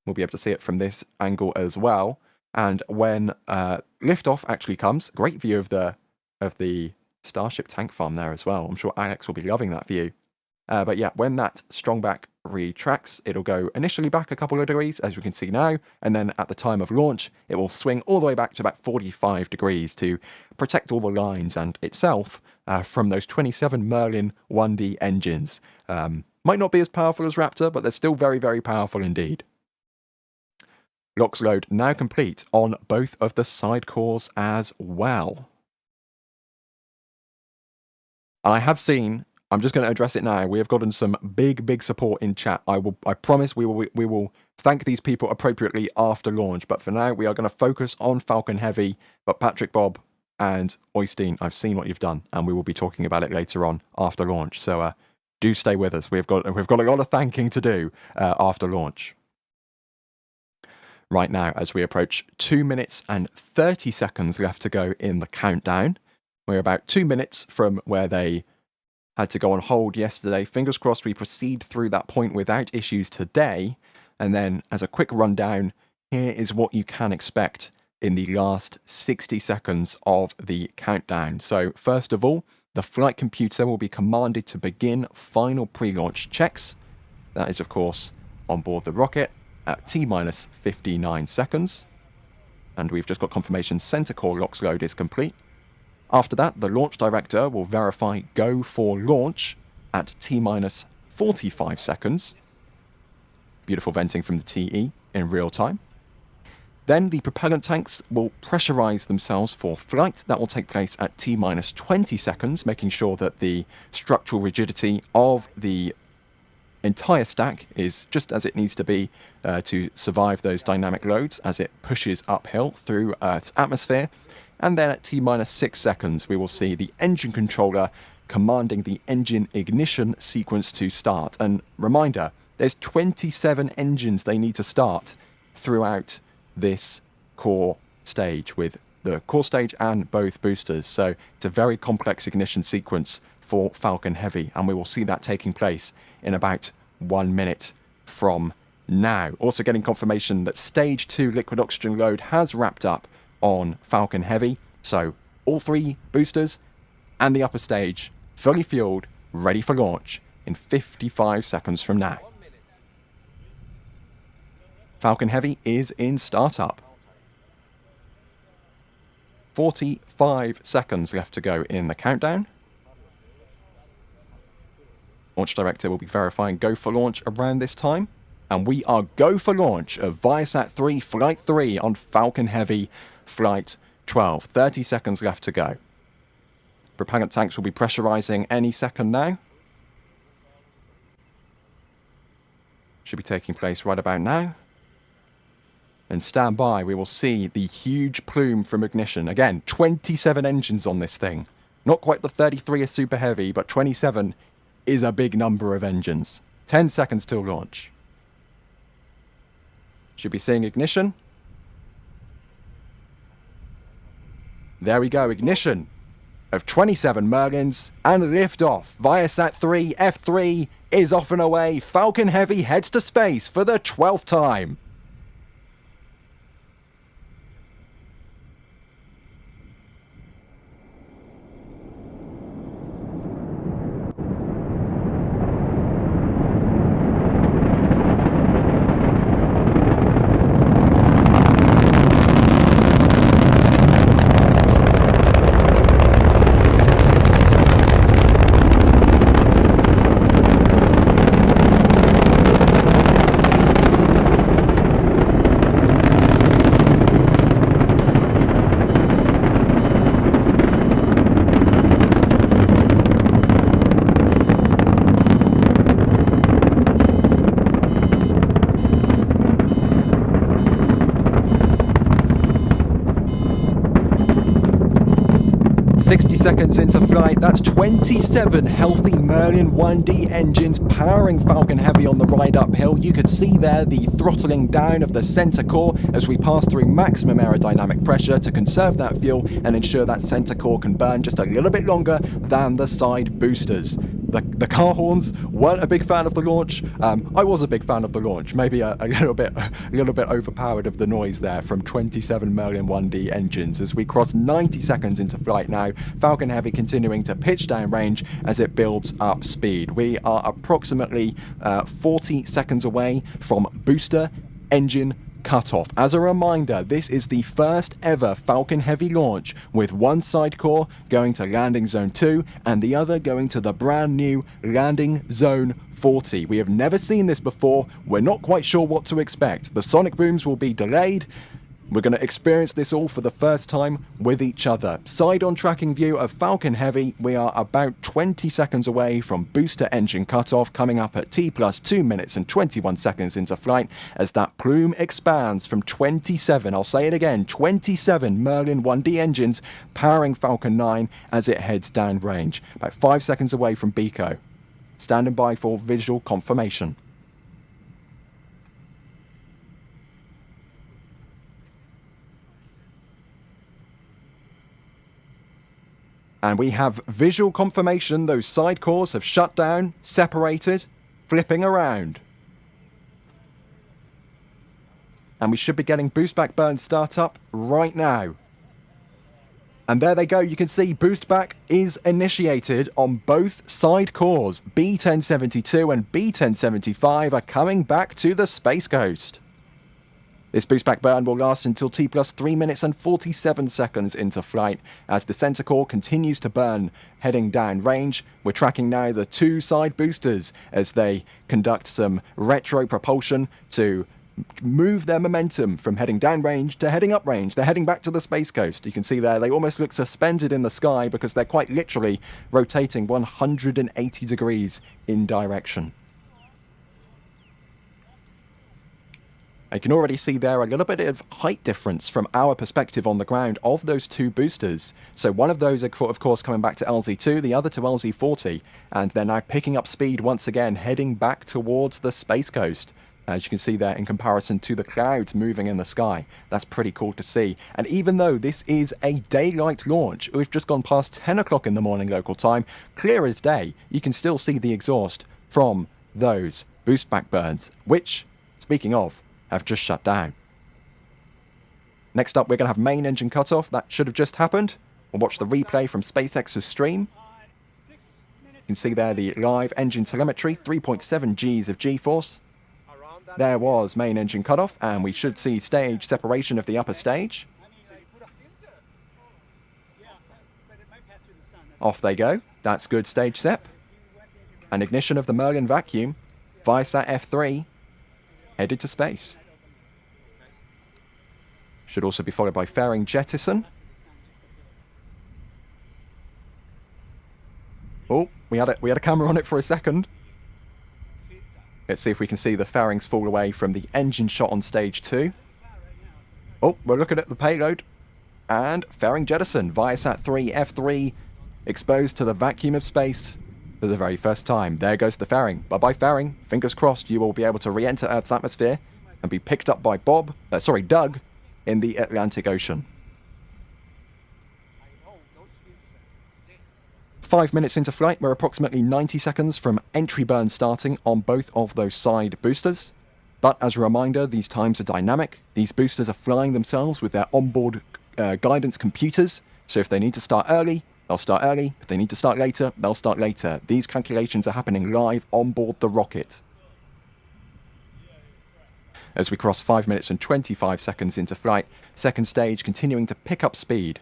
We'll be able to see it from this angle as well. And when liftoff actually comes, great view of the Starship tank farm there as well. I'm sure Alex will be loving that view. But yeah, when that strong back retracts, it'll go initially back a couple of degrees, as we can see now, and then at the time of launch, it will swing all the way back to about 45 degrees to protect all the lines and itself from those 27 Merlin 1D engines. Might not be as powerful as Raptor, but they're still very, very powerful indeed. LOX load now complete on both of the side cores as well. I have seen, I'm just going to address it now, we have gotten some big support in chat. I promise we will thank these people appropriately after launch, but for now we are going to focus on Falcon Heavy. But Patrick, Bob and Oystein, I've seen what you've done, and we will be talking about it later on after launch. So do stay with us. We've got a lot of thanking to do after launch. Right now, as we approach 2 minutes and 30 seconds left to go in the countdown. We're about 2 minutes from where they had to go on hold yesterday. Fingers crossed we proceed through that point without issues today. And then, as a quick rundown, here is what you can expect in the last 60 seconds of the countdown. So, first of all, the flight computer will be commanded to begin final pre-launch checks. That is, of course, on board the rocket at T-minus 59 seconds. And we've just got confirmation center core LOX load is complete. After that, the launch director will verify go for launch at T-minus 45 seconds. Beautiful venting from the TE in real time. Then the propellant tanks will pressurize themselves for flight. That will take place at T-minus 20 seconds, making sure that the structural rigidity of the entire stack is just as it needs to be to survive those dynamic loads as it pushes uphill through Earth's atmosphere. And then at T-minus 6 seconds, we will see the engine controller commanding the engine ignition sequence to start. And reminder, there's 27 engines they need to start throughout this core stage, with the core stage and both boosters. So it's a very complex ignition sequence for Falcon Heavy, and we will see that taking place in about 1 minute from now. Also getting confirmation that stage 2 liquid oxygen load has wrapped up on Falcon Heavy, so all 3 boosters and the upper stage fully fueled, ready for launch in 55 seconds from now. Falcon Heavy is in startup. 45 seconds left to go in the countdown. Launch Director will be verifying go for launch around this time. And we are go for launch of ViaSat-3 Flight 3 on Falcon Heavy Flight 12. 30 seconds left to go. Propellant tanks will be pressurizing any second now. Should be taking place right about now. And stand by, we will see the huge plume from ignition. Again, 27 engines on this thing. Not quite the 33 is super heavy, but 27 is a big number of engines. 10 seconds till launch. Should be seeing ignition. There we go, ignition of 27 Merlins and liftoff. ViaSat-3 F3 is off and away. Falcon Heavy heads to space for the 12th time. 60 seconds into flight, that's 27 healthy Merlin 1D engines powering Falcon Heavy on the ride uphill. You could see there the throttling down of the center core as we pass through maximum aerodynamic pressure to conserve that fuel and ensure that center core can burn just a little bit longer than the side boosters. The car horns weren't a big fan of the launch. I was a big fan of the launch. Maybe a little bit overpowered of the noise there from 27 Merlin 1D engines. As we cross 90 seconds into flight now, Falcon Heavy continuing to pitch down range as it builds up speed. We are approximately 40 seconds away from booster engine cutoff. As a reminder, this is the first ever Falcon Heavy launch with one side core going to landing zone 2 and the other going to the brand new landing zone 40. We have never seen this before. We're not quite sure what to expect. The sonic booms will be delayed. We're going to experience this all for the first time with each other. Side-on tracking view of Falcon Heavy. We are about 20 seconds away from booster engine cutoff, coming up at T plus 2 minutes and 21 seconds into flight as that plume expands from 27, I'll say it again, 27 Merlin 1D engines powering Falcon 9 as it heads down range. About 5 seconds away from BECO. Standing by for visual confirmation. And we have visual confirmation those side cores have shut down, separated, flipping around. And we should be getting boost back burn startup right now. And there they go, you can see boost back is initiated on both side cores. B1072 and B1075 are coming back to the Space Coast. This boost back burn will last until T plus 3 minutes and 47 seconds into flight as the center core continues to burn heading down range. We're tracking now the two side boosters as they conduct some retro propulsion to move their momentum from heading down range to heading up range. They're heading back to the Space Coast. You can see there they almost look suspended in the sky because they're quite literally rotating 180 degrees in direction. You can already see there a little bit of height difference from our perspective on the ground of those two boosters. So one of those, of course, coming back to LZ2, the other to LZ40, and they're now picking up speed once again, heading back towards the Space Coast. As you can see there in comparison to the clouds moving in the sky. That's pretty cool to see. And even though this is a daylight launch, we've just gone past 10 o'clock in the morning local time, clear as day, you can still see the exhaust from those boost back burns, which, speaking of, have just shut down. Next up, we're going to have main engine cutoff. That should have just happened. We'll watch the replay from SpaceX's stream. You can see there the live engine telemetry, 3.7 Gs of G-force. There was main engine cutoff, and we should see stage separation of the upper stage. Off they go. That's good stage sep. and ignition of the Merlin vacuum, ViaSat-3 headed to space. Should also be followed by fairing jettison. Oh, we had a camera on it for a second. Let's see if we can see the fairings fall away from the engine shot on stage 2. Oh, we're looking at the payload. And fairing jettison, ViaSat-3 F3 exposed to the vacuum of space for the very first time. There goes the fairing. Bye-bye fairing. Fingers crossed you will be able to re-enter Earth's atmosphere and be picked up by Doug, in the Atlantic Ocean. 5 minutes into flight, we're approximately 90 seconds from entry burn starting on both of those side boosters. But as a reminder, these times are dynamic. These boosters are flying themselves with their onboard guidance computers. So if they need to start early, they'll start early. If they need to start later, they'll start later. These calculations are happening live onboard the rocket. As we cross 5 minutes and 25 seconds into flight, second stage continuing to pick up speed,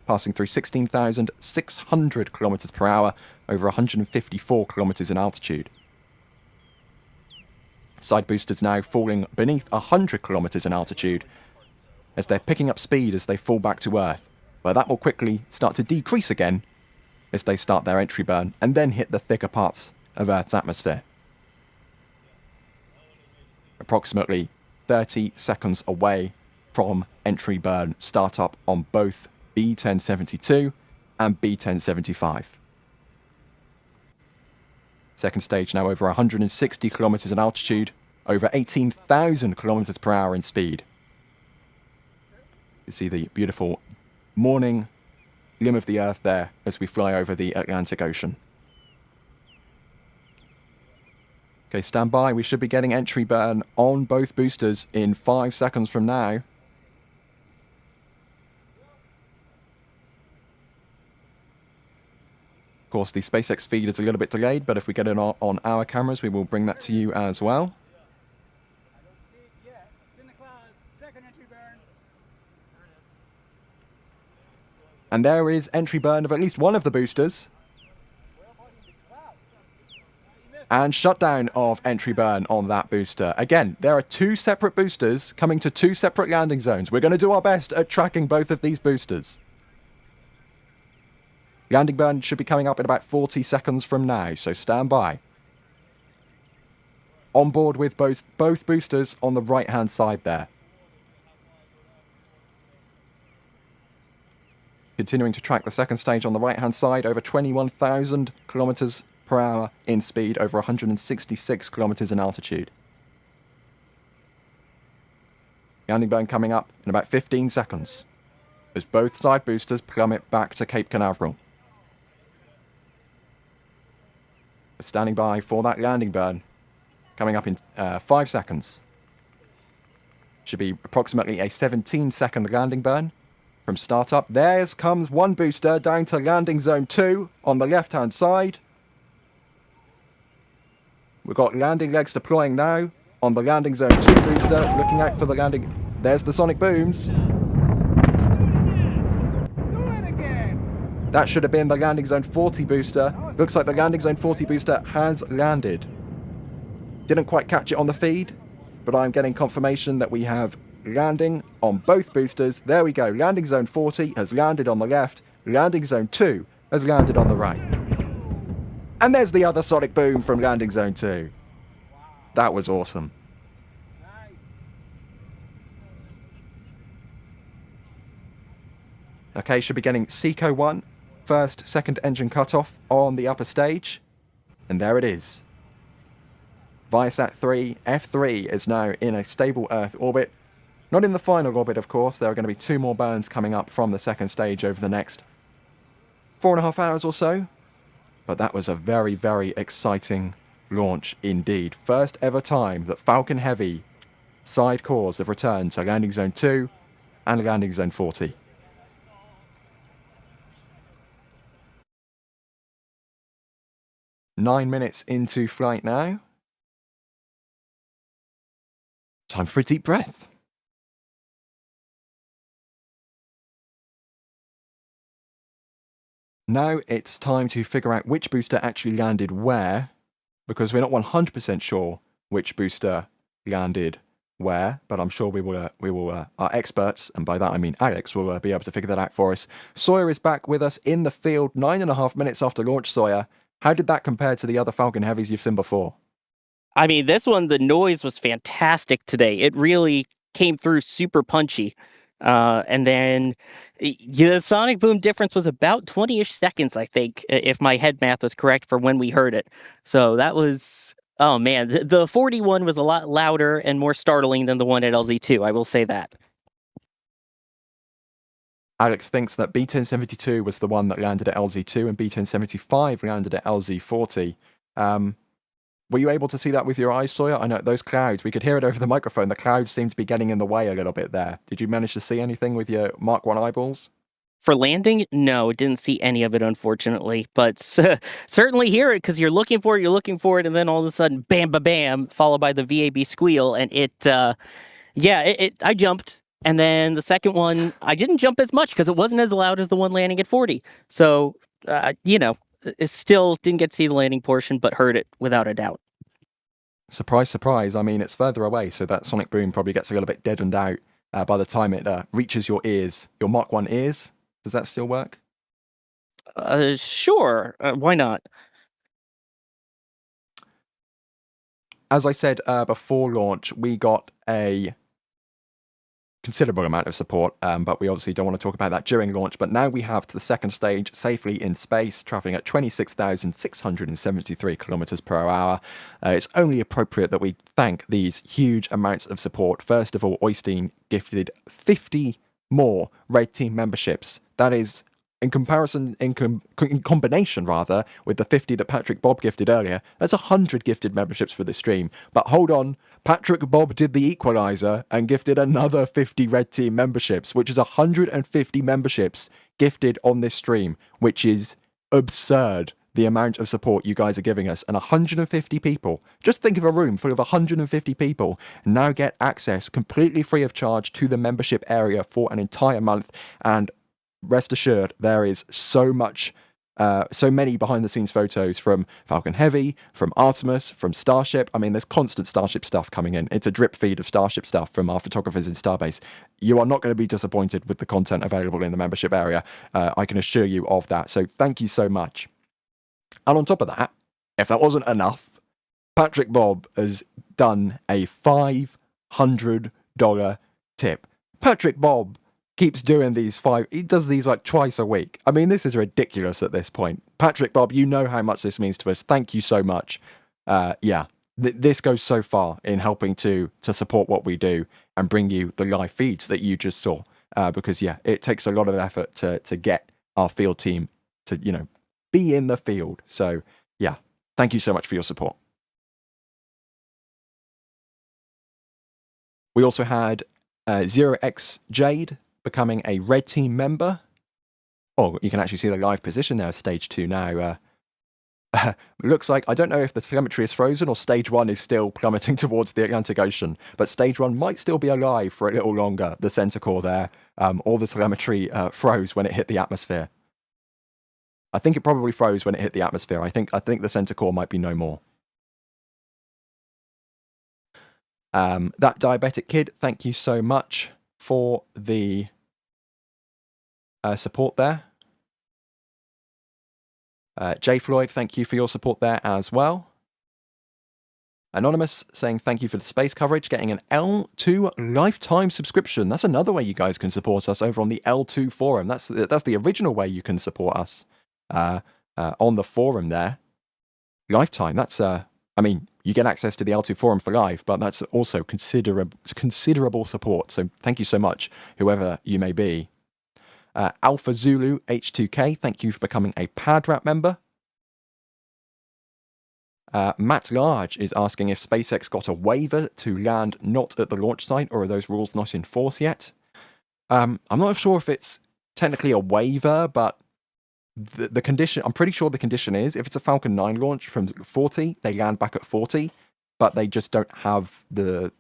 passing through 16,600 kilometers per hour over 154 kilometers in altitude. Side boosters now falling beneath 100 kilometers in altitude as they're picking up speed as they fall back to Earth, but that will quickly start to decrease again as they start their entry burn and then hit the thicker parts of Earth's atmosphere. Approximately 30 seconds away from entry burn startup on both B1072 and B1075. Second stage now over 160 kilometers in altitude, over 18,000 kilometers per hour in speed. You see the beautiful morning limb of the Earth there as we fly over the Atlantic Ocean. Okay, stand by. We should be getting entry burn on both boosters in 5 seconds from now. Of course, the SpaceX feed is a little bit delayed, but if we get it on our cameras, we will bring that to you as well. And there is entry burn of at least one of the boosters. And shutdown of entry burn on that booster. Again, there are 2 separate boosters coming to 2 separate landing zones. We're going to do our best at tracking both of these boosters. Landing burn should be coming up in about 40 seconds from now, so stand by. On board with both boosters on the right-hand side there. Continuing to track the second stage on the right-hand side, over 21,000 kilometers per hour in speed, over 166 kilometers in altitude. Landing burn coming up in about 15 seconds as both side boosters plummet back to Cape Canaveral. We're standing by for that landing burn coming up in 5 seconds. Should be approximately a 17-second landing burn from startup. There comes one booster down to landing zone 2 on the left-hand side. We've got landing legs deploying now on the landing zone 2 booster, looking out for the landing. There's the sonic booms. That should have been the landing zone 40 booster. Looks like the landing zone 40 booster has landed. Didn't quite catch it on the feed, but I'm getting confirmation that we have landing on both boosters. There we go. Landing zone 40 has landed on the left. Landing zone 2 has landed on the right. And there's the other sonic boom from landing zone 2. That was awesome. Okay, should be getting Seco 1, first, second engine cutoff on the upper stage. And there it is. ViaSat-3 F3 is now in a stable Earth orbit. Not in the final orbit, of course. There are going to be 2 more burns coming up from the second stage over the next 4.5 hours or so. But that was a very, very exciting launch indeed. First ever time that Falcon Heavy side cores have returned to landing zone 2 and landing zone 40. Nine minutes into flight now. Time for a deep breath. Now it's time to figure out which booster actually landed where, because we're not 100% sure which booster landed where, but I'm sure we will our experts, and by that I mean Alex, will be able to figure that out for us. Sawyer is back with us in the field 9.5 minutes after launch. Sawyer, how did that compare to the other Falcon Heavies you've seen before? I mean, this one, the noise was fantastic today. It really came through super punchy. And then the sonic boom difference was about 20-ish seconds, I think, if my head math was correct for when we heard it. So that was, oh man, the 41 was a lot louder and more startling than the one at LZ2. I will say that. Alex thinks that B1072 was the one that landed at LZ2 and B1075 landed at LZ40. Were you able to see that with your eyes, Sawyer? I know those clouds, we could hear it over the microphone. The clouds seem to be getting in the way a little bit there. Did you manage to see anything with your Mark 1 eyeballs? For landing, no, didn't see any of it, unfortunately. But certainly hear it because you're looking for it, and then all of a sudden, bam, ba, bam, followed by the VAB squeal, and I jumped. And then the second one, I didn't jump as much because it wasn't as loud as the one landing at 40. So, it still didn't get to see the landing portion, but heard it without a doubt. Surprise, surprise. I mean, it's further away, so that sonic boom probably gets a little bit deadened out by the time it reaches your ears. Your Mark 1 ears? Does that still work? Sure. Why not? As I said before launch, we got a considerable amount of support, but we obviously don't want to talk about that during launch. But now we have the second stage safely in space, traveling at 26,673 kilometers per hour. It's only appropriate that we thank these huge amounts of support. First of all, Oystein gifted 50 more Red Team memberships. That is in combination rather, with the 50 that Patrick Bob gifted earlier. That's 100 gifted memberships for this stream. But hold on, Patrick Bob did the equalizer and gifted another 50 Red Team memberships, which is 150 memberships gifted on this stream, which is absurd. The amount of support you guys are giving us, and 150 people, just think of a room full of 150 people, now get access completely free of charge to the membership area for an entire month. And rest assured, there is so many behind the scenes photos from Falcon Heavy, from Artemis, from Starship. I mean, there's constant Starship stuff coming in. It's a drip feed of Starship stuff from our photographers in Starbase. You are not going to be disappointed with the content available in the membership area. I can assure you of that. So thank you so much. And on top of that, if that wasn't enough, Patrick Bob has done a $500 tip. Patrick Bob keeps doing he does these like twice a week. I mean, this is ridiculous at this point. Patrick Bob, you know how much this means to us. Thank you so much. This goes so far in helping to support what we do and bring you the live feeds that you just saw. Because it takes a lot of effort to get our field team to, be in the field. So thank you so much for your support. We also had 0x Jade becoming a Red Team member. Oh, you can actually see the live position there, stage 2 now. Looks like, I don't know if the telemetry is frozen or stage 1 is still plummeting towards the Atlantic Ocean, but stage 1 might still be alive for a little longer, the center core there. All the telemetry froze when it hit the atmosphere. I think it probably froze when it hit the atmosphere. I think the center core might be no more. That diabetic kid, thank you so much for the support there. J. Floyd, thank you for your support there as well. Anonymous saying thank you for the space coverage, getting an L2 lifetime subscription. That's another way you guys can support us over on the L2 forum. That's the original way you can support us on the forum there. Lifetime, that's I mean, you get access to the L2 forum for life, but that's also considerable support. So thank you so much, whoever you may be. Alpha Zulu H2K, thank you for becoming a PadRap member. Matt Large is asking if SpaceX got a waiver to land not at the launch site, or are those rules not in force yet? I'm not sure if it's technically a waiver, but the condition, I'm pretty sure the condition is if it's a Falcon 9 launch from 40, they land back at 40, but they just don't have the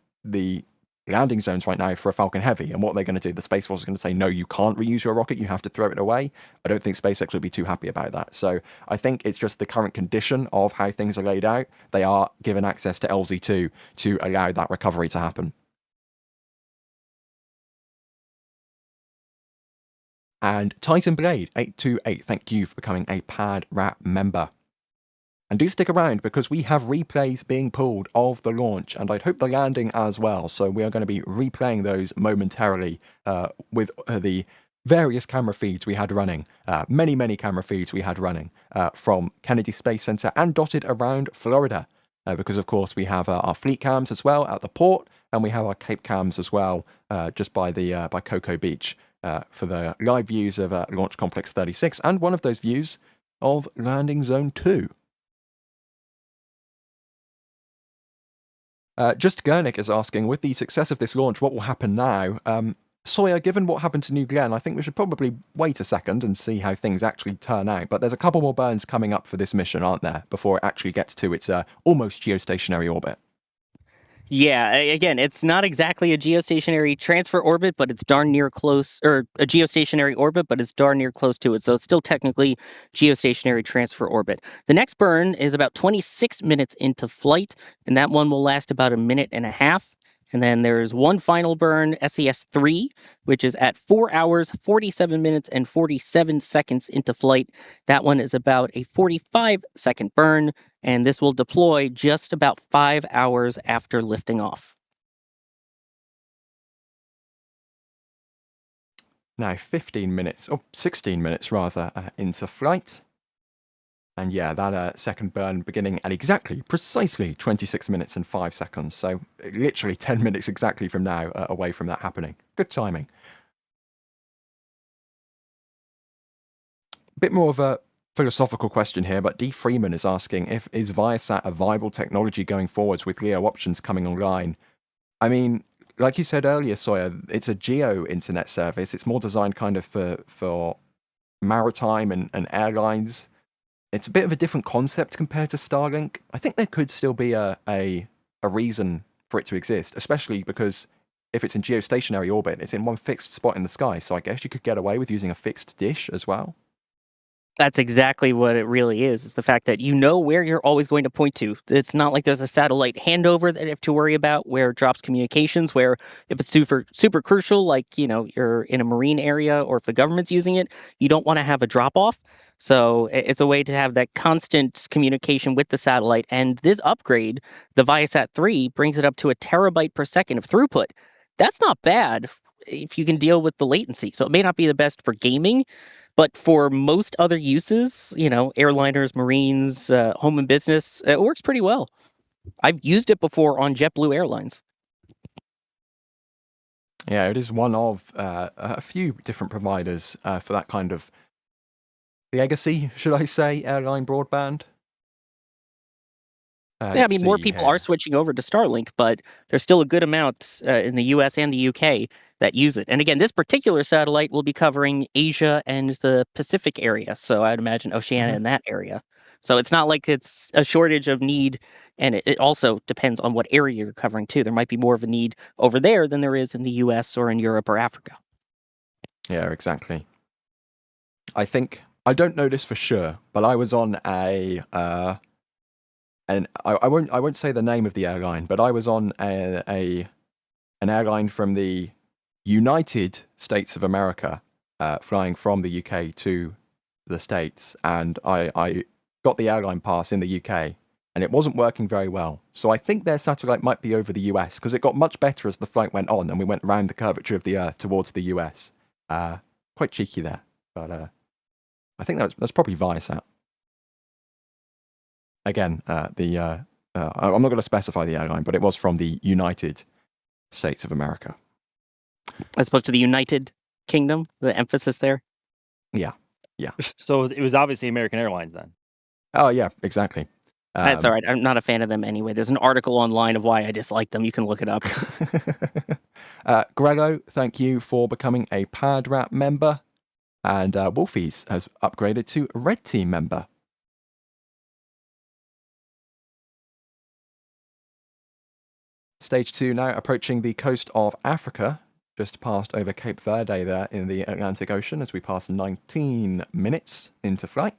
landing zones right now for a Falcon Heavy. And what they're going to do, the Space Force is going to say, no, you can't reuse your rocket, you have to throw it away. I don't think SpaceX would be too happy about that. So I think it's just the current condition of how things are laid out. They are given access to LZ2 to allow that recovery to happen. And Titan Blade 828, thank you for becoming a Pad Wrap member. And do stick around because we have replays being pulled of the launch, and I'd hope the landing as well. So we are going to be replaying those momentarily with the various camera feeds we had running, many camera feeds we had running from Kennedy Space Center and dotted around Florida. Because of course we have our fleet cams as well at the port, and we have our Cape cams as well just by the by Cocoa Beach for the live views of Launch Complex 36 and one of those views of Landing Zone 2. Just Gernick is asking, with the success of this launch, what will happen now? Sawyer, given what happened to New Glenn, I think we should probably wait a second and see how things actually turn out. But there's a couple more burns coming up for this mission, aren't there, before it actually gets to its almost geostationary orbit. Yeah, again, it's not exactly a geostationary transfer orbit, but it's darn near close, or a geostationary orbit, but it's darn near close to it. So it's still technically geostationary transfer orbit. The next burn is about 26 minutes into flight, and that one will last about a minute and a half. And then there's one final burn, SES-3, which is at 4 hours, 47 minutes, and 47 seconds into flight. That one is about a 45-second burn, and this will deploy just about 5 hours after lifting off. Now 15 minutes, or 16 minutes rather, into flight. And yeah, that second burn beginning at precisely 26 minutes and 5 seconds. So literally 10 minutes exactly from now away from that happening. Good timing. Bit more of a philosophical question here, but D. Freeman is asking, is ViaSat a viable technology going forwards with LEO options coming online? I mean, like you said earlier, Sawyer, it's a geo internet service. It's more designed kind of for maritime and airlines. It's a bit of a different concept compared to Starlink. I think there could still be a reason for it to exist, especially because if it's in geostationary orbit, it's in one fixed spot in the sky. So I guess you could get away with using a fixed dish as well. That's exactly what it really is. It's the fact that you know where you're always going to point to. It's not like there's a satellite handover that you have to worry about where it drops communications, where if it's super crucial, like, you're in a marine area or if the government's using it, you don't want to have a drop off. So it's a way to have that constant communication with the satellite. And this upgrade, the ViaSat-3, brings it up to 1 terabyte per second of throughput. That's not bad if you can deal with the latency. So it may not be the best for gaming, but for most other uses, airliners, marines, home and business, it works pretty well. I've used it before on JetBlue Airlines. Yeah, it is one of a few different providers for that kind of legacy, should I say, airline broadband. Yeah, I mean, more people are switching over to Starlink, but there's still a good amount in the US and the UK that use it. And again, this particular satellite will be covering Asia and the Pacific area. So I'd imagine Oceania in that area. So it's not like it's a shortage of need. And it also depends on what area you're covering, too. There might be more of a need over there than there is in the US or in Europe or Africa. Yeah, exactly. I think, I don't know this for sure, but I was on and I won't say the name of the airline, but I was on an airline from the United States of America, flying from the UK to the States, and I got the airline pass in the UK, and it wasn't working very well. So I think their satellite might be over the US, because it got much better as the flight went on, and we went around the curvature of the Earth towards the US. Quite cheeky there, but I think that's probably Viasat. Again, I'm not going to specify the airline, but it was from the United States of America. As opposed to the United Kingdom, the emphasis there? Yeah. So it was obviously American Airlines then. Oh, yeah, exactly. That's all right. I'm not a fan of them anyway. There's an article online of why I dislike them. You can look it up. Grego, thank you for becoming a Pad Wrap member. And Wolfies has upgraded to Red Team member. Stage 2 now approaching the coast of Africa, just passed over Cape Verde there in the Atlantic Ocean as we pass 19 minutes into flight.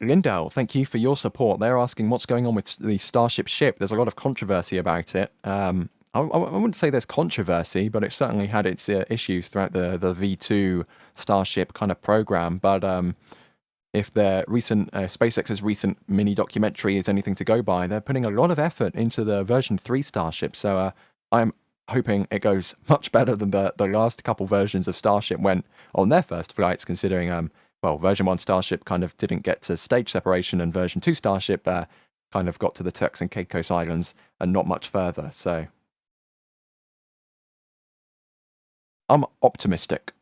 Lindell, thank you for your support. They're asking what's going on with the Starship ship. There's a lot of controversy about it. I wouldn't say there's controversy, but it certainly had its issues throughout the V2 Starship kind of program. But if their recent SpaceX's recent mini documentary is anything to go by, they're putting a lot of effort into the version 3 Starship. So I'm hoping it goes much better than the last couple versions of Starship went on their first flights, considering well, version 1 Starship kind of didn't get to stage separation, and version 2 Starship kind of got to the Turks and Caicos Islands and not much further. So I'm optimistic.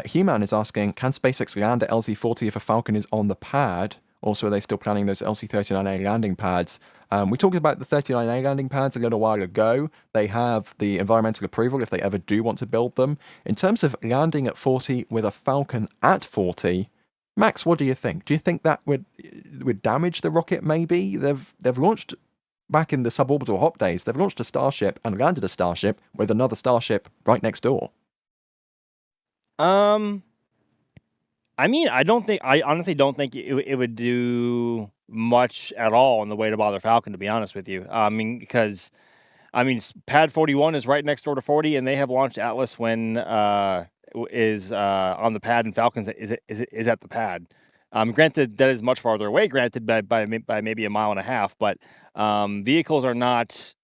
He-Man is asking, can SpaceX land at LZ-40 if a Falcon is on the pad? Also, are they still planning those LC-39A landing pads? We talked about the 39A landing pads a little while ago. They have the environmental approval if they ever do want to build them. In terms of landing at 40 with a Falcon at 40, Max, what do you think? Do you think that would damage the rocket maybe? They've launched, back in the suborbital hop days, they've launched a Starship and landed a Starship with another Starship right next door. I mean, I honestly don't think it would do much at all in the way to bother Falcon, to be honest with you. I mean, because Pad 41 is right next door to 40, and they have launched Atlas when is on the pad, and Falcons is at the pad. Granted, that is much farther away. Granted, by maybe a mile and a half, but vehicles are not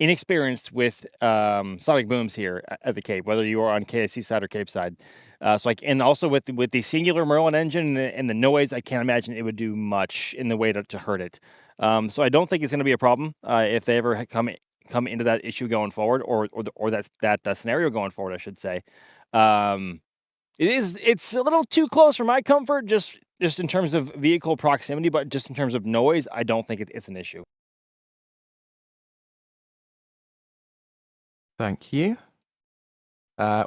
inexperienced with sonic booms here at the Cape, whether you are on KSC side or Cape side. And also with the singular Merlin engine and the noise, I can't imagine it would do much in the way to hurt it. So I don't think it's going to be a problem if they ever come into that issue going forward, or that scenario going forward, I should say. It's a little too close for my comfort, just in terms of vehicle proximity, but just in terms of noise, I don't think it's an issue. Thank you.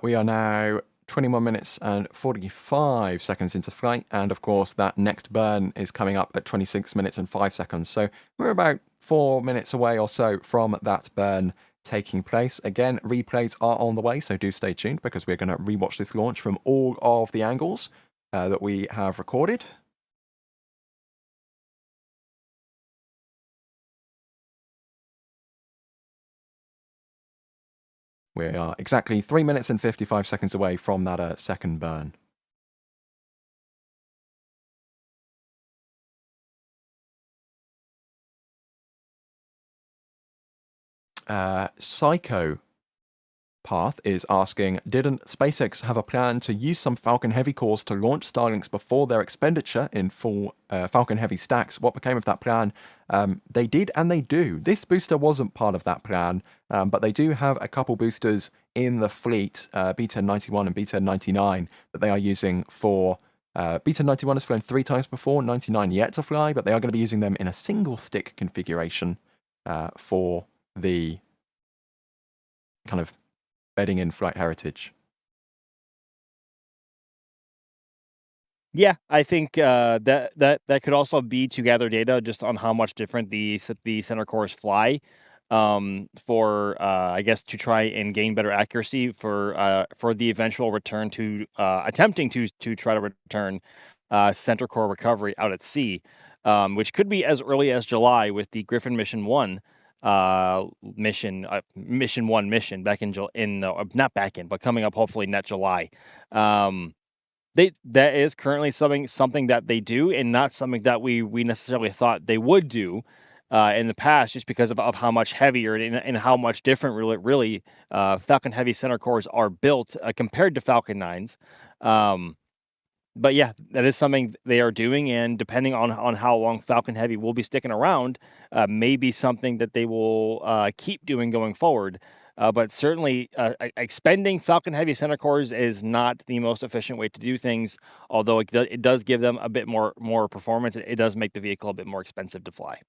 We are now 21 minutes and 45 seconds into flight, and of course that next burn is coming up at 26 minutes and 5 seconds. So we're about 4 minutes away or so from that burn taking place. Again, replays are on the way, so do stay tuned because we're going to rewatch this launch from all of the angles that we have recorded. We are exactly 3 minutes and 55 seconds away from that second burn. Psycho Path is asking, didn't SpaceX have a plan to use some Falcon Heavy cores to launch Starlinks before their expenditure in full Falcon Heavy stacks? What became of that plan? They did, and they do. This booster wasn't part of that plan, but they do have a couple boosters in the fleet, B1091 and B1099, that they are using for... B1091 has flown 3 times before, 99 yet to fly, but they are going to be using them in a single stick configuration for the kind of bedding in flight heritage. Yeah, I think that could also be to gather data just on how much different the center cores fly, for I guess to try and gain better accuracy for the eventual return to attempting to try to return center core recovery out at sea, which could be as early as July with the Griffin mission 1. Mission 1 mission back in not back in, but coming up hopefully next July. That is currently something that they do, and not something that we necessarily thought they would do in the past, just because of how much heavier and how much different really Falcon Heavy center cores are built compared to Falcon 9s. But yeah, that is something they are doing, and depending on how long Falcon Heavy will be sticking around, may be something that they will keep doing going forward. But certainly, expending Falcon Heavy center cores is not the most efficient way to do things, although it does give them a bit more performance. It does make the vehicle a bit more expensive to fly.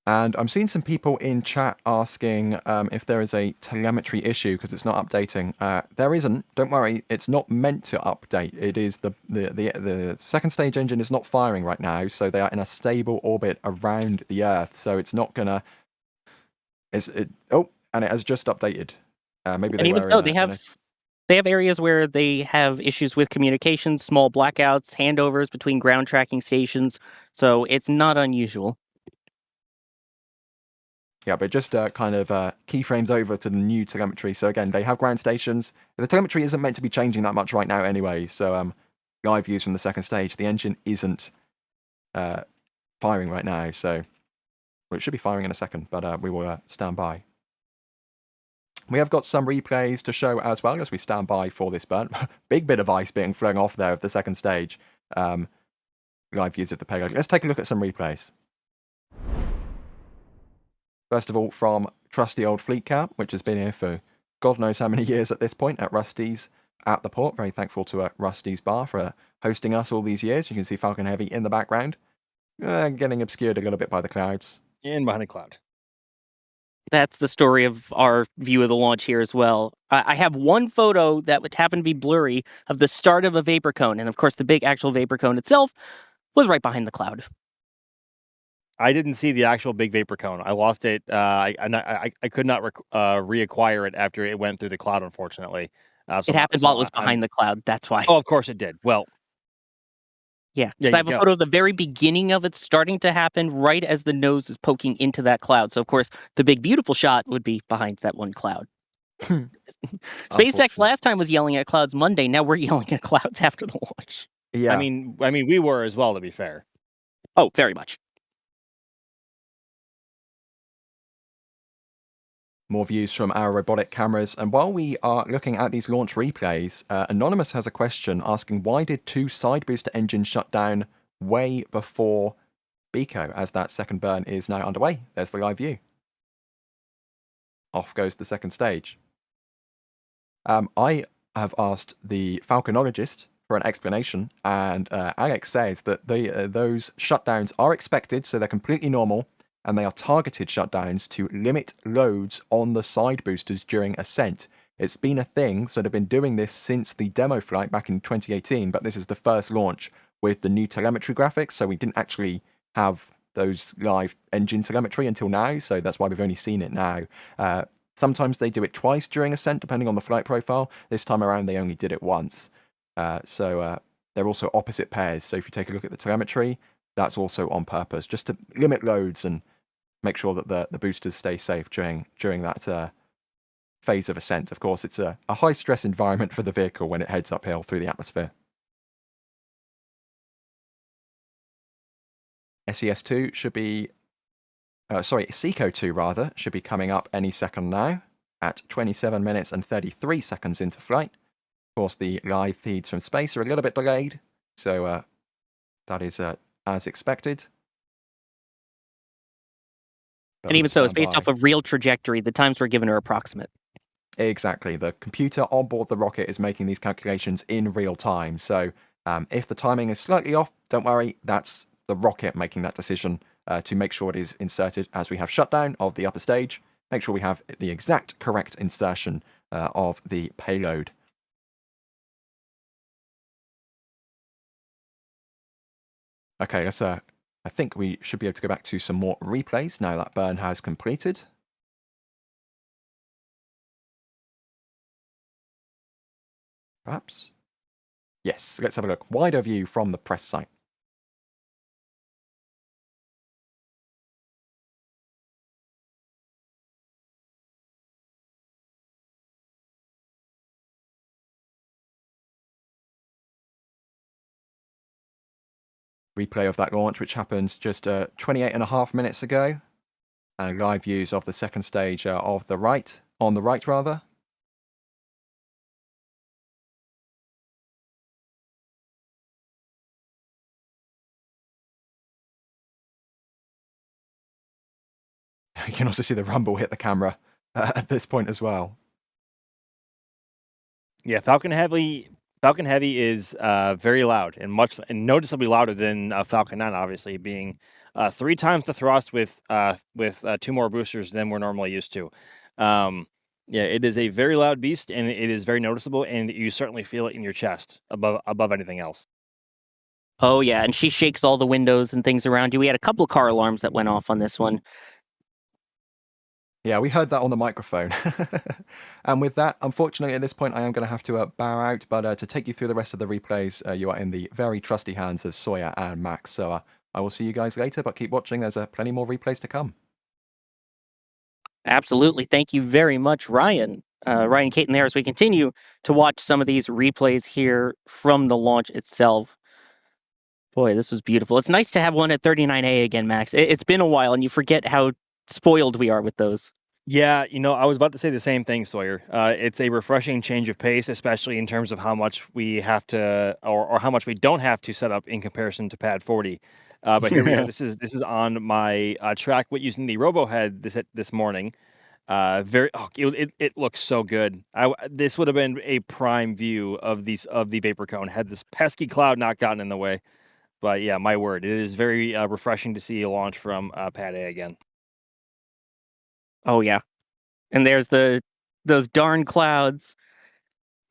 And I'm seeing some people in chat asking if there is a telemetry issue because it's not updating. There isn't. Don't worry. It's not meant to update. It is the second stage engine is not firing right now, so they are in a stable orbit around the Earth. So it's not gonna. And it has just updated. Maybe And they even were so, in they have areas where they have issues with communication, small blackouts, handovers between ground tracking stations. So it's not unusual. Yeah, but just kind of keyframes over to the new telemetry. So again, they have ground stations. The telemetry isn't meant to be changing that much right now anyway. So live views from the second stage, the engine isn't firing right now. So well, it should be firing in a second, but we will stand by. We have got some replays to show as well as we stand by for this burn. Big bit of ice being flung off there of the second stage. Live views of the payload. Let's take a look at some replays. First of all, from trusty old Fleet Camp, which has been here for God knows how many years at this point at Rusty's at the port. Very thankful to Rusty's Bar for hosting us all these years. You can see Falcon Heavy in the background, getting obscured a little bit by the clouds. In behind a cloud. That's the story of our view of the launch here as well. I have one photo that would happen to be blurry of the start of a vapor cone. And of course, the big actual vapor cone itself was right behind the cloud. I didn't see the actual big vapor cone. I lost it. I could not reacquire it after it went through the cloud, unfortunately. It happened while it was behind the cloud. That's why. Oh, of course it did. Well, yeah, because I have a photo of the very beginning of it starting to happen right as the nose is poking into that cloud. So, of course, the big, beautiful shot would be behind that one cloud. SpaceX last time was yelling at clouds Monday. Now we're yelling at clouds after the launch. Yeah. I mean, we were as well, to be fair. Oh, very much. More views from our robotic cameras. And while we are looking at these launch replays, Anonymous has a question asking, why did 2 side booster engines shut down way before Beco, as that second burn is now underway? There's the live view. Off goes the second stage. I have asked the Falconologist for an explanation, and Alex says that those shutdowns are expected, so they're completely normal, and they are targeted shutdowns to limit loads on the side boosters during ascent. It's been a thing, so they've been doing this since the demo flight back in 2018, but this is the first launch with the new telemetry graphics, so we didn't actually have those live engine telemetry until now, so that's why we've only seen it now. Sometimes they do it twice during ascent, depending on the flight profile. This time around, they only did it once. So they're also opposite pairs, so if you take a look at the telemetry, that's also on purpose, just to limit loads and make sure that the boosters stay safe during that phase of ascent. Of course, it's a high-stress environment for the vehicle when it heads uphill through the atmosphere. SES2 should be... SECO2 rather, should be coming up any second now at 27 minutes and 33 seconds into flight. Of course, the live feeds from space are a little bit delayed, so that is as expected. And even so, it's based off of real trajectory. The times we're given are approximate. Exactly. The computer on board the rocket is making these calculations in real time. So if the timing is slightly off, don't worry, that's the rocket making that decision to make sure it is inserted as we have shutdown of the upper stage. Make sure we have the exact correct insertion of the payload. Okay, let's I think we should be able to go back to some more replays now that burn has completed. Perhaps? Yes, let's have a look. Wider view from the press site. Replay of that launch, which happened just 28.5 minutes ago. And live views of the second stage on the right rather. You can also see the rumble hit the camera at this point as well. Yeah, Falcon Heavy is very loud and noticeably louder than Falcon 9, obviously being 3 times the thrust with 2 more boosters than we're normally used to. Yeah, it is a very loud beast, and it is very noticeable, and you certainly feel it in your chest above anything else. Oh yeah, and she shakes all the windows and things around you. We had a couple of car alarms that went off on this one. Yeah, we heard that on the microphone. And with that, unfortunately, at this point, I am going to have to bow out. But to take you through the rest of the replays, you are in the very trusty hands of Sawyer and Max. So I will see you guys later, but keep watching. There's plenty more replays to come. Absolutely. Thank you very much, Ryan. Ryan, Kate, and there as we continue to watch some of these replays here from the launch itself. Boy, this was beautiful. It's nice to have one at 39A again, Max. It's been a while, and you forget how spoiled we are with those. Yeah, I was about to say the same thing, Sawyer. It's a refreshing change of pace, especially in terms of how much we have to, or how much we don't have to set up in comparison to Pad 40. But here we are. This is on my track using the RoboHead this morning. It looks so good. This would have been a prime view of the vapor cone had this pesky cloud not gotten in the way. But yeah, my word, it is very refreshing to see a launch from Pad A again. Oh yeah, and there's those darn clouds.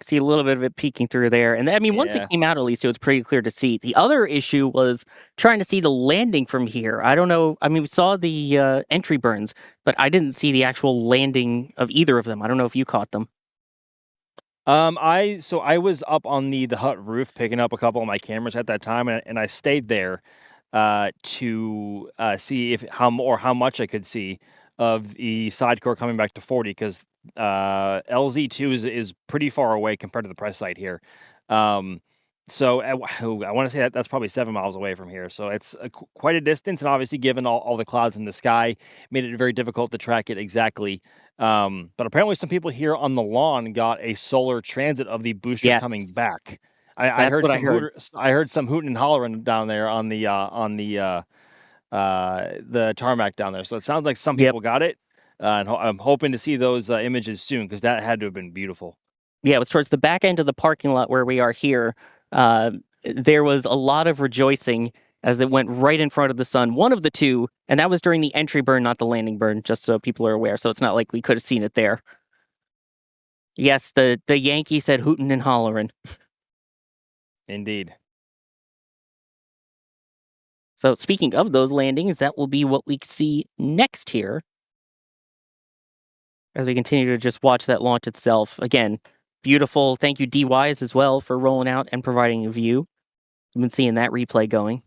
See a little bit of it peeking through there, and I mean, once it Yeah. came out, at least it was pretty clear to see. The other issue was trying to see the landing from here. I don't know. I mean, we saw the entry burns, but I didn't see the actual landing of either of them. I don't know if you caught them. I was up on the hut roof picking up a couple of my cameras at that time, and I stayed there to see how much I could see of the side core coming back to 40 because LZ2 is pretty far away compared to the press site here. So I want to say that's probably 7 miles away from here. So it's quite a distance, and obviously, given all the clouds in the sky, made it very difficult to track it exactly. But apparently, some people here on the lawn got a solar transit of the booster coming Yes. back. I That's heard what I some heard. I heard some hooting and hollering down there on the tarmac down there. So it sounds like some Yep. people got it, and I'm hoping to see those images soon because that had to have been beautiful. Yeah, it was towards the back end of the parking lot where we are here. There was a lot of rejoicing as it went right in front of the sun. One of the two, and that was during the entry burn, not the landing burn, just so people are aware. So it's not like we could have seen it there. Yes, the Yankee said hootin' and hollerin'. Indeed. So speaking of those landings, that will be what we see next here. As we continue to just watch that launch itself. Again, beautiful. Thank you, DYs, as well, for rolling out and providing a view. I've been seeing that replay going.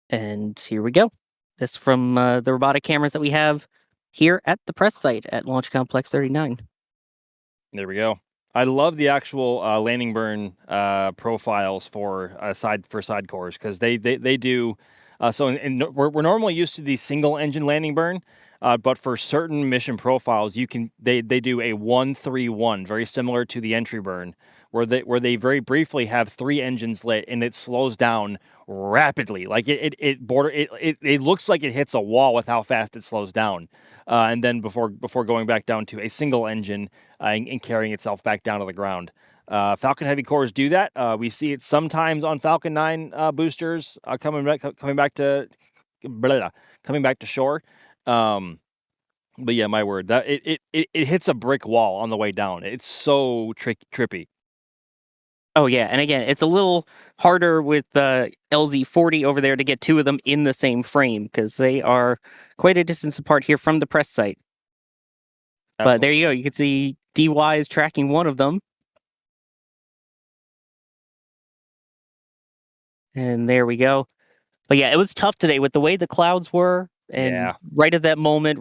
And here we go. This from the robotic cameras that we have here at the press site at Launch Complex 39. There we go. I love the actual landing burn profiles for side cores because they do. We're normally used to the single engine landing burn, but for certain mission profiles, they do a 1-3-1, very similar to the entry burn, where they very briefly have 3 engines lit and it slows down rapidly. Like it looks like it hits a wall with how fast it slows down, and then before going back down to a single engine and carrying itself back down to the ground. Falcon Heavy cores do that. We see it sometimes on Falcon 9 boosters coming back to shore. But yeah, my word, that it hits a brick wall on the way down. It's so trippy. Oh yeah, and again, it's a little harder with the LZ40 over there to get 2 of them in the same frame because they are quite a distance apart here from the press site. Absolutely. But there you go. You can see DY is tracking one of them. And there we go. But yeah, it was tough today with the way the clouds were. And right at that moment,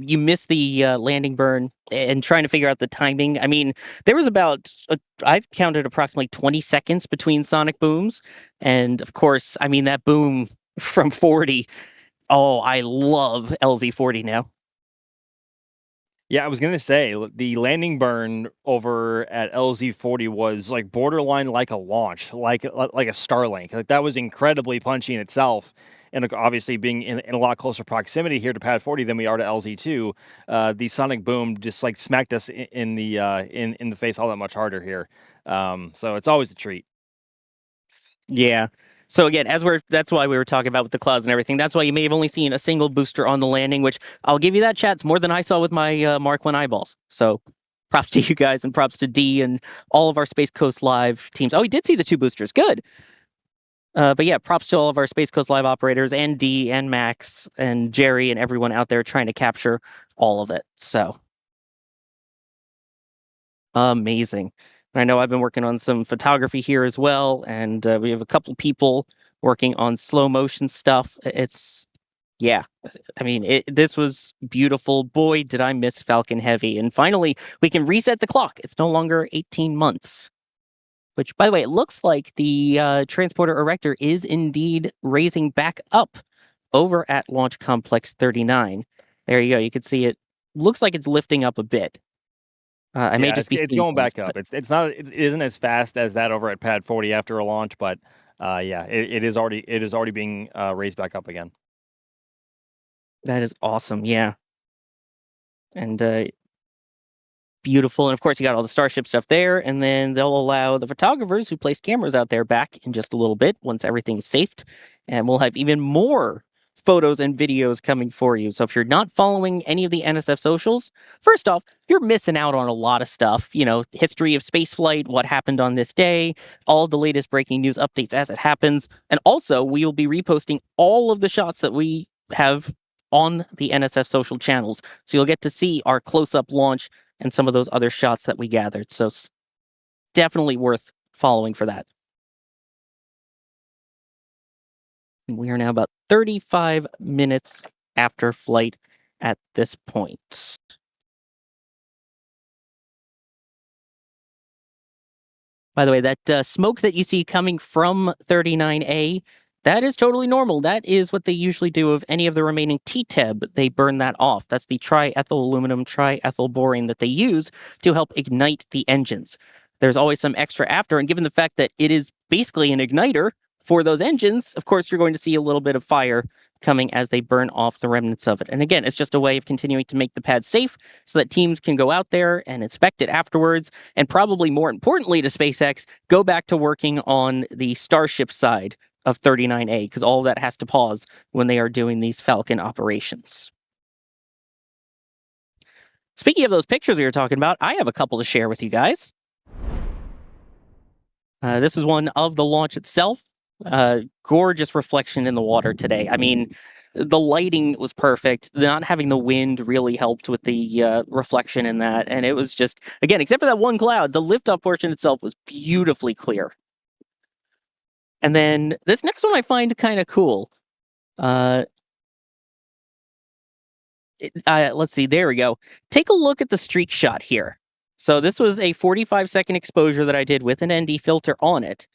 you missed the landing burn and trying to figure out the timing. I mean, there was I've counted approximately 20 seconds between sonic booms. And of course, I mean, that boom from 40. Oh, I love LZ40 now. Yeah, I was gonna say the landing burn over at LZ40 was like borderline like a launch, like a Starlink. Like that was incredibly punchy in itself, and obviously being in a lot closer proximity here to Pad 40 than we are to LZ2, the sonic boom just like smacked us in the face all that much harder here. So it's always a treat. Yeah. So again, that's why we were talking about with the clouds and everything. That's why you may have only seen a single booster on the landing, which I'll give you that, chat. It's more than I saw with my Mark 1 eyeballs. So props to you guys and props to D and all of our Space Coast Live teams. Oh, we did see the 2 boosters. Good. But yeah, props to all of our Space Coast Live operators and D and Max and Jerry and everyone out there trying to capture all of it. So amazing. I know I've been working on some photography here as well, and we have a couple people working on slow motion stuff. Yeah, I mean, this was beautiful. Boy, did I miss Falcon Heavy. And finally, we can reset the clock. It's no longer 18 months. Which, by the way, it looks like the transporter erector is indeed raising back up over at Launch Complex 39. There you go. You can see it. Looks like it's lifting up a bit. I may just be. It's going back up. It isn't as fast as that over at Pad 40 after a launch, but yeah, it is already being raised back up again. That is awesome. Yeah, and beautiful. And of course, you got all the Starship stuff there, and then they'll allow the photographers who place cameras out there back in just a little bit once everything's safed, and we'll have even more photos and videos coming for you. So if you're not following any of the NSF socials, first off, you're missing out on a lot of stuff. You know, history of spaceflight, what happened on this day, all the latest breaking news updates as it happens. And also, we will be reposting all of the shots that we have on the NSF social channels. So you'll get to see our close-up launch and some of those other shots that we gathered. So definitely worth following for that. We are now about 35 minutes after flight at this point. By the way, that smoke that you see coming from 39A, that is totally normal. That is what they usually do of any of the remaining TTEB. They burn that off. That's the triethyl aluminum triethylborane that they use to help ignite the engines. There's always some extra after, and given the fact that it is basically an igniter for those engines, of course, you're going to see a little bit of fire coming as they burn off the remnants of it. And again, it's just a way of continuing to make the pad safe so that teams can go out there and inspect it afterwards. And probably more importantly to SpaceX, go back to working on the Starship side of 39A, because all of that has to pause when they are doing these Falcon operations. Speaking of those pictures we were talking about, I have a couple to share with you guys. This is one of the launch itself. Gorgeous reflection in the water today. I mean, the lighting was perfect. Not having the wind really helped with the reflection in that. And it was just, again, except for that one cloud, the liftoff portion itself was beautifully clear. And then this next one I find kind of cool. Let's see, there we go. Take a look at the streak shot here. So this was a 45-second exposure that I did with an ND filter on it.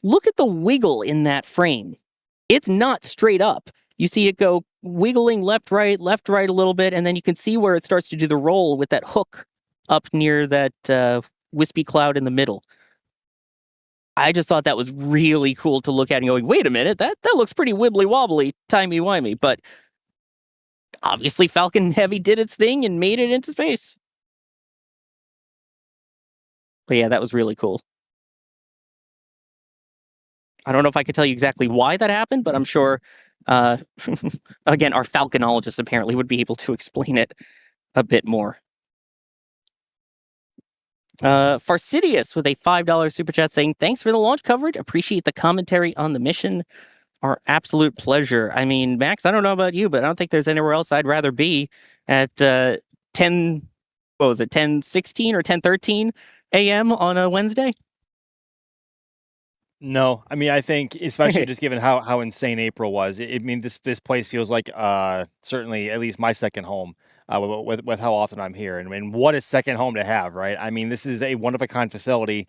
Look at the wiggle in that frame. It's not straight up. You see it go wiggling left, right a little bit, and then you can see where it starts to do the roll with that hook up near that wispy cloud in the middle. I just thought that was really cool to look at and going, wait a minute, that looks pretty wibbly-wobbly, timey-wimey, but obviously Falcon Heavy did its thing and made it into space. But yeah, that was really cool. I don't know if I could tell you exactly why that happened, but I'm sure, again, our falconologists apparently would be able to explain it a bit more. Farcidius with a $5 super chat saying, thanks for the launch coverage. Appreciate the commentary on the mission. Our absolute pleasure. I mean, Max, I don't know about you, but I don't think there's anywhere else I'd rather be at 10, what was it, 10:16 or 10:13 a.m. on a Wednesday? No, I mean, I think, especially just given how insane April was, I mean, this place feels like certainly at least my second home with how often I'm here. And I mean, what a second home to have, right? I mean, this is a one-of-a-kind facility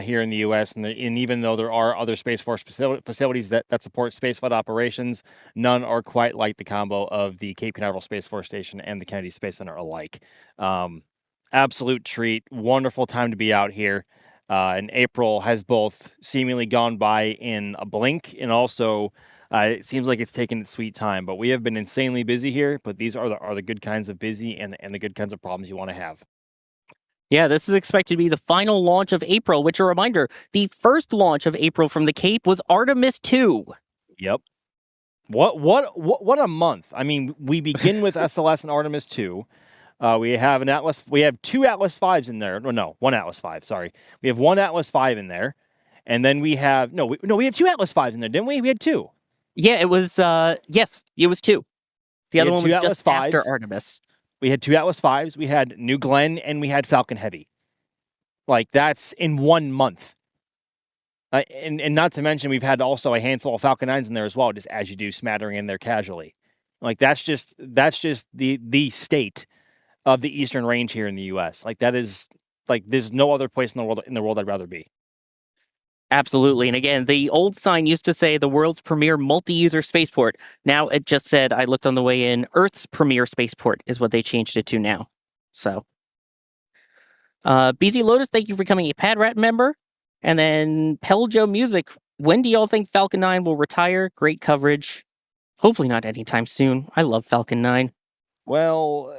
here in the U.S. And even though there are other Space Force facilities that support spaceflight operations, none are quite like the combo of the Cape Canaveral Space Force Station and the Kennedy Space Center alike. Absolute treat. Wonderful time to be out here. And April has both seemingly gone by in a blink, and also it seems like it's taken its sweet time. But we have been insanely busy here. But these are the good kinds of busy and the good kinds of problems you want to have. Yeah, this is expected to be the final launch of April, which, a reminder, the first launch of April from the Cape was Artemis 2. Yep. What a month. I mean, we begin with SLS and Artemis 2. We have an Atlas. We have two Atlas 5s in there. No, one Atlas 5. Sorry, we have one Atlas 5 in there, and then we have we have two Atlas 5s in there, didn't we? We had two. Yeah, it was. Yes, it was two. The other one was Atlas just 5s. after Artemis. We had two Atlas 5s. We had New Glenn, and we had Falcon Heavy. Like, that's in 1 month. And not to mention, we've had also a handful of Falcon 9s in there as well, just as you do, smattering in there casually. Like, that's just the state of the Eastern Range here in the U.S. Like, that is, like, there's no other place in the world I'd rather be. Absolutely. And again, the old sign used to say the world's premier multi-user spaceport. Now it just said, I looked on the way in, Earth's premier spaceport is what they changed it to now. So, BZ Lotus, thank you for becoming a PadRat member. And then Peljo Music, when do y'all think Falcon 9 will retire? Great coverage. Hopefully not anytime soon. I love Falcon 9. Well,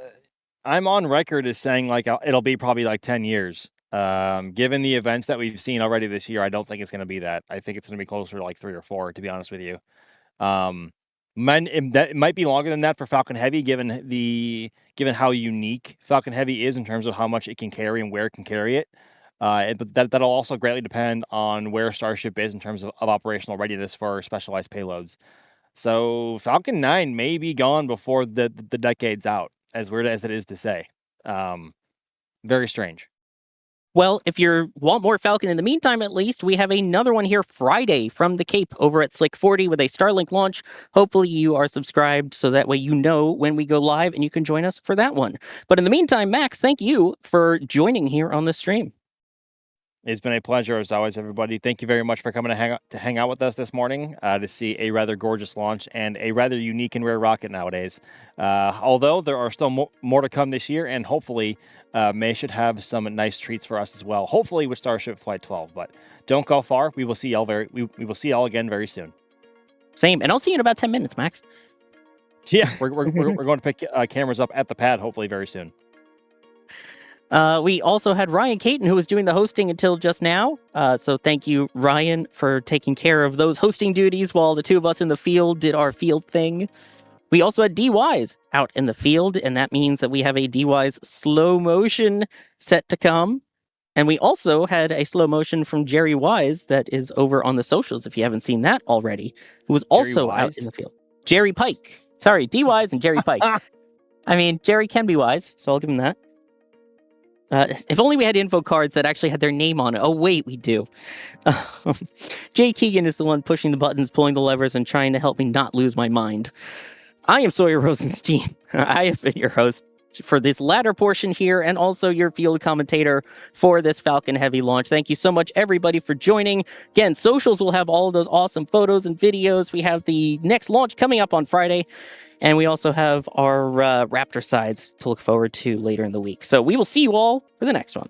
I'm on record as saying, like, it'll be probably like 10 years. Given the events that we've seen already this year, I don't think it's going to be that. I think it's going to be closer to like 3 or 4, to be honest with you. It might be longer than that for Falcon Heavy, given how unique Falcon Heavy is in terms of how much it can carry and where it can carry it. But that'll also greatly depend on where Starship is in terms of operational readiness for specialized payloads. So Falcon 9 may be gone before the decade's out, as weird as it is to say. Very strange. Well, if you want more Falcon in the meantime, at least, we have another one here Friday from the Cape over at Slick 40 with a Starlink launch. Hopefully you are subscribed so that way you know when we go live and you can join us for that one. But in the meantime, Max, thank you for joining here on the stream. It's been a pleasure as always, everybody. Thank you very much for coming to hang out with us this morning to see a rather gorgeous launch and a rather unique and rare rocket nowadays. Although there are still more to come this year, and hopefully May should have some nice treats for us as well. Hopefully with Starship Flight 12, but don't go far. We will see y'all we will see y'all again very soon. Same, and I'll see you in about 10 minutes, Max. Yeah, we're going to pick cameras up at the pad hopefully very soon. We also had Ryan Caton, who was doing the hosting until just now. So thank you, Ryan, for taking care of those hosting duties while the two of us in the field did our field thing. We also had D-Wise out in the field, and that means that we have a D-Wise slow motion set to come. And we also had a slow motion from Jerry Wise that is over on the socials, if you haven't seen that already, who was also out in the field. Jerry Pike. Sorry, D-Wise and Jerry Pike. I mean, Jerry can be wise, so I'll give him that. If only we had info cards that actually had their name on it. Oh, wait, we do. Jay Keegan is the one pushing the buttons, pulling the levers, and trying to help me not lose my mind. I am Sawyer Rosenstein. I have been your host for this latter portion here, and also your field commentator for this Falcon Heavy launch. Thank you so much, everybody, for joining. Again, socials will have all of those awesome photos and videos. We have the next launch coming up on Friday. And we also have our Raptor sides to look forward to later in the week. So we will see you all for the next one.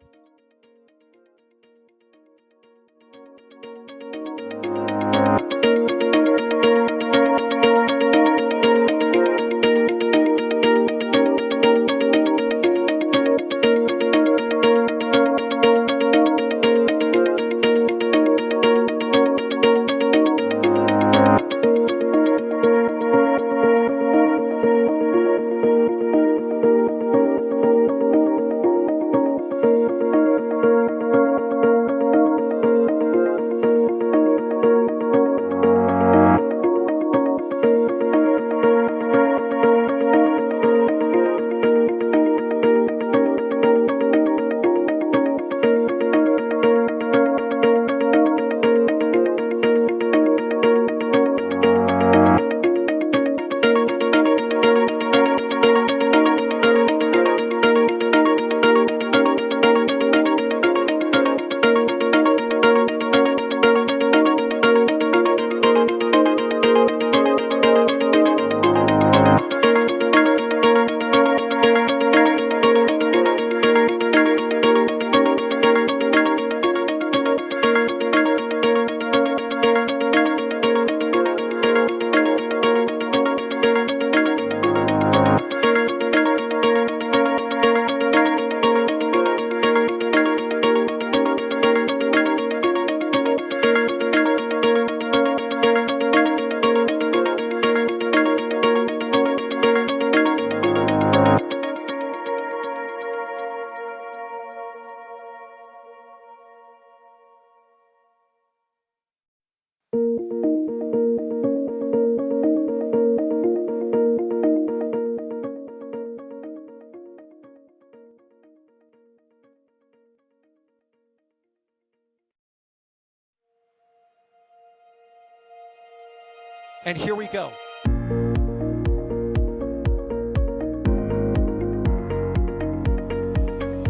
And here we go.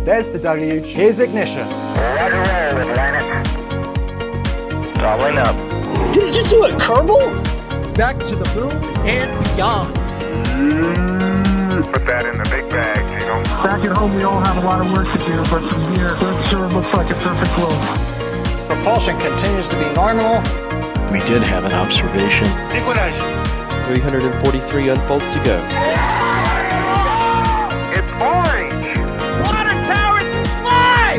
There's the deluge. Here's ignition. Doubling up. Did it just do a Kerbal? Back to the moon and beyond. Put that in the big bag, Jingle. Back at home, we all have a lot of work to do, but from here, it sure looks like a perfect world. Propulsion continues to be normal. We did have an observation. 343 unfolds to go. It's orange. Water towers can fly!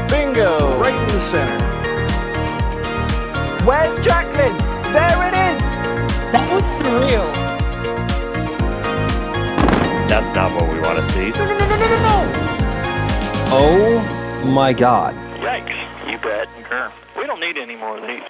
Bingo! Right in the center. Where's Jacqueline? There it is! That was surreal. That's not what we want to see. No! Oh my god. Yikes. You bet. We don't need any more of these.